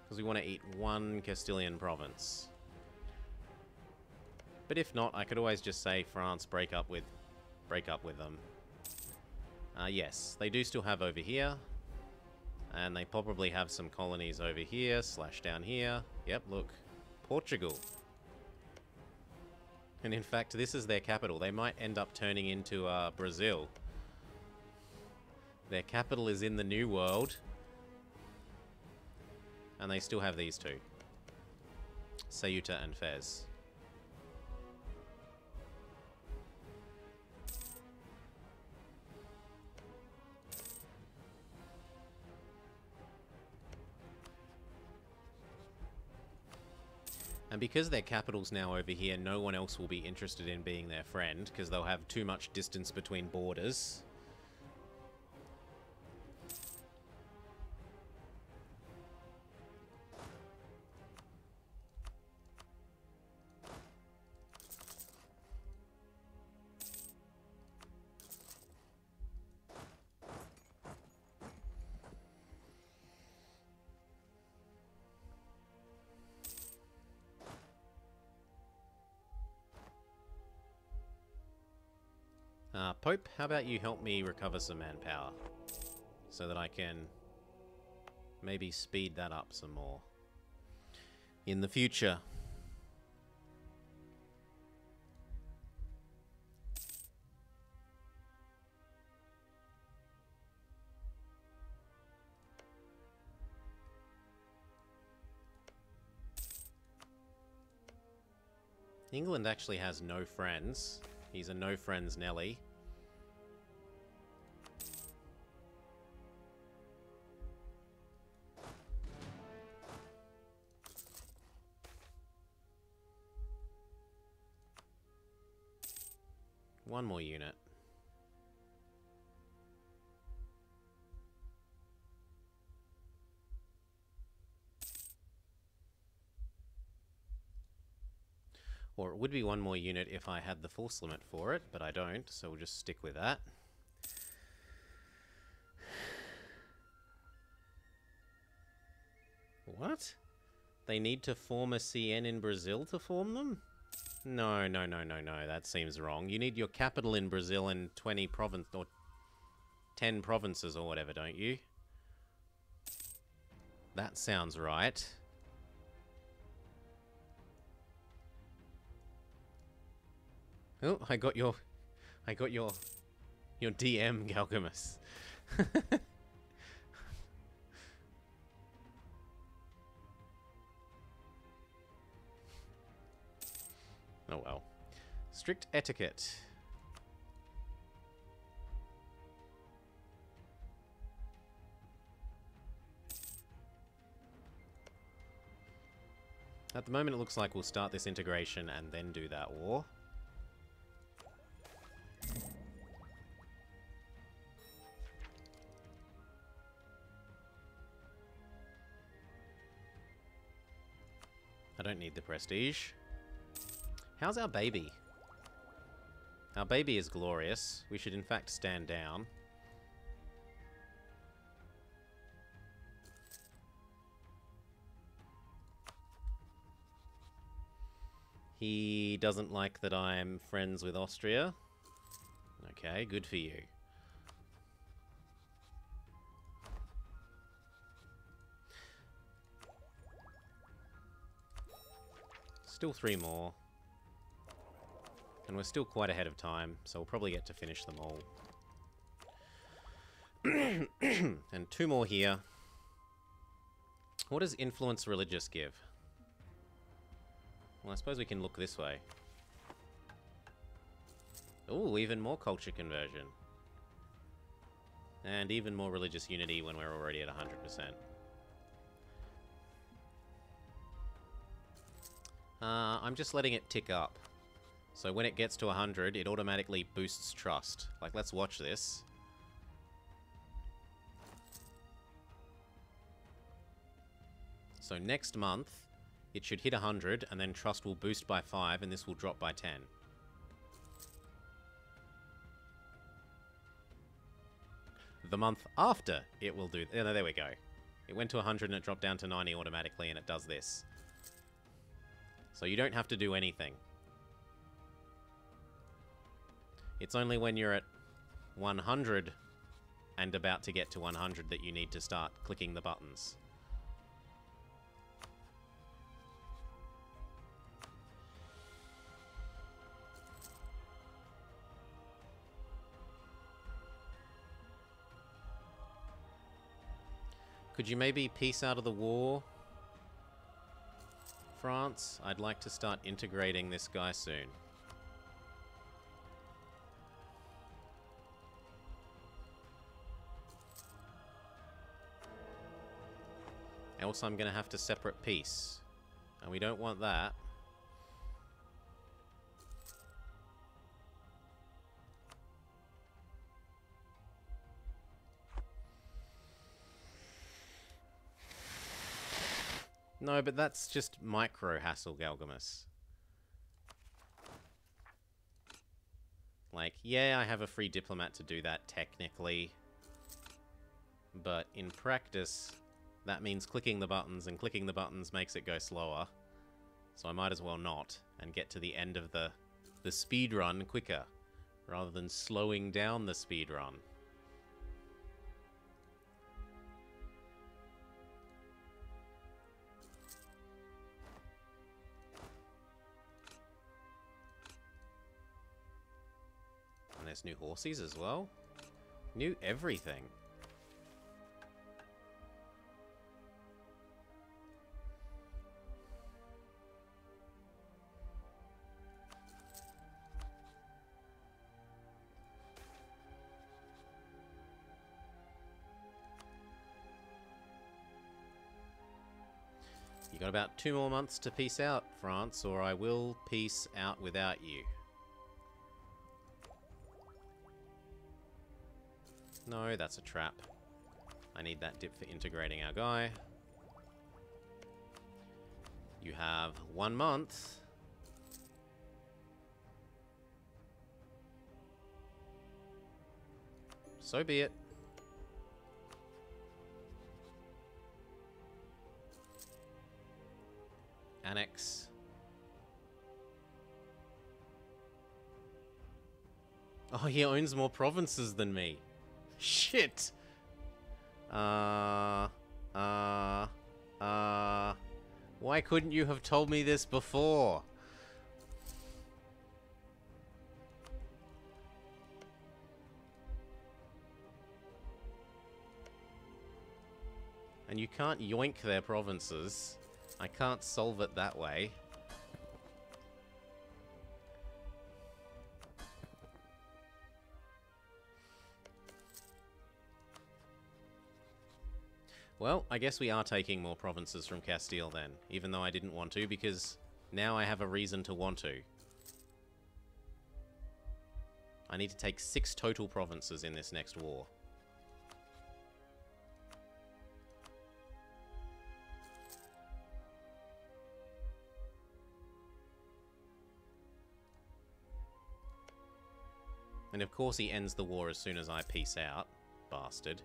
Because we want to eat one Castilian province. But if not, I could always just say France break up with them. Yes, they do still have over here. And they probably have some colonies over here, / down here. Yep, look. Portugal. And in fact, this is their capital. They might end up turning into Brazil. Their capital is in the New World. And they still have these two. Ceuta and Fez. And because their capital's now over here, no one else will be interested in being their friend, because they'll have too much distance between borders. Pope, how about you help me recover some manpower? So that I can maybe speed that up some more in the future. England actually has no friends. He's a no friends Nelly. One more unit. Or it would be one more unit if I had the force limit for it, but I don't, so we'll just stick with that. What? They need to form a CN in Brazil to form them? No, no, no, no, no. That seems wrong. You need your capital in Brazil and 20 province or 10 provinces or whatever, don't you? That sounds right. Oh, I got your DM, Galgamus. Oh well. Strict etiquette. At the moment it looks like we'll start this integration and then do that war. I don't need the prestige. How's our baby? Our baby is glorious. We should in fact stand down. He doesn't like that I'm friends with Austria. Okay, good for you. Still 3 more. And we're still quite ahead of time, so we'll probably get to finish them all. And 2 more here. What does influence religious give? Well, I suppose we can look this way. Ooh, even more culture conversion. And even more religious unity when we're already at 100%. I'm just letting it tick up. So when it gets to 100, it automatically boosts trust. Like, let's watch this. So next month, it should hit 100, and then trust will boost by 5, and this will drop by 10. The month after, it will do... Oh, no, there we go. It went to 100 and it dropped down to 90 automatically, and it does this. So you don't have to do anything. It's only when you're at 100 and about to get to 100 that you need to start clicking the buttons. Could you maybe peace out of the war, France? I'd like to start integrating this guy soon. Else I'm going to have to separate peace. And we don't want that. No, but that's just micro-hassle, Galgamus. Like, yeah, I have a free diplomat to do that, technically. But in practice, that means clicking the buttons, and clicking the buttons makes it go slower. So I might as well not, and get to the end of the speedrun quicker, rather than slowing down the speedrun. And there's new horses as well. New everything. You got about 2 more months to peace out, France, or I will peace out without you. No, that's a trap. I need that dip for integrating our guy. You have 1 month. So be it. Annex. Oh, he owns more provinces than me. Shit. Why couldn't you have told me this before? And you can't yoink their provinces. I can't solve it that way. Well, I guess we are taking more provinces from Castile then, even though I didn't want to, because now I have a reason to want to. I need to take 6 total provinces in this next war. And of course he ends the war as soon as I peace out, bastard.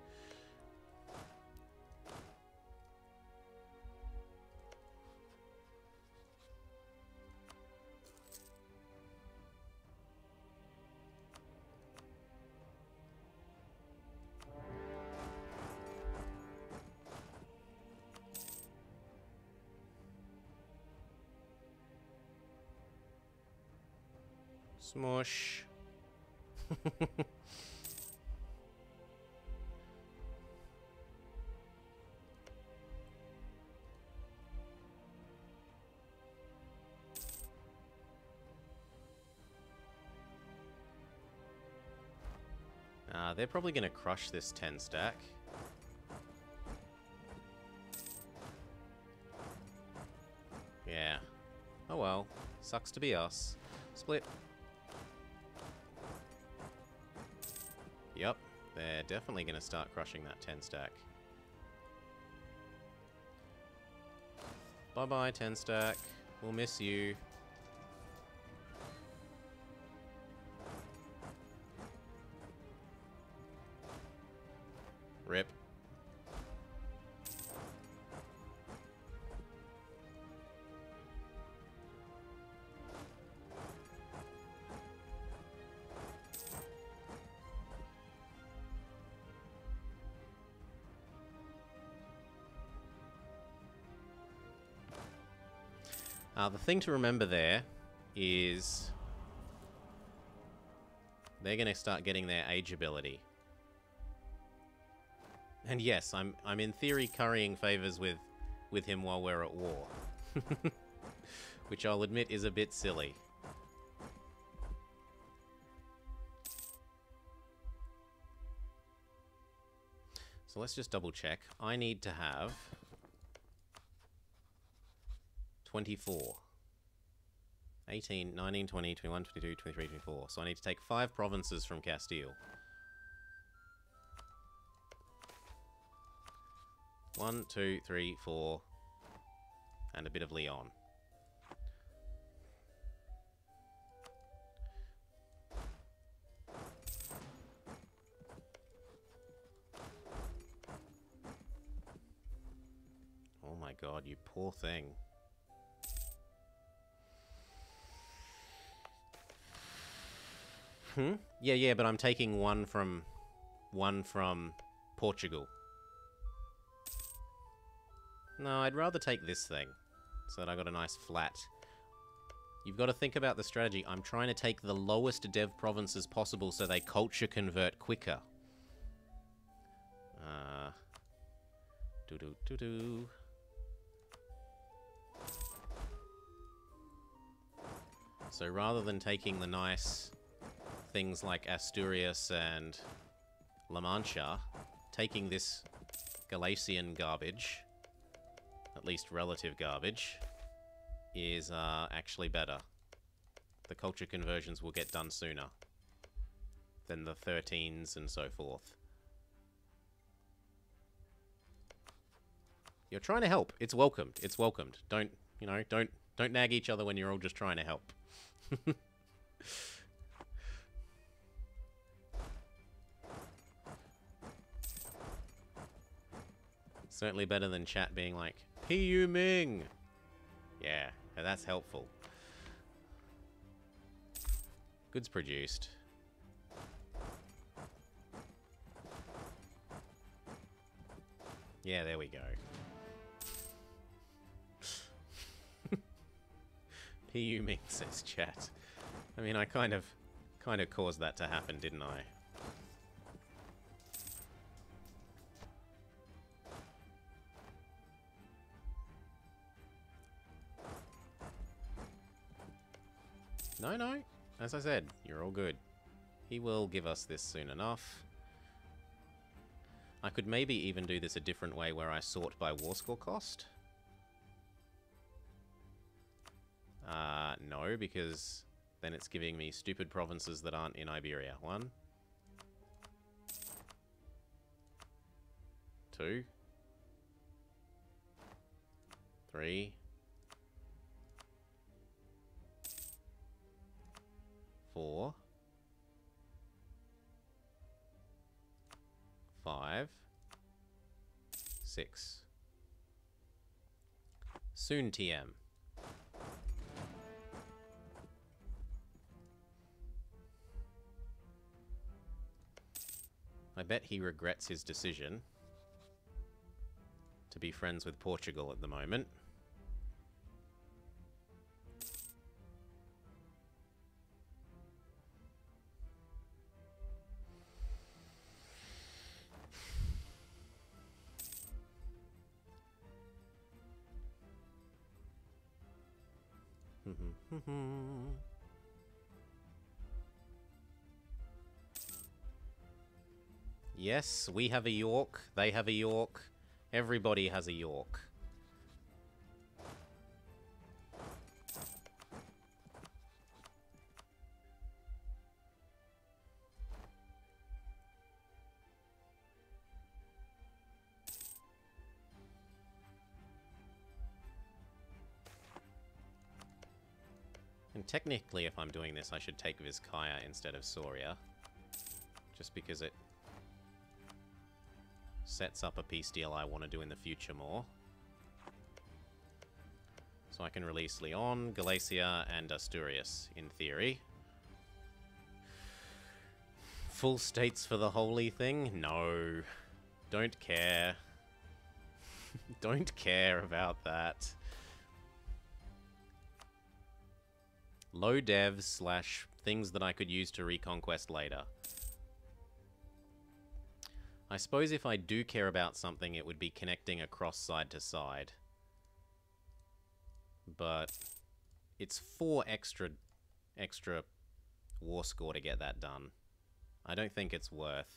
Smush. They're probably going to crush this 10 stack. Yeah. Oh well. Sucks to be us. Split. Yep. They're definitely going to start crushing that 10 stack. Bye-bye, 10 stack. We'll miss you. Rip. The thing to remember there is they're going to start getting their age ability. And yes, I'm in theory currying favors with him while we're at war. Which I'll admit is a bit silly. So let's just double check. I need to have 24. 18, 19, 20, 21, 22, 23, 24. So I need to take 5 provinces from Castile. 1, 2, 3, 4, and a bit of Leon. Oh my god, you poor thing. Yeah, but I'm taking one from Portugal. No, I'd rather take this thing, so that I got a nice flat. You've got to think about the strategy. I'm trying to take the lowest dev provinces possible so they culture convert quicker. Doo-doo-doo-doo. So rather than taking the nice things like Asturias and La Mancha, taking this Galician garbage, at least relative garbage, is actually better. The culture conversions will get done sooner than the 13s and so forth. You're trying to help. It's welcomed. It's welcomed. Don't nag each other when you're all just trying to help. Certainly better than chat being like, P.U. Ming! Yeah, that's helpful. Goods produced. Yeah, there we go. P.U. Ming says chat. I mean, I kind of caused that to happen, didn't I? No. As I said, you're all good. He will give us this soon enough. I could maybe even do this a different way where I sort by war score cost. No, because then it's giving me stupid provinces that aren't in Iberia. 1, 2, 3, 4, 5, 6. Soon TM. I bet he regrets his decision to be friends with Portugal at the moment. Yes, we have a York, they have a York, everybody has a York. And technically, if I'm doing this, I should take Vizcaya instead of Soria. Just because it sets up a peace deal I want to do in the future more. So I can release Leon, Galicia, and Asturias, in theory. Full states for the holy thing? No. Don't care. Don't care about that. Low dev slash things that I could use to reconquest later. I suppose if I do care about something, it would be connecting across side to side. But it's 4 extra war score to get that done. I don't think it's worth.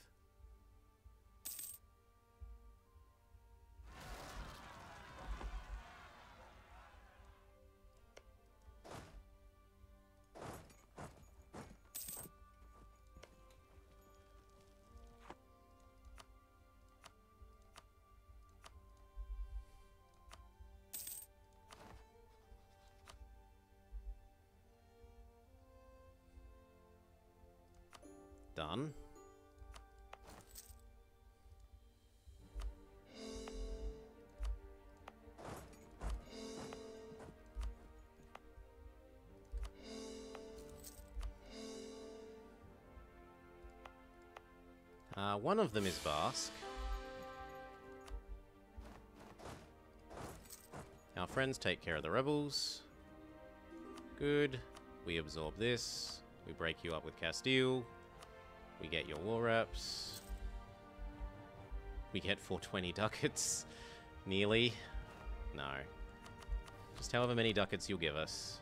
Done. One of them is Basque. Our friends take care of the rebels. Good. We absorb this. We break you up with Castile. We get your war reps. We get 420 ducats. Nearly. No. Just however many ducats you'll give us.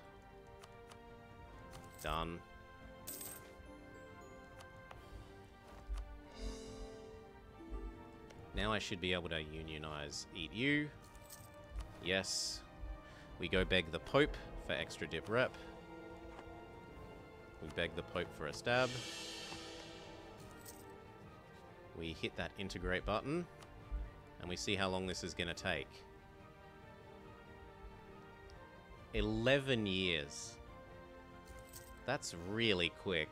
Done. Now I should be able to unionize Eat You. Yes. We go beg the Pope for extra dip rep. We beg the Pope for a stab. We hit that integrate button. And we see how long this is going to take. 11 years. That's really quick.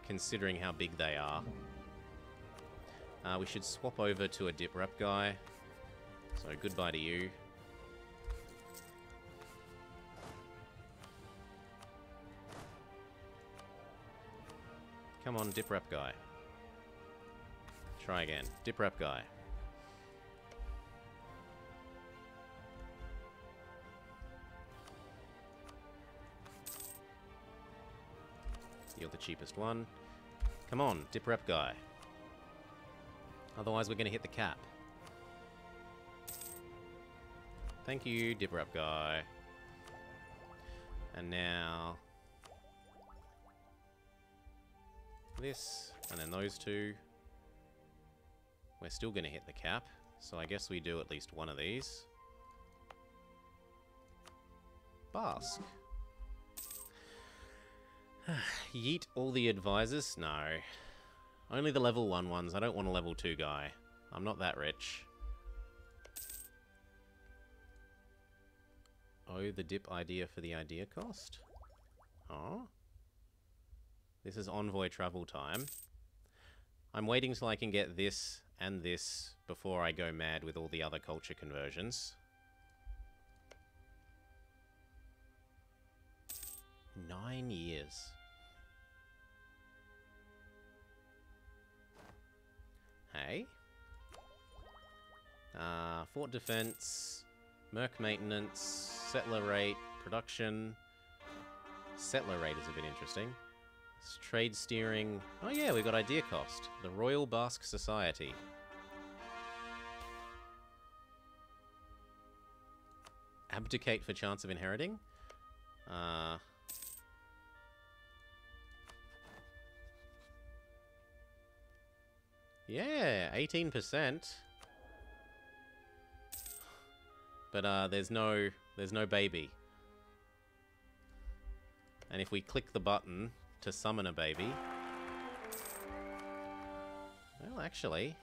Considering how big they are. We should swap over to a dip rep guy. So goodbye to you. Come on, dip rep guy. Try again. Dip rep guy. You're the cheapest one. Come on, dip rep guy. Otherwise, we're going to hit the cap. Thank you, dip rep guy. And now this, and then those two. We're still going to hit the cap, so I guess we do at least one of these. Basque. Yeet all the advisors? No. Only the level 1 ones. I don't want a level 2 guy. I'm not that rich. Oh, the dip idea for the idea cost? Oh? This is envoy travel time. I'm waiting till I can get this and this before I go mad with all the other culture conversions. 9 years. Hey. Fort defense, merc maintenance, settler rate, production. Settler rate is a bit interesting. It's trade steering. Oh yeah, we got idea cost. The Royal Basque Society. Abdicate for chance of inheriting. Yeah, 18%. But there's no baby. And if we click the button to summon a baby, well, actually,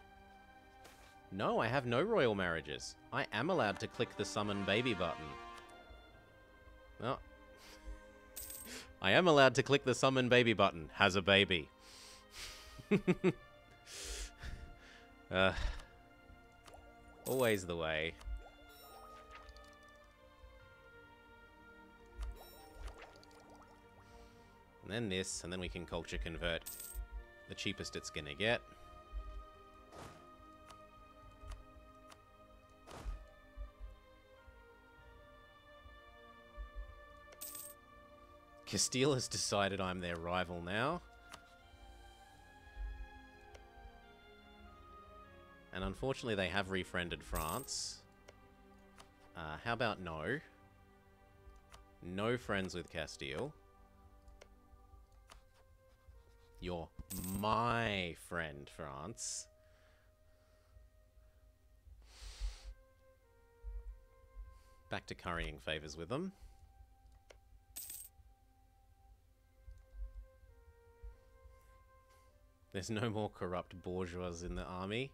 no, I have no royal marriages. I am allowed to click the summon baby button. Well, I am allowed to click the summon baby button. Has a baby. Always the way. And then this, and then we can culture convert the cheapest it's gonna get. Castile has decided I'm their rival now. And unfortunately they have refriended France. How about no? No friends with Castile. You're my friend, France. Back to currying favors with them. There's no more corrupt bourgeois in the army.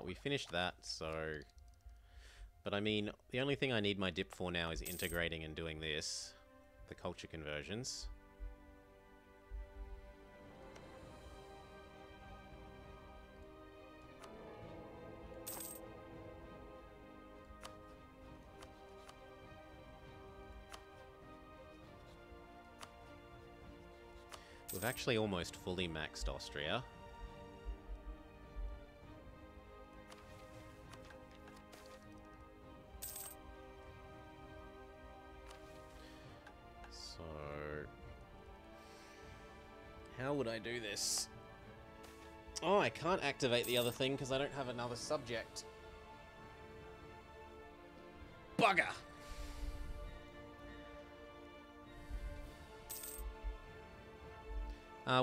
We finished that, so... But I mean, the only thing I need my dip for now is integrating and doing this. The culture conversions. We've actually almost fully maxed Austria. So... how would I do this? Oh, I can't activate the other thing because I don't have another subject. Bugger!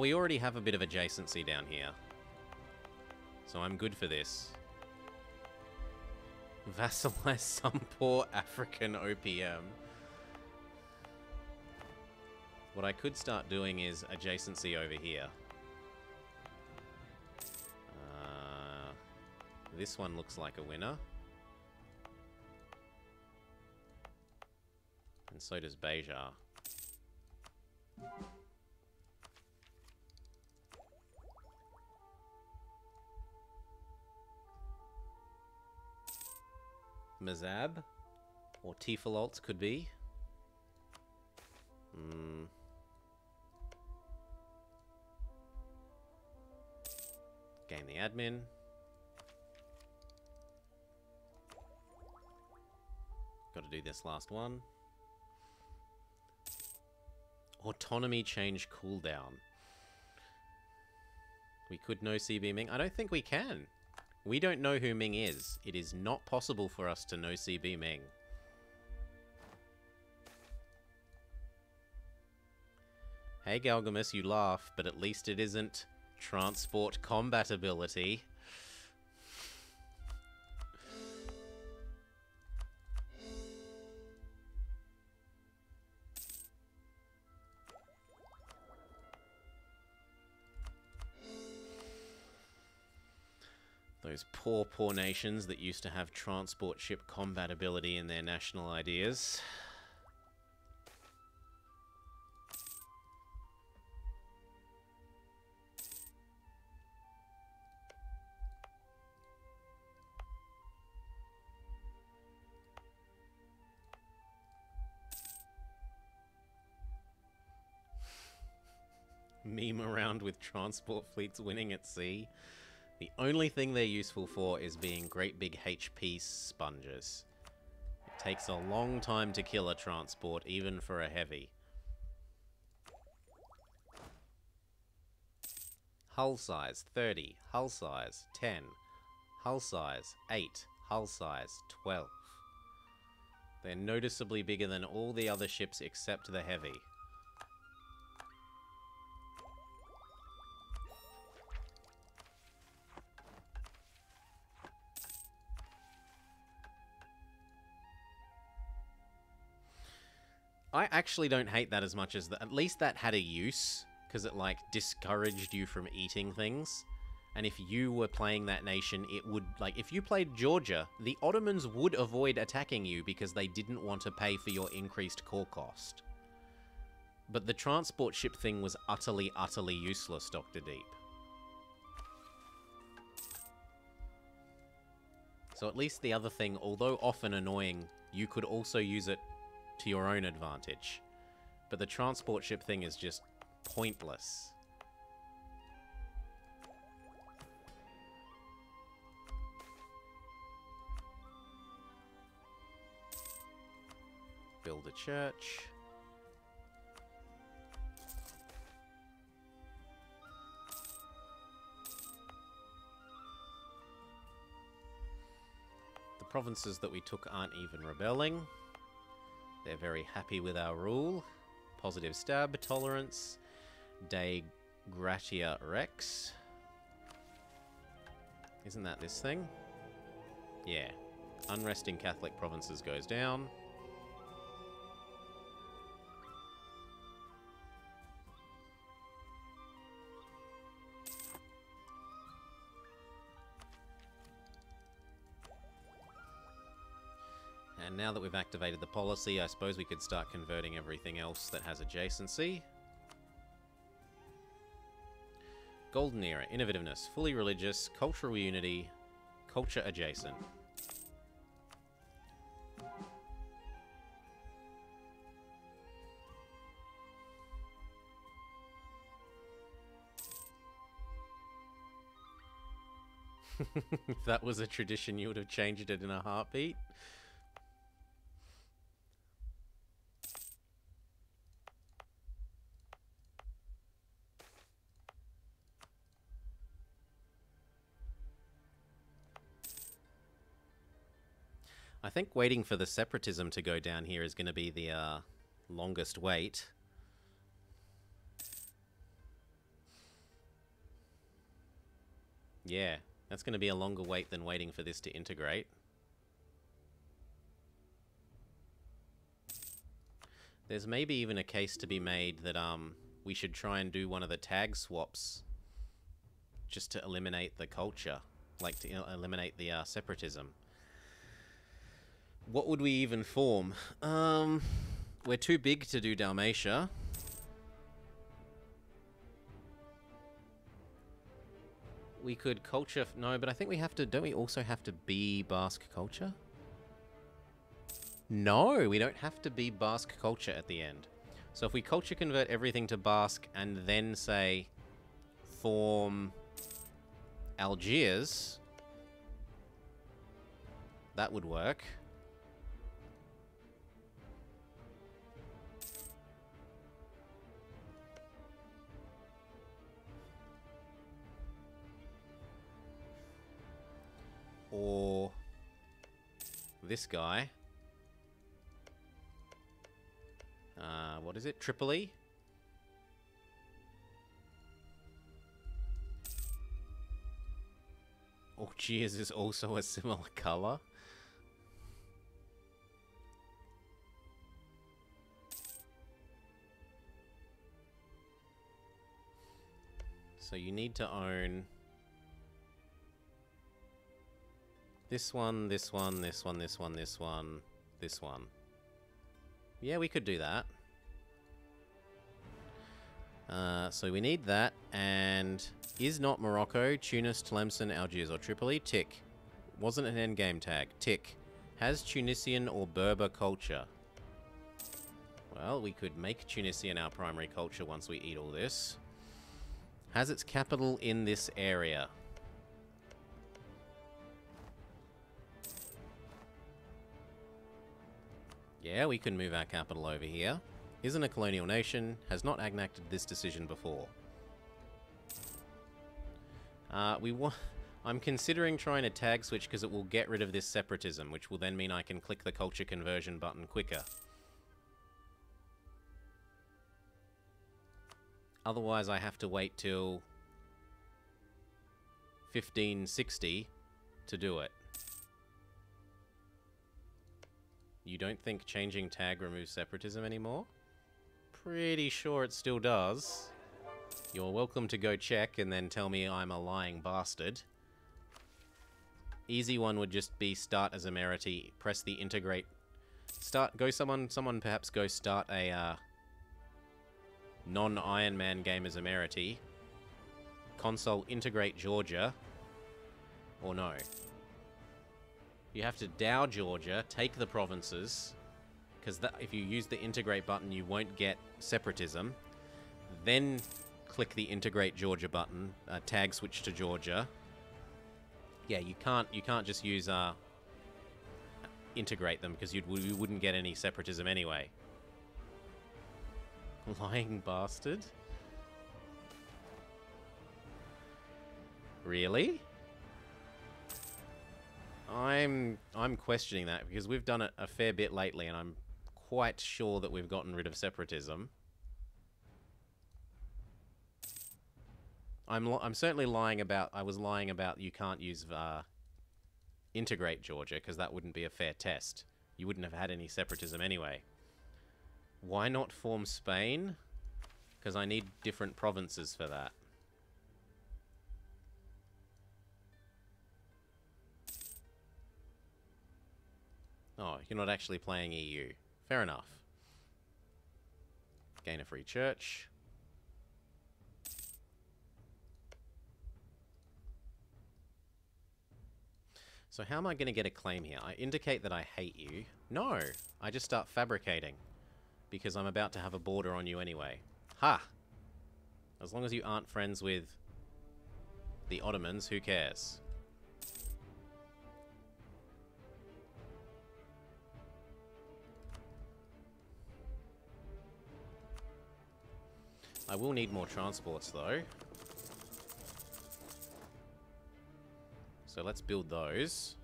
We already have a bit of adjacency down here. So I'm good for this. Vassalize some poor African OPM. What I could start doing is adjacency over here. This one looks like a winner. And so does Beja. Mazab or Tifalolts could be. Gain the admin. Got to do this last one. Autonomy change cooldown. We could no CB Ming. I don't think we can. We don't know who Ming is. It is not possible for us to no CB Ming. Hey Galgamus, you laugh, but at least it isn't transport combatability. Those poor, poor nations that used to have transport ship combatability in their national ideas. Meme around with transport fleets winning at sea. The only thing they're useful for is being great big HP sponges. It takes a long time to kill a transport, even for a heavy. Hull size 30, hull size 10, hull size 8, hull size 12. They're noticeably bigger than all the other ships except the heavy. I actually don't hate that as much as that. At least that had a use, because it, like, discouraged you from eating things. And if you were playing that nation, it would, like, if you played Georgia, the Ottomans would avoid attacking you because they didn't want to pay for your increased core cost. But the transport ship thing was utterly, utterly useless, Dr. Deep. So at least the other thing, although often annoying, you could also use it to your own advantage. But the transport ship thing is just pointless. Build a church. The provinces that we took aren't even rebelling. They're very happy with our rule. Positive stab, tolerance, de gratia rex. Isn't that this thing? Yeah. Unrest in Catholic provinces goes down. And now that we've activated the policy, I suppose we could start converting everything else that has adjacency. Golden Era, innovativeness, fully religious, cultural unity, culture adjacent. If that was a tradition, you would have changed it in a heartbeat. I think waiting for the separatism to go down here is going to be the longest wait. Yeah, that's going to be a longer wait than waiting for this to integrate. There's maybe even a case to be made that we should try and do one of the tag swaps just to eliminate the culture, like to eliminate the separatism. What would we even form? We're too big to do Dalmatia. We could culture... No, but I think we have to... Don't we also have to be Basque culture? No, we don't have to be Basque culture at the end. So if we culture convert everything to Basque and then say form Algiers, that would work. Or this guy. What is it? Tripoli? Algiers is also a similar color. So you need to own this one, this one, this one, this one, this one, this one. Yeah, we could do that. So we need that, and is not Morocco, Tunis, Tlemcen, Algiers, or Tripoli? Tick. Wasn't an endgame tag. Tick. Has Tunisian or Berber culture? Well, we could make Tunisian our primary culture once we eat all this. Has its capital in this area? Yeah, we can move our capital over here. Isn't a colonial nation. Has not enacted this decision before. I'm considering trying to tag switch because it will get rid of this separatism, which will then mean I can click the culture conversion button quicker. Otherwise, I have to wait till 1560 to do it. You don't think changing tag removes separatism anymore? Pretty sure it still does. You're welcome to go check and then tell me I'm a lying bastard. Easy one would just be start as Emerity, press the integrate. Someone perhaps go start a non-Iron Man game as Emerity. Console integrate Georgia. Or no. You have to dow Georgia, take the provinces, because if you use the integrate button, you won't get separatism. Then click the integrate Georgia button, tag switch to Georgia. Yeah, you can't just use integrate them because you wouldn't get any separatism anyway. Lying bastard? Really? I'm questioning that because we've done it a fair bit lately and I'm quite sure that we've gotten rid of separatism. I'm certainly lying about... I was lying about you can't use integrate Georgia because that wouldn't be a fair test. You wouldn't have had any separatism anyway. Why not form Spain? Because I need different provinces for that. Oh, you're not actually playing EU. Fair enough. Gain a free church. So how am I going to get a claim here? I indicate that I hate you. No! I just start fabricating. Because I'm about to have a border on you anyway. Ha! As long as you aren't friends with the Ottomans, who cares? I will need more transports, though. So let's build those.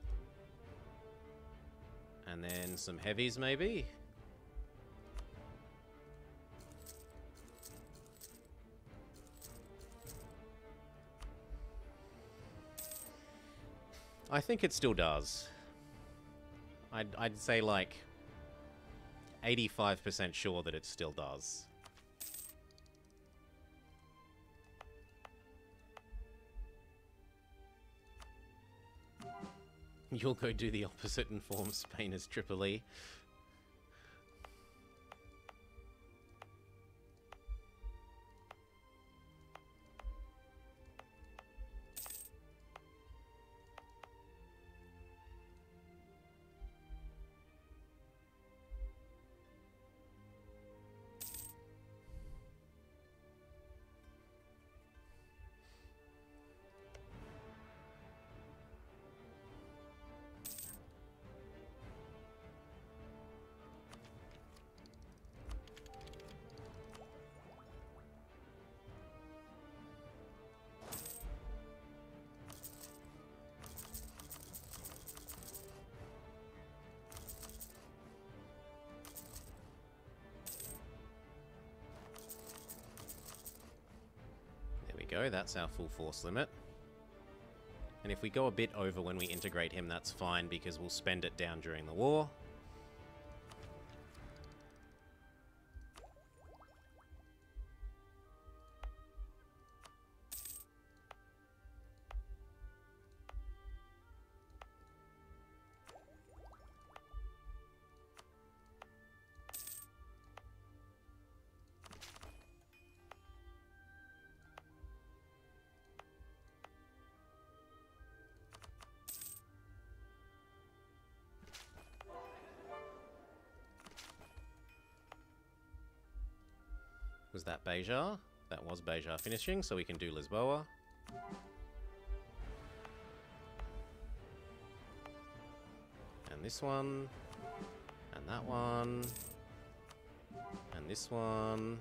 And then some heavies, maybe? I think it still does. I'd say, like, 85% sure that it still does. You'll go do the opposite and form Spain as Tripoli. Go, that's our full force limit. And if we go a bit over when we integrate him, that's fine because we'll spend it down during the war. Was that Beja? That was Beja finishing, so we can do Lisboa. And this one. And that one. And this one.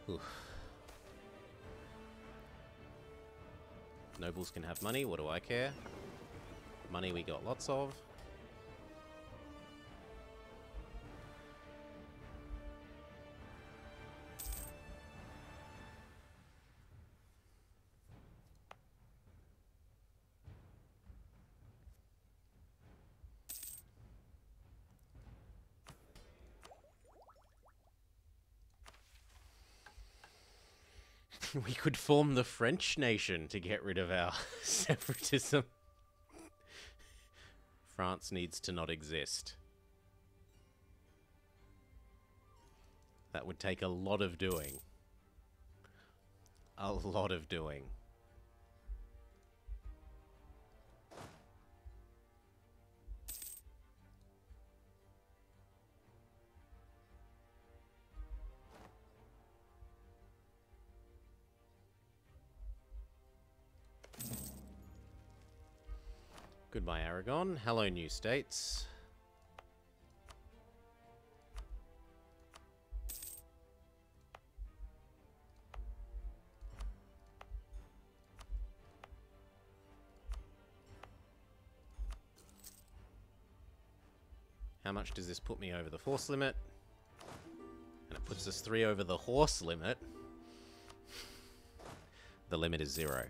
Oof. Nobles can have money, what do I care? Money we got lots of. We could form the French nation to get rid of our separatism. France needs to not exist. That would take a lot of doing. A lot of doing. Goodbye, Aragon. Hello, new states. How much does this put me over the force limit? And it puts us 3 over the horse limit. The limit is 0.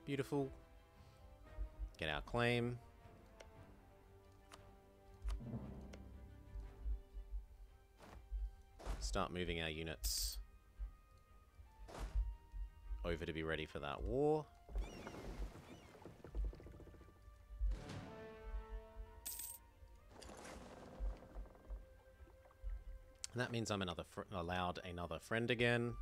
Beautiful. Get our claim. Start moving our units over to be ready for that war. And that means I'm allowed another friend again.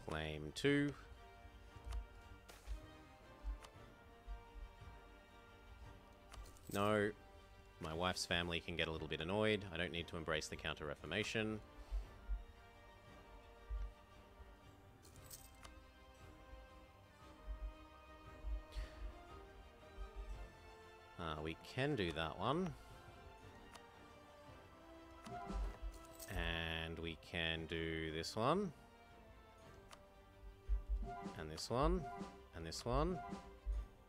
Claim 2. No. My wife's family can get a little bit annoyed. I don't need to embrace the Counter-Reformation. We can do that one. And we can do this one. And this one. And this one.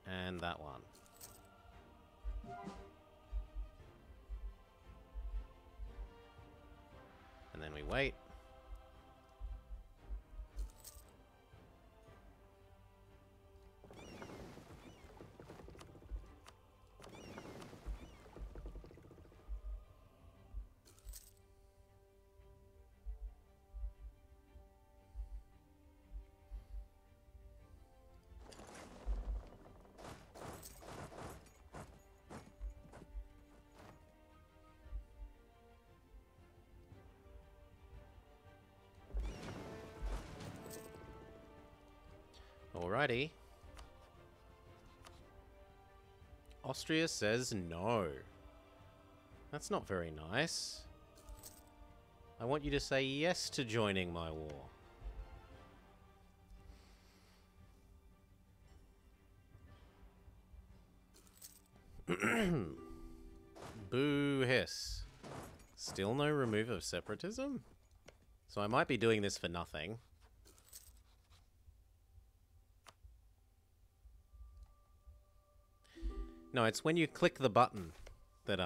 And that one. And then we wait. Alrighty. Austria says no. That's not very nice. I want you to say yes to joining my war. Boo hiss. Still no remove of separatism? So I might be doing this for nothing. No, it's when you click the button that,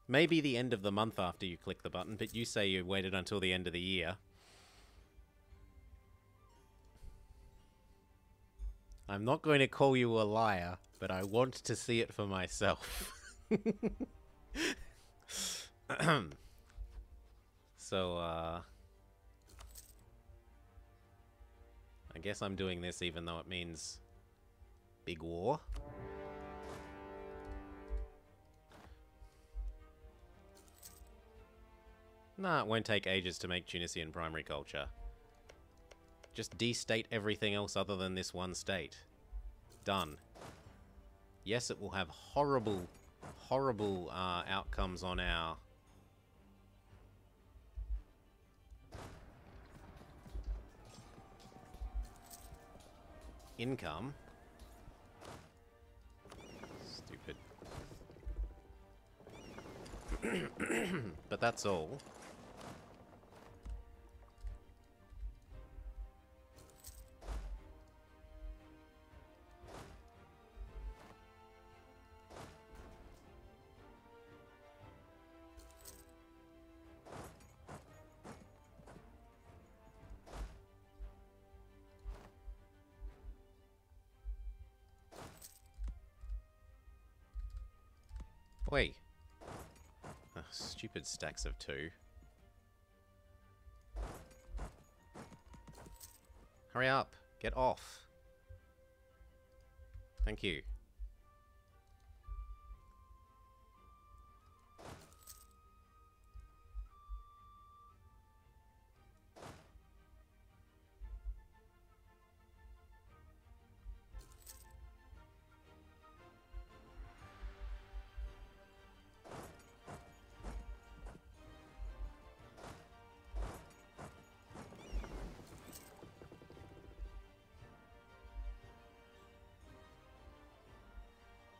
maybe the end of the month after you click the button, but you say you waited until the end of the year. I'm not going to call you a liar, but I want to see it for myself. So, I guess I'm doing this even though it means big war. Nah, it won't take ages to make Tunisian primary culture. Just de-state everything else other than this one state. Done. Yes, it will have horrible, horrible outcomes on our income. Stupid. But that's all. Wait. Ugh, stupid stacks of 2. Hurry up. Get off. Thank you.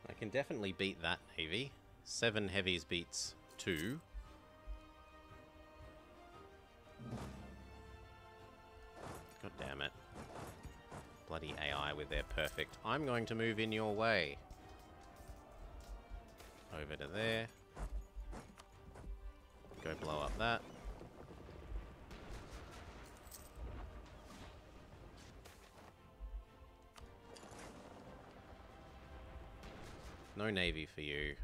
I can definitely beat that Navy. 7 heavies beats 2. God damn it. Bloody AI with their perfect. I'm going to move in your way. Over to there. Go blow up that. No Navy for you.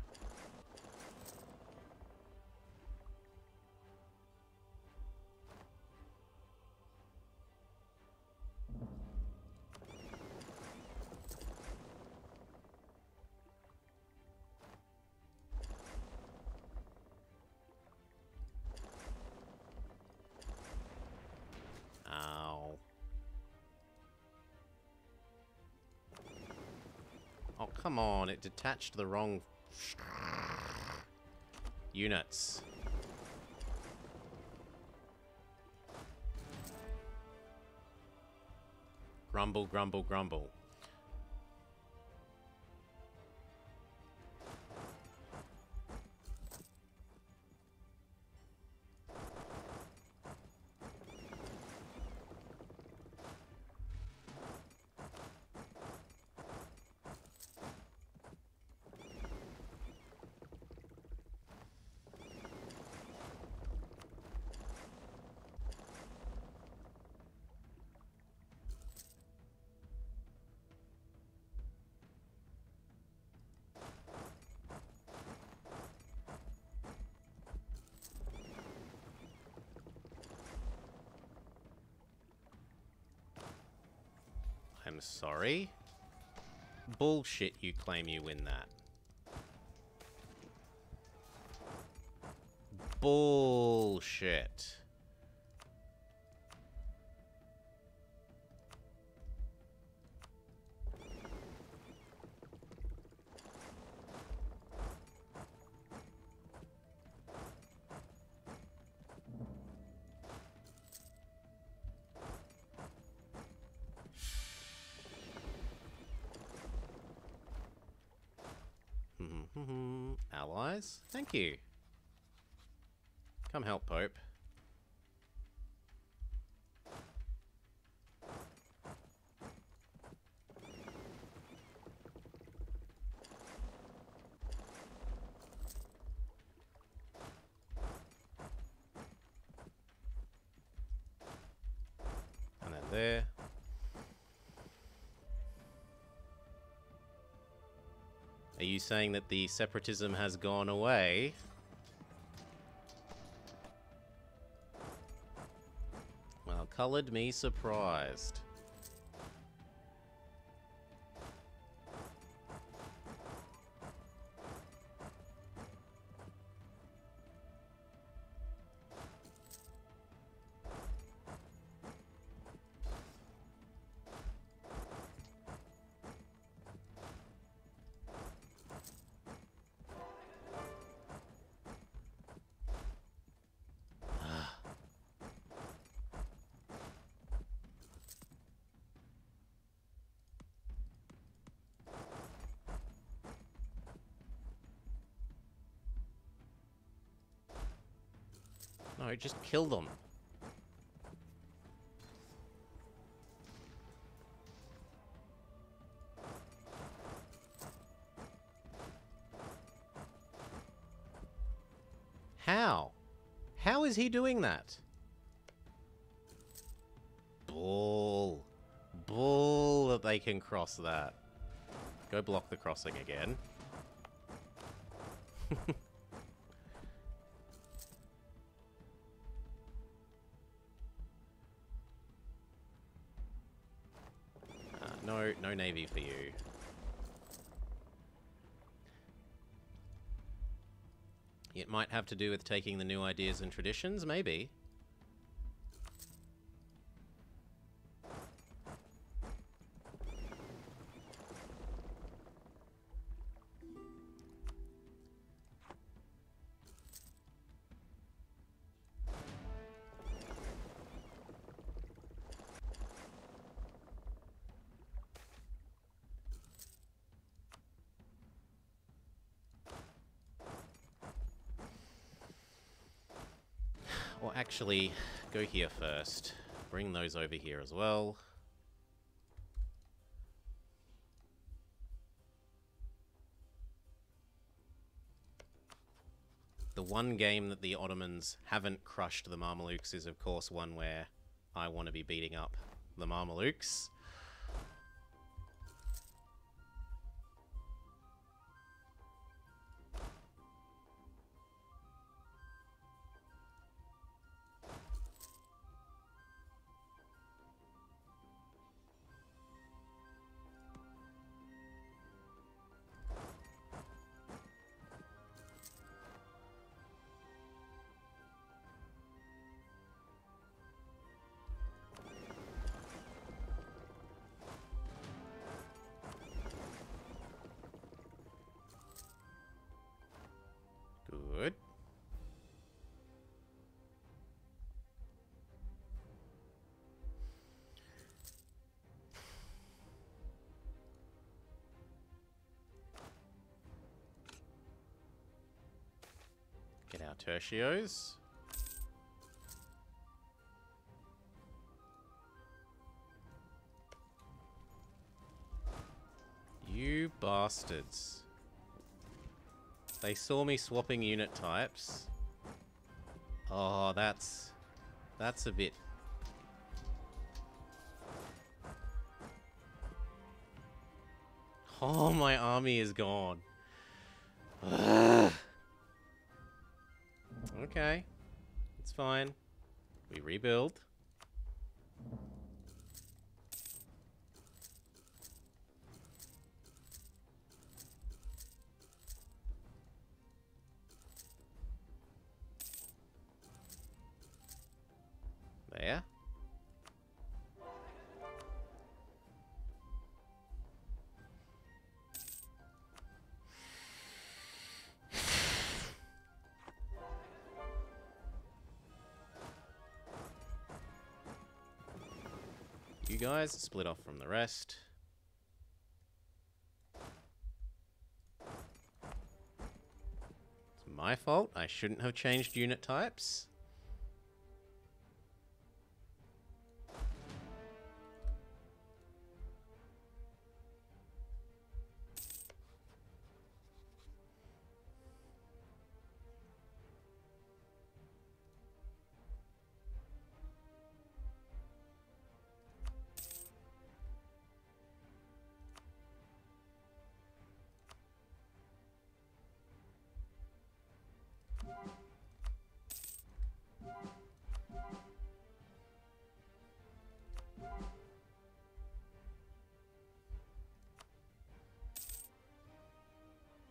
Ow. Oh, come on. It detached the wrong units. Grumble, grumble, grumble. I'm sorry. Bullshit, you claim you win that. Bullshit. Allies? Thank you. Come help, Pope. And then there. Are you saying that the separatism has gone away? Well, coloured me surprised. No, just kill them. How? How is he doing that? Bull. Bull that they can cross that. Go block the crossing again. No navy for you. It might have to do with taking the new ideas and traditions, maybe. Or actually, go here first. Bring those over here as well. The one game that the Ottomans haven't crushed the Mamelukes is, of course, one where I want to be beating up the Mamelukes. Good. Get our tertios. You bastards. They saw me swapping unit types. Oh, that's a bit... Oh, my army is gone. Ugh. Okay. It's fine. We rebuild. There. You guys split off from the rest. It's my fault. I shouldn't have changed unit types.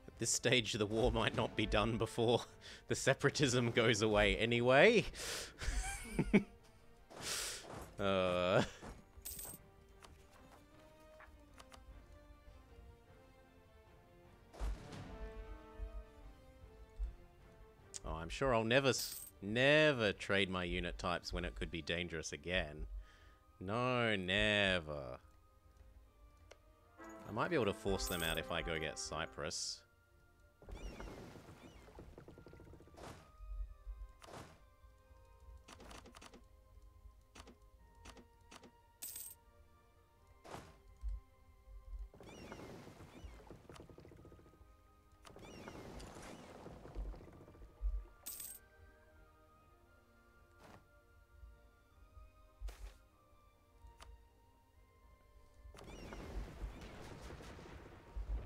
At this stage, the war might not be done before the separatism goes away anyway. Oh, I'm sure I'll never trade my unit types when it could be dangerous again. No, never. I might be able to force them out if I go get Cyprus.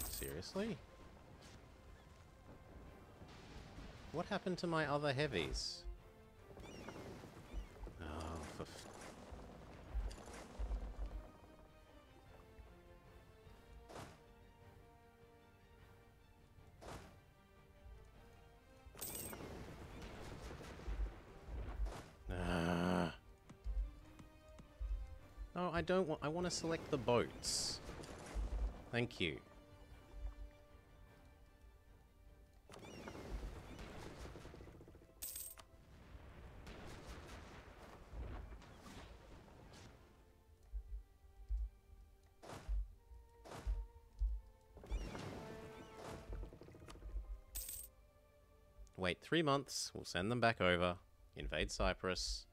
Seriously? What happened to my other heavies? Oh, Oh, I don't want... I want to select the boats. Thank you. Wait 3 months, we'll send them back over, invade Cyprus.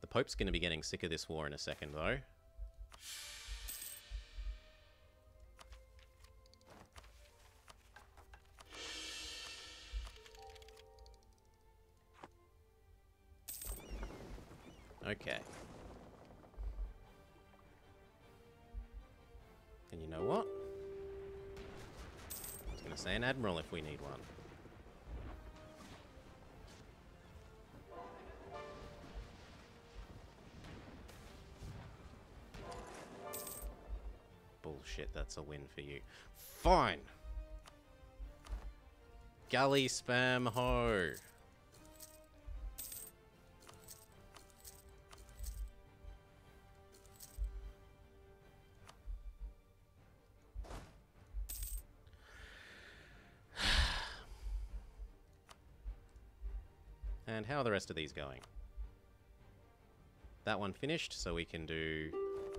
The Pope's going to be getting sick of this war in a second, though. Okay. And you know what? I was going to say an admiral if we need one. Bullshit, that's a win for you. Fine! Galley spam ho! And how are the rest of these going? That one finished, so we can do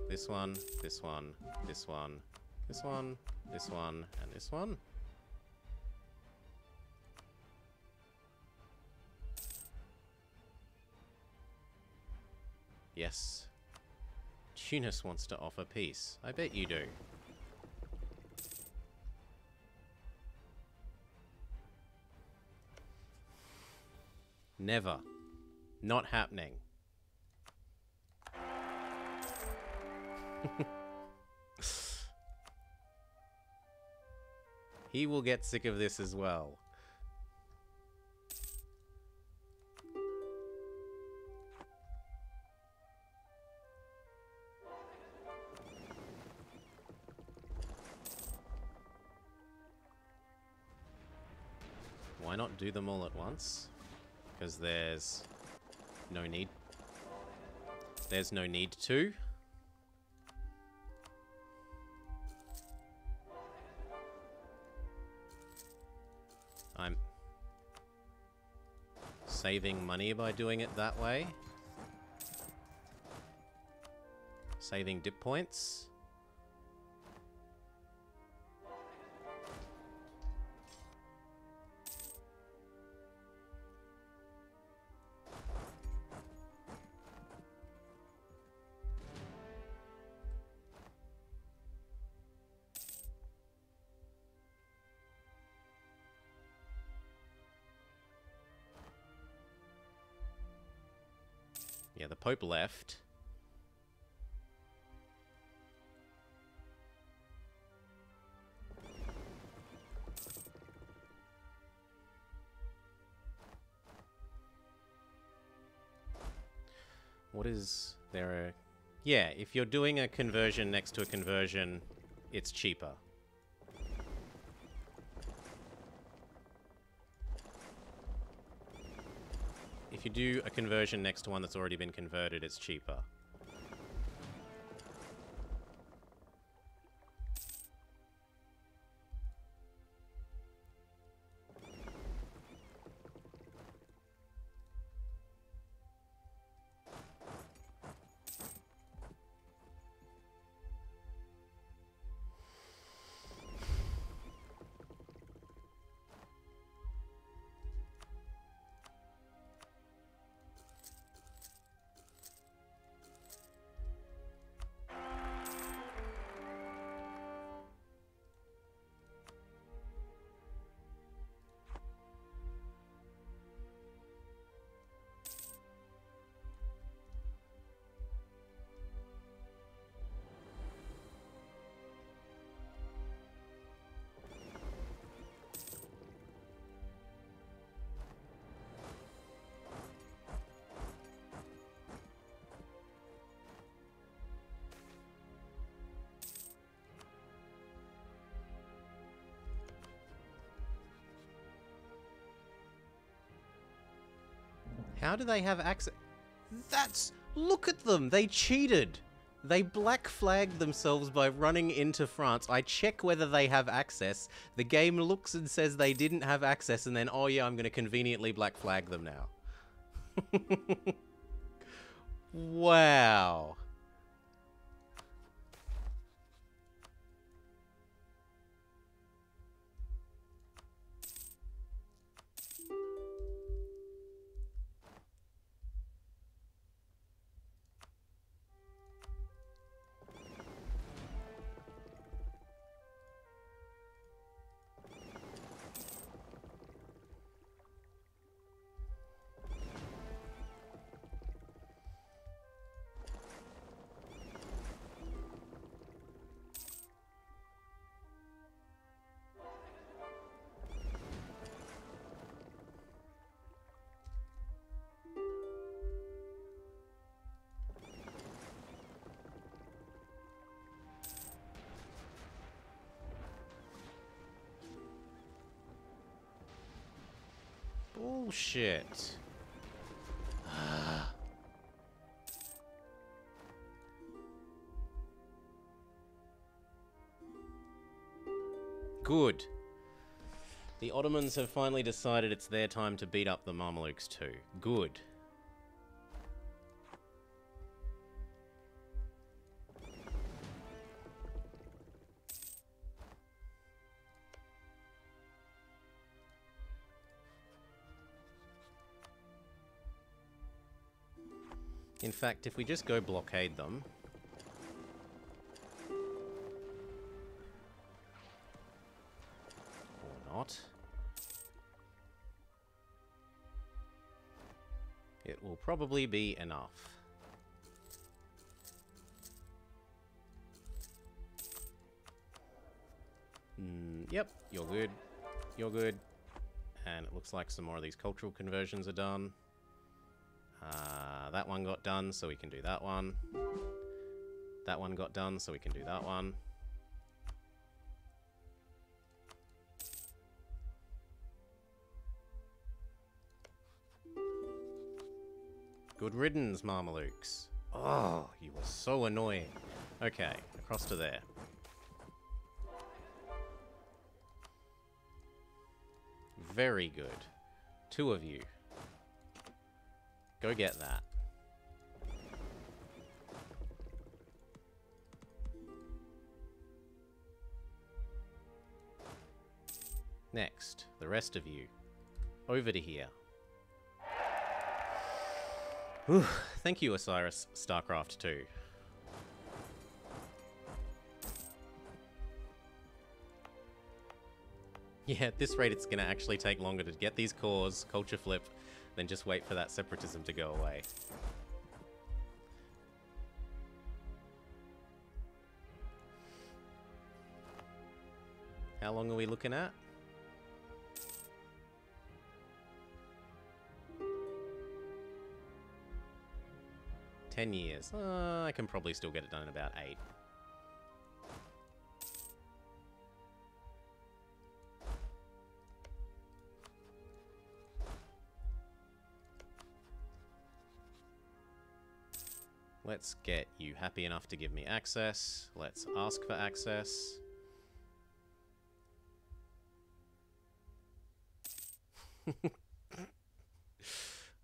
this one, this one, this one, this one, this one, and this one. Yes. Tunis wants to offer peace. I bet you do. Never. Not happening. He will get sick of this as well. Why not do them all at once? Because there's no need. There's no need to. I'm saving money by doing it that way. Saving dip points. Yeah, the Pope left. What is there a... Yeah, if you're doing a conversion next to a conversion, it's cheaper. If you do a conversion next to one that's already been converted, it's cheaper. How do they have access? That's Look at them! They cheated! They black flagged themselves by running into France. I check whether they have access. The game looks and says they didn't have access, and then, oh yeah, I'm going to conveniently black flag them now. Wow. Bullshit. Good. The Ottomans have finally decided it's their time to beat up the Mamelukes too. Good. In fact, if we just go blockade them... or not... it will probably be enough. Yep, you're good. You're good. And it looks like some more of these cultural conversions are done. That one got done, so we can do that one. That one got done, so we can do that one. Good riddance, Mamelukes. Oh, you were so annoying. Okay, across to there. Very good. 2 of you. Go get that. Next, the rest of you. Over to here. Whew. Thank you, Osiris StarCraft 2. Yeah, at this rate it's gonna actually take longer to get these cores, culture flip, than just wait for that separatism to go away. How long are we looking at? 10 years. I can probably still get it done in about 8. Let's get you happy enough to give me access. Let's ask for access.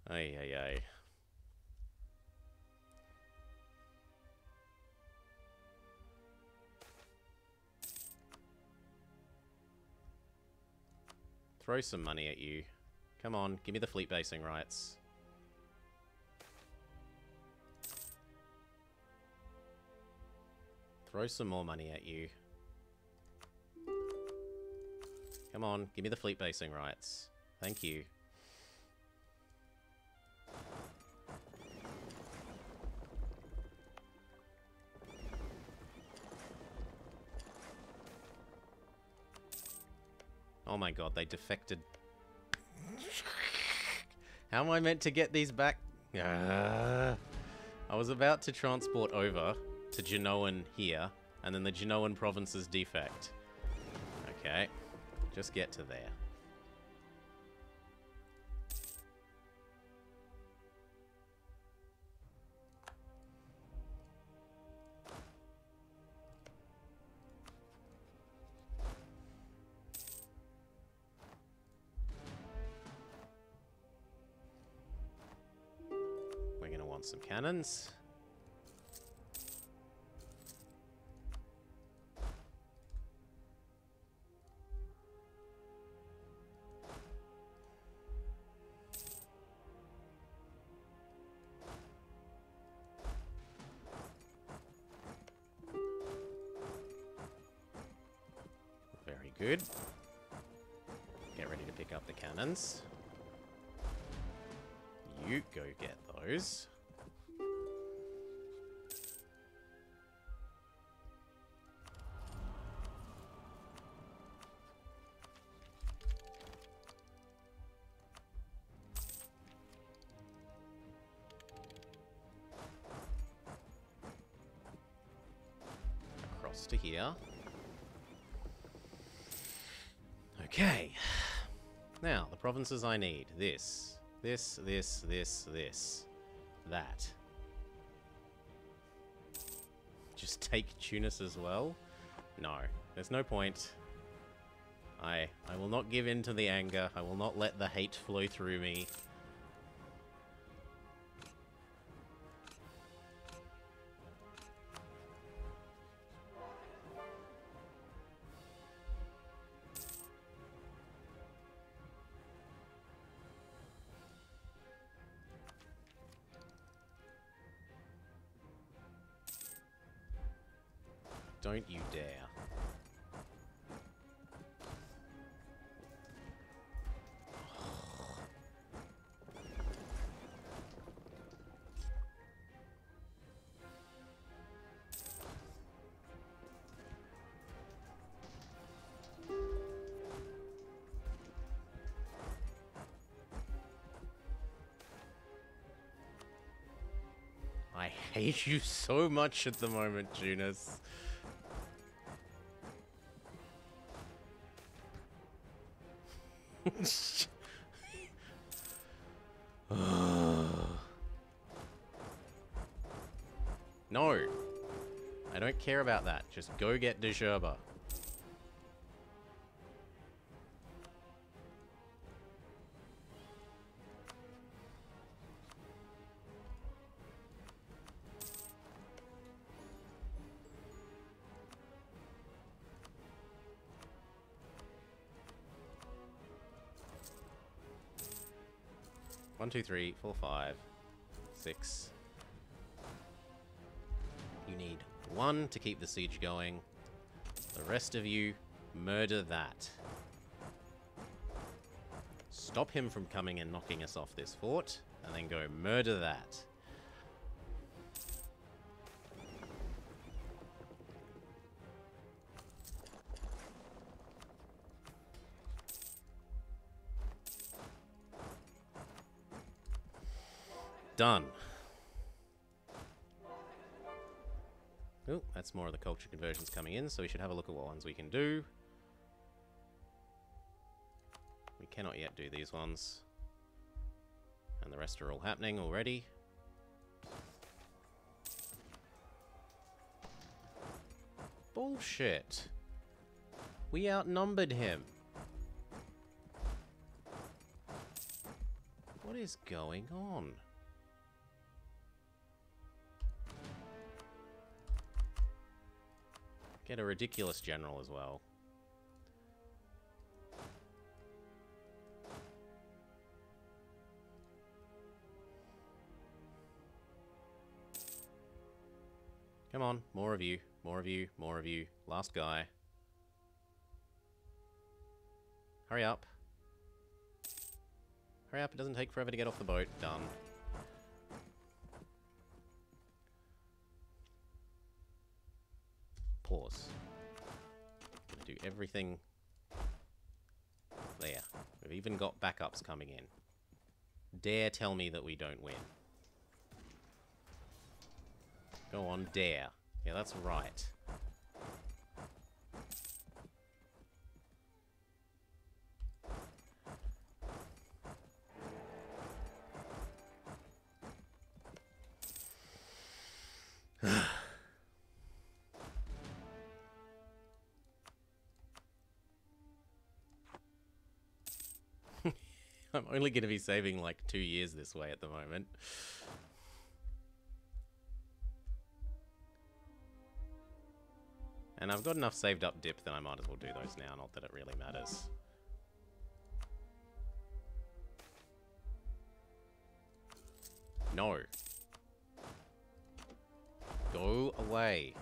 Ay, ay, ay. Throw some money at you. Come on, give me the fleet basing rights. Throw some more money at you. Come on, give me the fleet basing rights. Thank you. Oh my god, they defected. How am I meant to get these back? I was about to transport over to Genoan here, and then the Genoan provinces defect. Okay, just get to there. some cannons. Very good. Get ready to pick up the cannons. You go get those. Across to here. Okay. Now, the provinces I need. This. That. Just take Tunis as well? No. There's no point. I will not give in to the anger. I will not let the hate flow through me. Don't you dare. I hate you so much at the moment, Tunis. No. I don't care about that. Just go get Djerba. One, two, three, 4, 5, 6. You need 1 to keep the siege going. The rest of you, murder that. Stop him from coming and knocking us off this fort, and then go murder that. Done. Oh, that's more of the culture conversions coming in, so we should have a look at what ones we can do. We cannot yet do these ones. And the rest are all happening already. Bullshit. We outnumbered him. What is going on? Get a ridiculous general as well. Come on, more of you, more of you, more of you. Last guy. Hurry up. Hurry up, it doesn't take forever to get off the boat. Done. Pause. Gonna do everything there. We've even got backups coming in. Dare tell me that we don't win. Go on, dare. Yeah, that's right. I'm only going to be saving like 2 years this way at the moment. And I've got enough saved up dip that I might as well do those now, not that it really matters. No. Go away.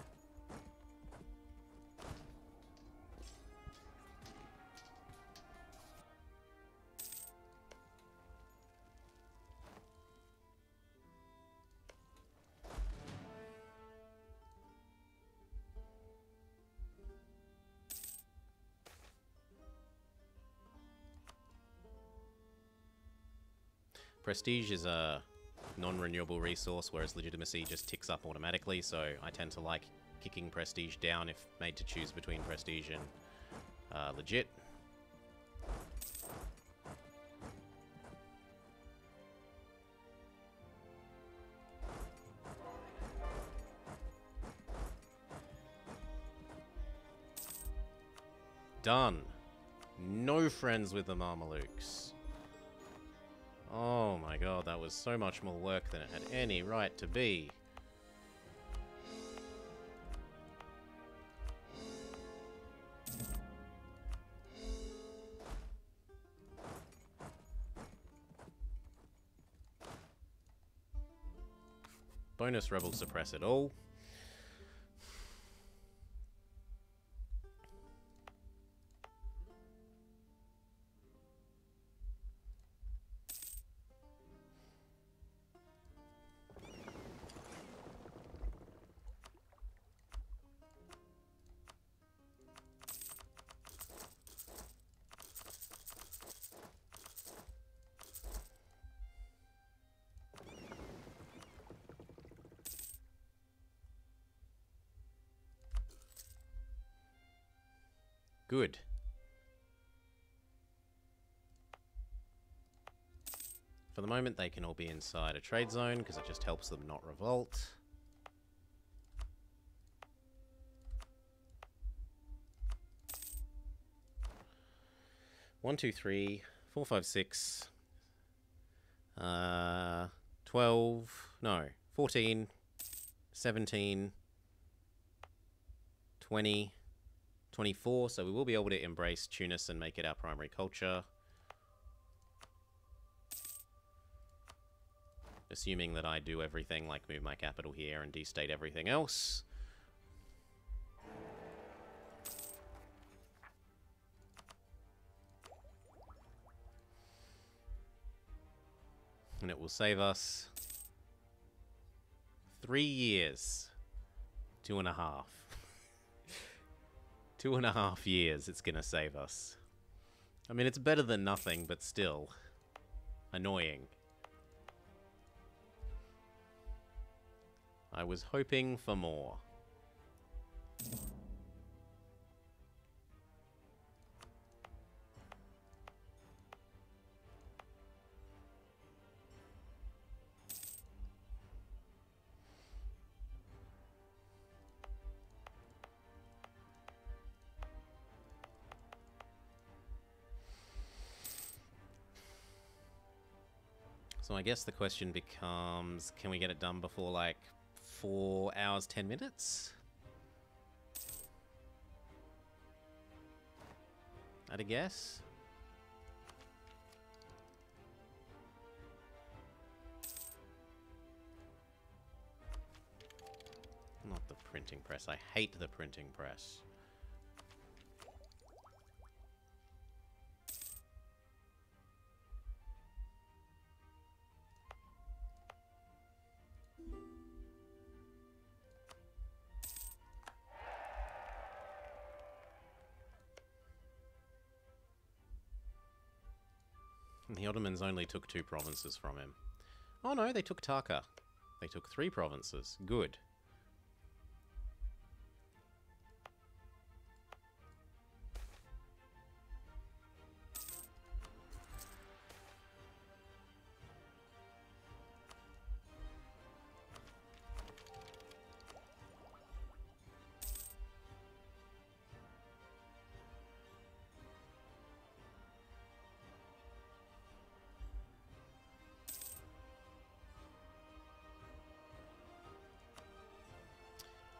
Prestige is a non-renewable resource, whereas legitimacy just ticks up automatically, so I tend to like kicking prestige down if made to choose between prestige and legit. Done. No friends with the Mamelukes. Oh my god, that was so much more work than it had any right to be. Bonus rebel suppress it all. Good. For the moment, they can all be inside a trade zone, because it just helps them not revolt. One, two, three, 4, 5, 6, 12, no, 14, 17, 20, 24, so we will be able to embrace Tunis and make it our primary culture. Assuming that I do everything, like move my capital here and destate everything else. And it will save us 3 years. 2.5. 2.5 years it's gonna save us. I mean, it's better than nothing, but still annoying. I was hoping for more. So I guess the question becomes, can we get it done before like 4 hours, 10 minutes? I'd a guess. Not the printing press. I hate the printing press. The Ottomans only took 2 provinces from him. Oh no, they took Taka. They took 3 provinces. Good.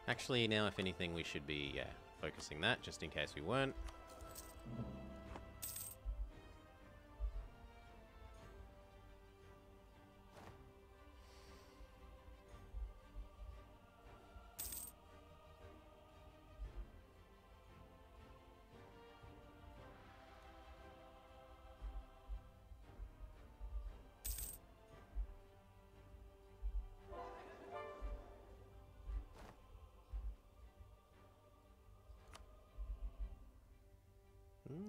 Actually, now, if anything, we should be, yeah, focusing that, just in case we weren't.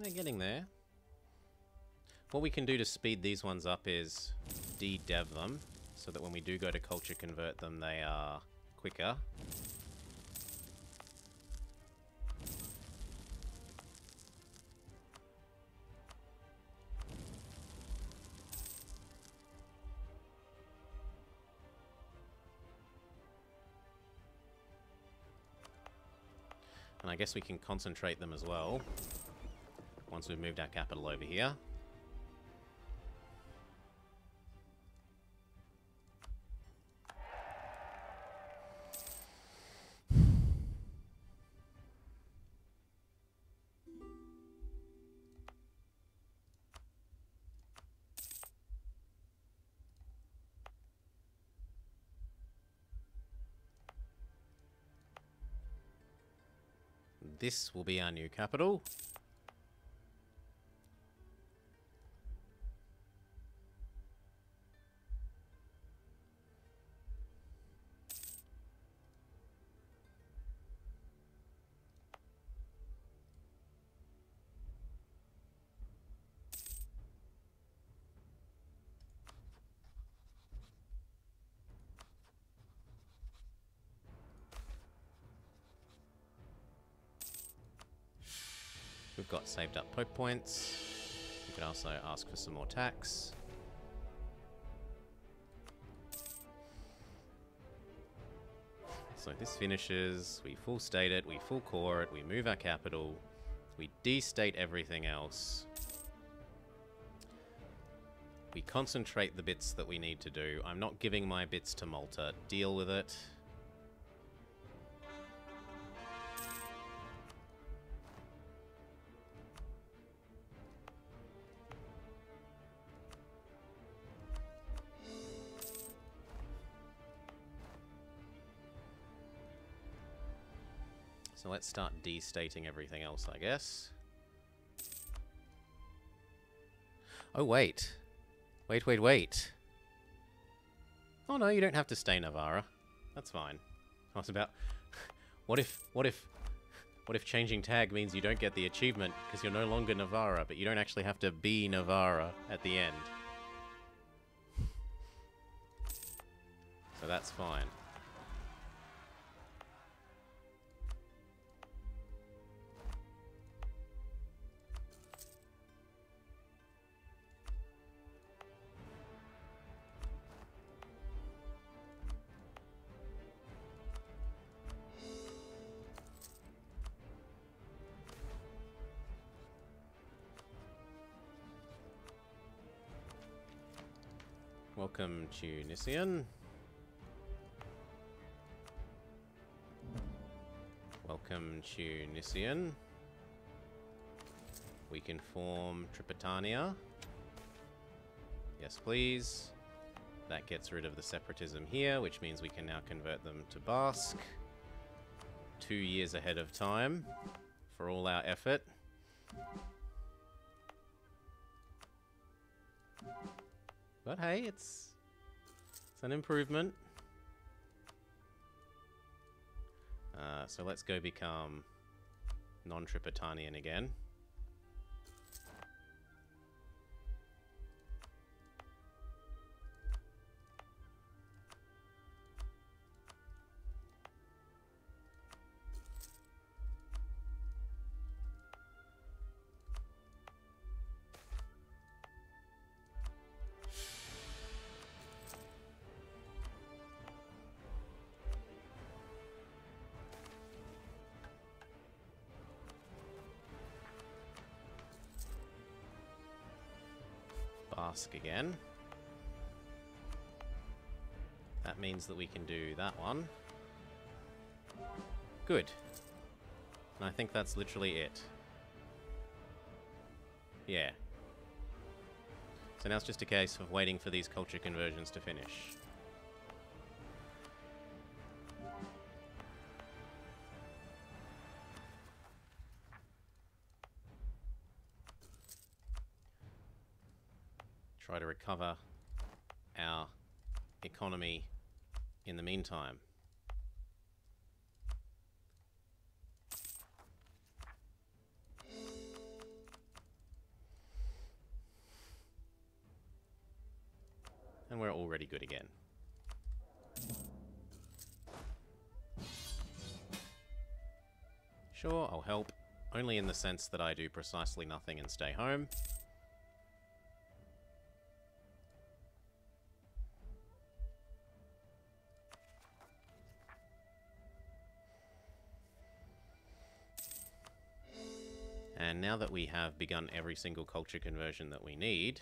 They're getting there. What we can do to speed these ones up is de-dev them, so that when we do go to culture convert them, they are quicker. And I guess we can concentrate them as well, once we've moved our capital over here. This will be our new capital. We've got saved up poke points. You can also ask for some more tax. So this finishes, we full state it, we full core it, we move our capital, we destate everything else. We concentrate the bits that we need to do. I'm not giving my bits to Malta. Deal with it. So let's start destating everything else, I guess. Oh, wait. Wait. Oh, no, you don't have to stay Navarra. That's fine. I was about... What if changing tag means you don't get the achievement because you're no longer Navarra, but you don't actually have to be Navarra at the end? So that's fine. Welcome, Tunisian. Welcome, Tunisian. We can form Tripitania. Yes, please. That gets rid of the separatism here, which means we can now convert them to Basque. 2 years ahead of time for all our effort. But hey, it's an improvement. So let's go become non-Tripitanian again. Basque again. That means that we can do that one. Good. And I think that's literally it. Yeah. So now it's just a case of waiting for these culture conversions to finish. Try to recover our economy in the meantime. And we're already good again. Sure, I'll help, only in the sense that I do precisely nothing and stay home. And now that we have begun every single culture conversion that we need,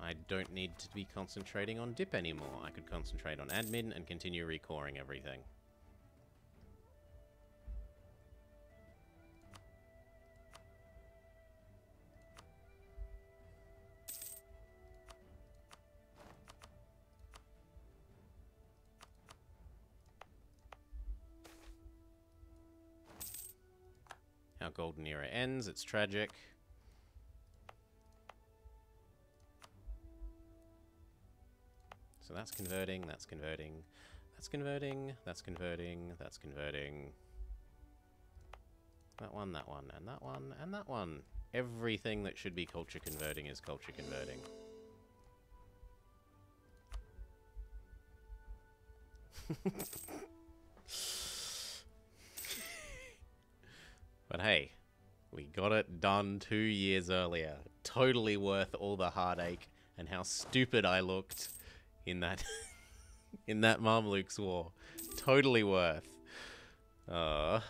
I don't need to be concentrating on dip anymore. I could concentrate on admin and continue recoring everything. Our golden era ends, it's tragic. So that's converting, that's converting, that's converting, that's converting, that's converting. That one, and that one, and that one. Everything that should be culture converting is culture converting. But hey, we got it done 2 years earlier. Totally worth all the heartache and how stupid I looked in that in that Mamluks war. Totally worth. The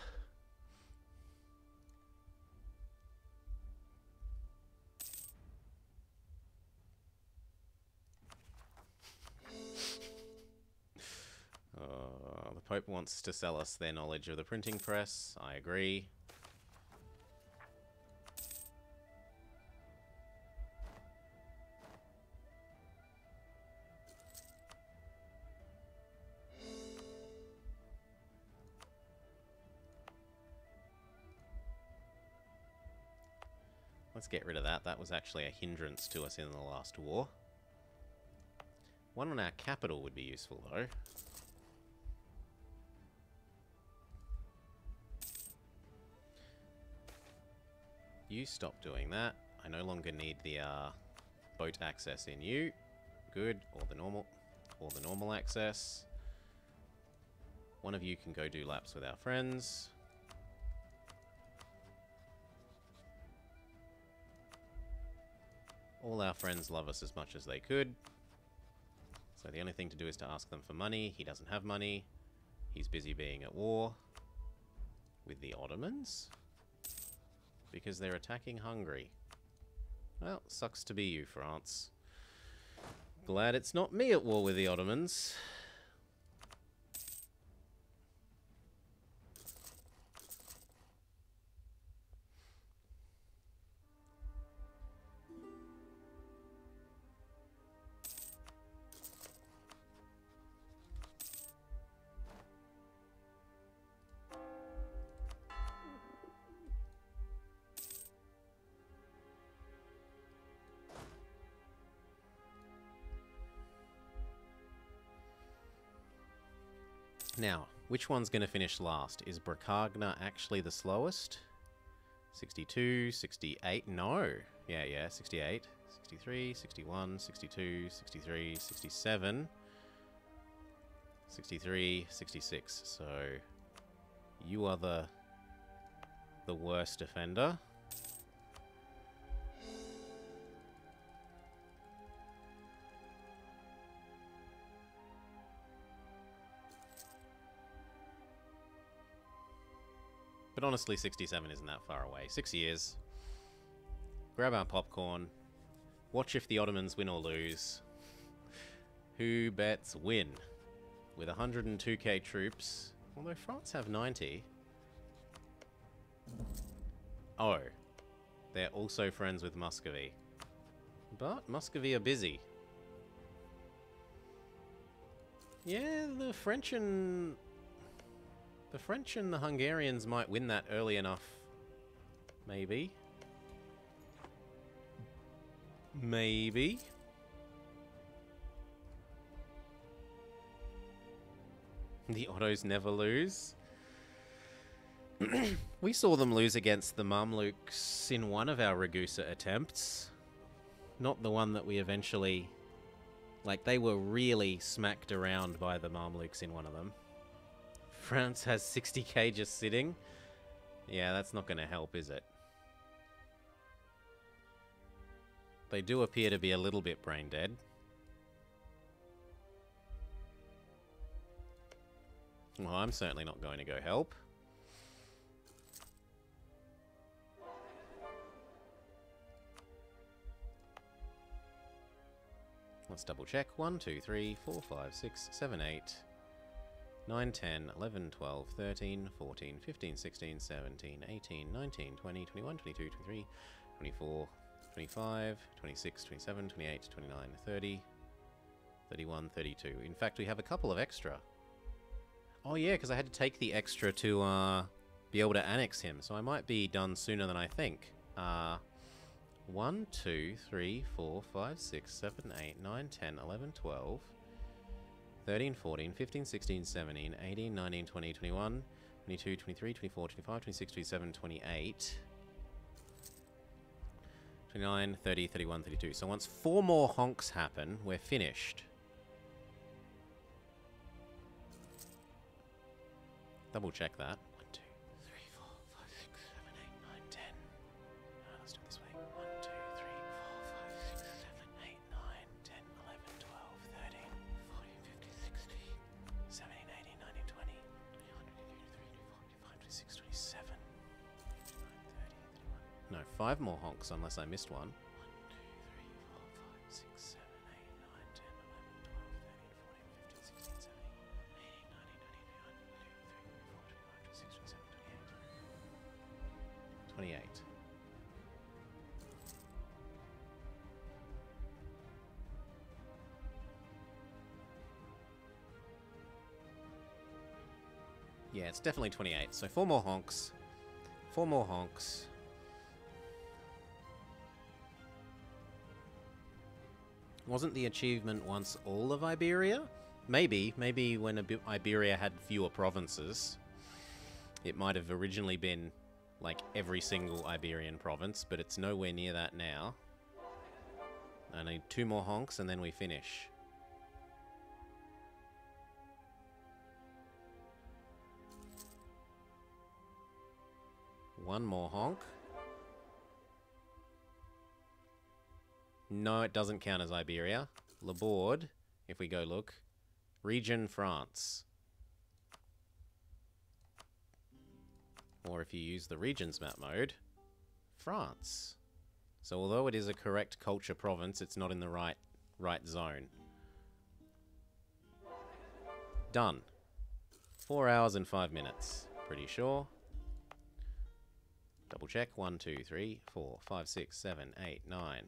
Pope wants to sell us their knowledge of the printing press. I agree. Let's get rid of that. That was actually a hindrance to us in the last war. One on our capital would be useful, though. You stop doing that. I no longer need the boat access in you. Good. Or the normal access. One of you can go do laps with our friends. All our friends love us as much as they could. So the only thing to do is to ask them for money. He doesn't have money. He's busy being at war with the Ottomans. Because they're attacking Hungary. Well, sucks to be you, France. Glad it's not me at war with the Ottomans. Now, which one's going to finish last? Is Bracagna actually the slowest? 62, 68, no. Yeah, 68, 63, 61, 62, 63, 67, 63, 66. So, you are the worst offender. But honestly, 67 isn't that far away. 6 years. Grab our popcorn. Watch if the Ottomans win or lose. Who bets win? With 102k troops. Although France have 90. Oh. They're also friends with Muscovy. But Muscovy are busy. Yeah, the French and the Hungarians might win that early enough. Maybe. Maybe. The Ottos never lose. We saw them lose against the Mamluks in one of our Ragusa attempts. Not the one that we eventually... Like, they were really smacked around by the Mamluks in one of them. France has 60k just sitting. Yeah, that's not going to help, is it? They do appear to be a little bit brain dead. Well, I'm certainly not going to go help. Let's double check. 1, 2, 3, 4, 5, 6, 7, 8, 9, 10, 11, 12, 13, 14, 15, 16, 17, 18, 19, 20, 21, 22, 23, 24, 25, 26, 27, 28, 29, 30, 31, 32. In fact, we have a couple of extra. Oh yeah, because I had to take the extra to be able to annex him, so I might be done sooner than I think. 1, 2, 3, 4, 5, 6, 7, 8, 9, 10, 11, 12, 13, 14, 15, 16, 17, 18, 19, 20, 21, 22, 23, 24, 25, 26, 27, 28, 29, 30, 31, 32. So once 4 more honks happen, we're finished. Double check that. 1, 2, 3, 4, 5, 6, 7, 8, 9, 10. Let's do it this way. 1, 2, 3, 4, 5, 6, 7, 8, 9, 10, 11, 12, 13, 14, 15, 16, 17, 18, 19, 20, 21, 22, 23, 24, 25, 26, 27, 29, 30, 31. No, 5 more honks unless I missed one. 1, 2, 3, 4, 5, 6, 7, 8, 9, 10, 11, 12, 13, 14, 15, 16, 17, 18, 19, 20, 21, 28. Yeah, it's definitely 28. So 4 more honks. 4 more honks. Wasn't the achievement once all of Iberia? Maybe. Maybe when Iberia had fewer provinces. It might have originally been like every single Iberian province, but it's nowhere near that now. I need 2 more honks and then we finish. One more honk. No, it doesn't count as Iberia. Laborde, if we go look. Region France. Or if you use the regions map mode, France. So although it is a correct culture province, it's not in the right zone. Done. 4 hours and 5 minutes. Pretty sure. Double check. 1, 2, 3, 4, 5, 6, 7, 8, 9,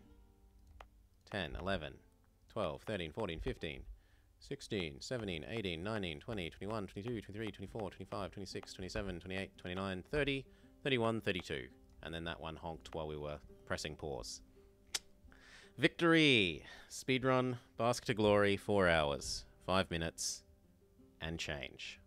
10, 11, 12, 13, 14, 15, 16, 17, 18, 19, 20, 21, 22, 23, 24, 25, 26, 27, 28, 29, 30, 31, 32. And then that one honked while we were pressing pause. Victory! Speedrun, Basque to Glory, 4 hours, 5 minutes, and change.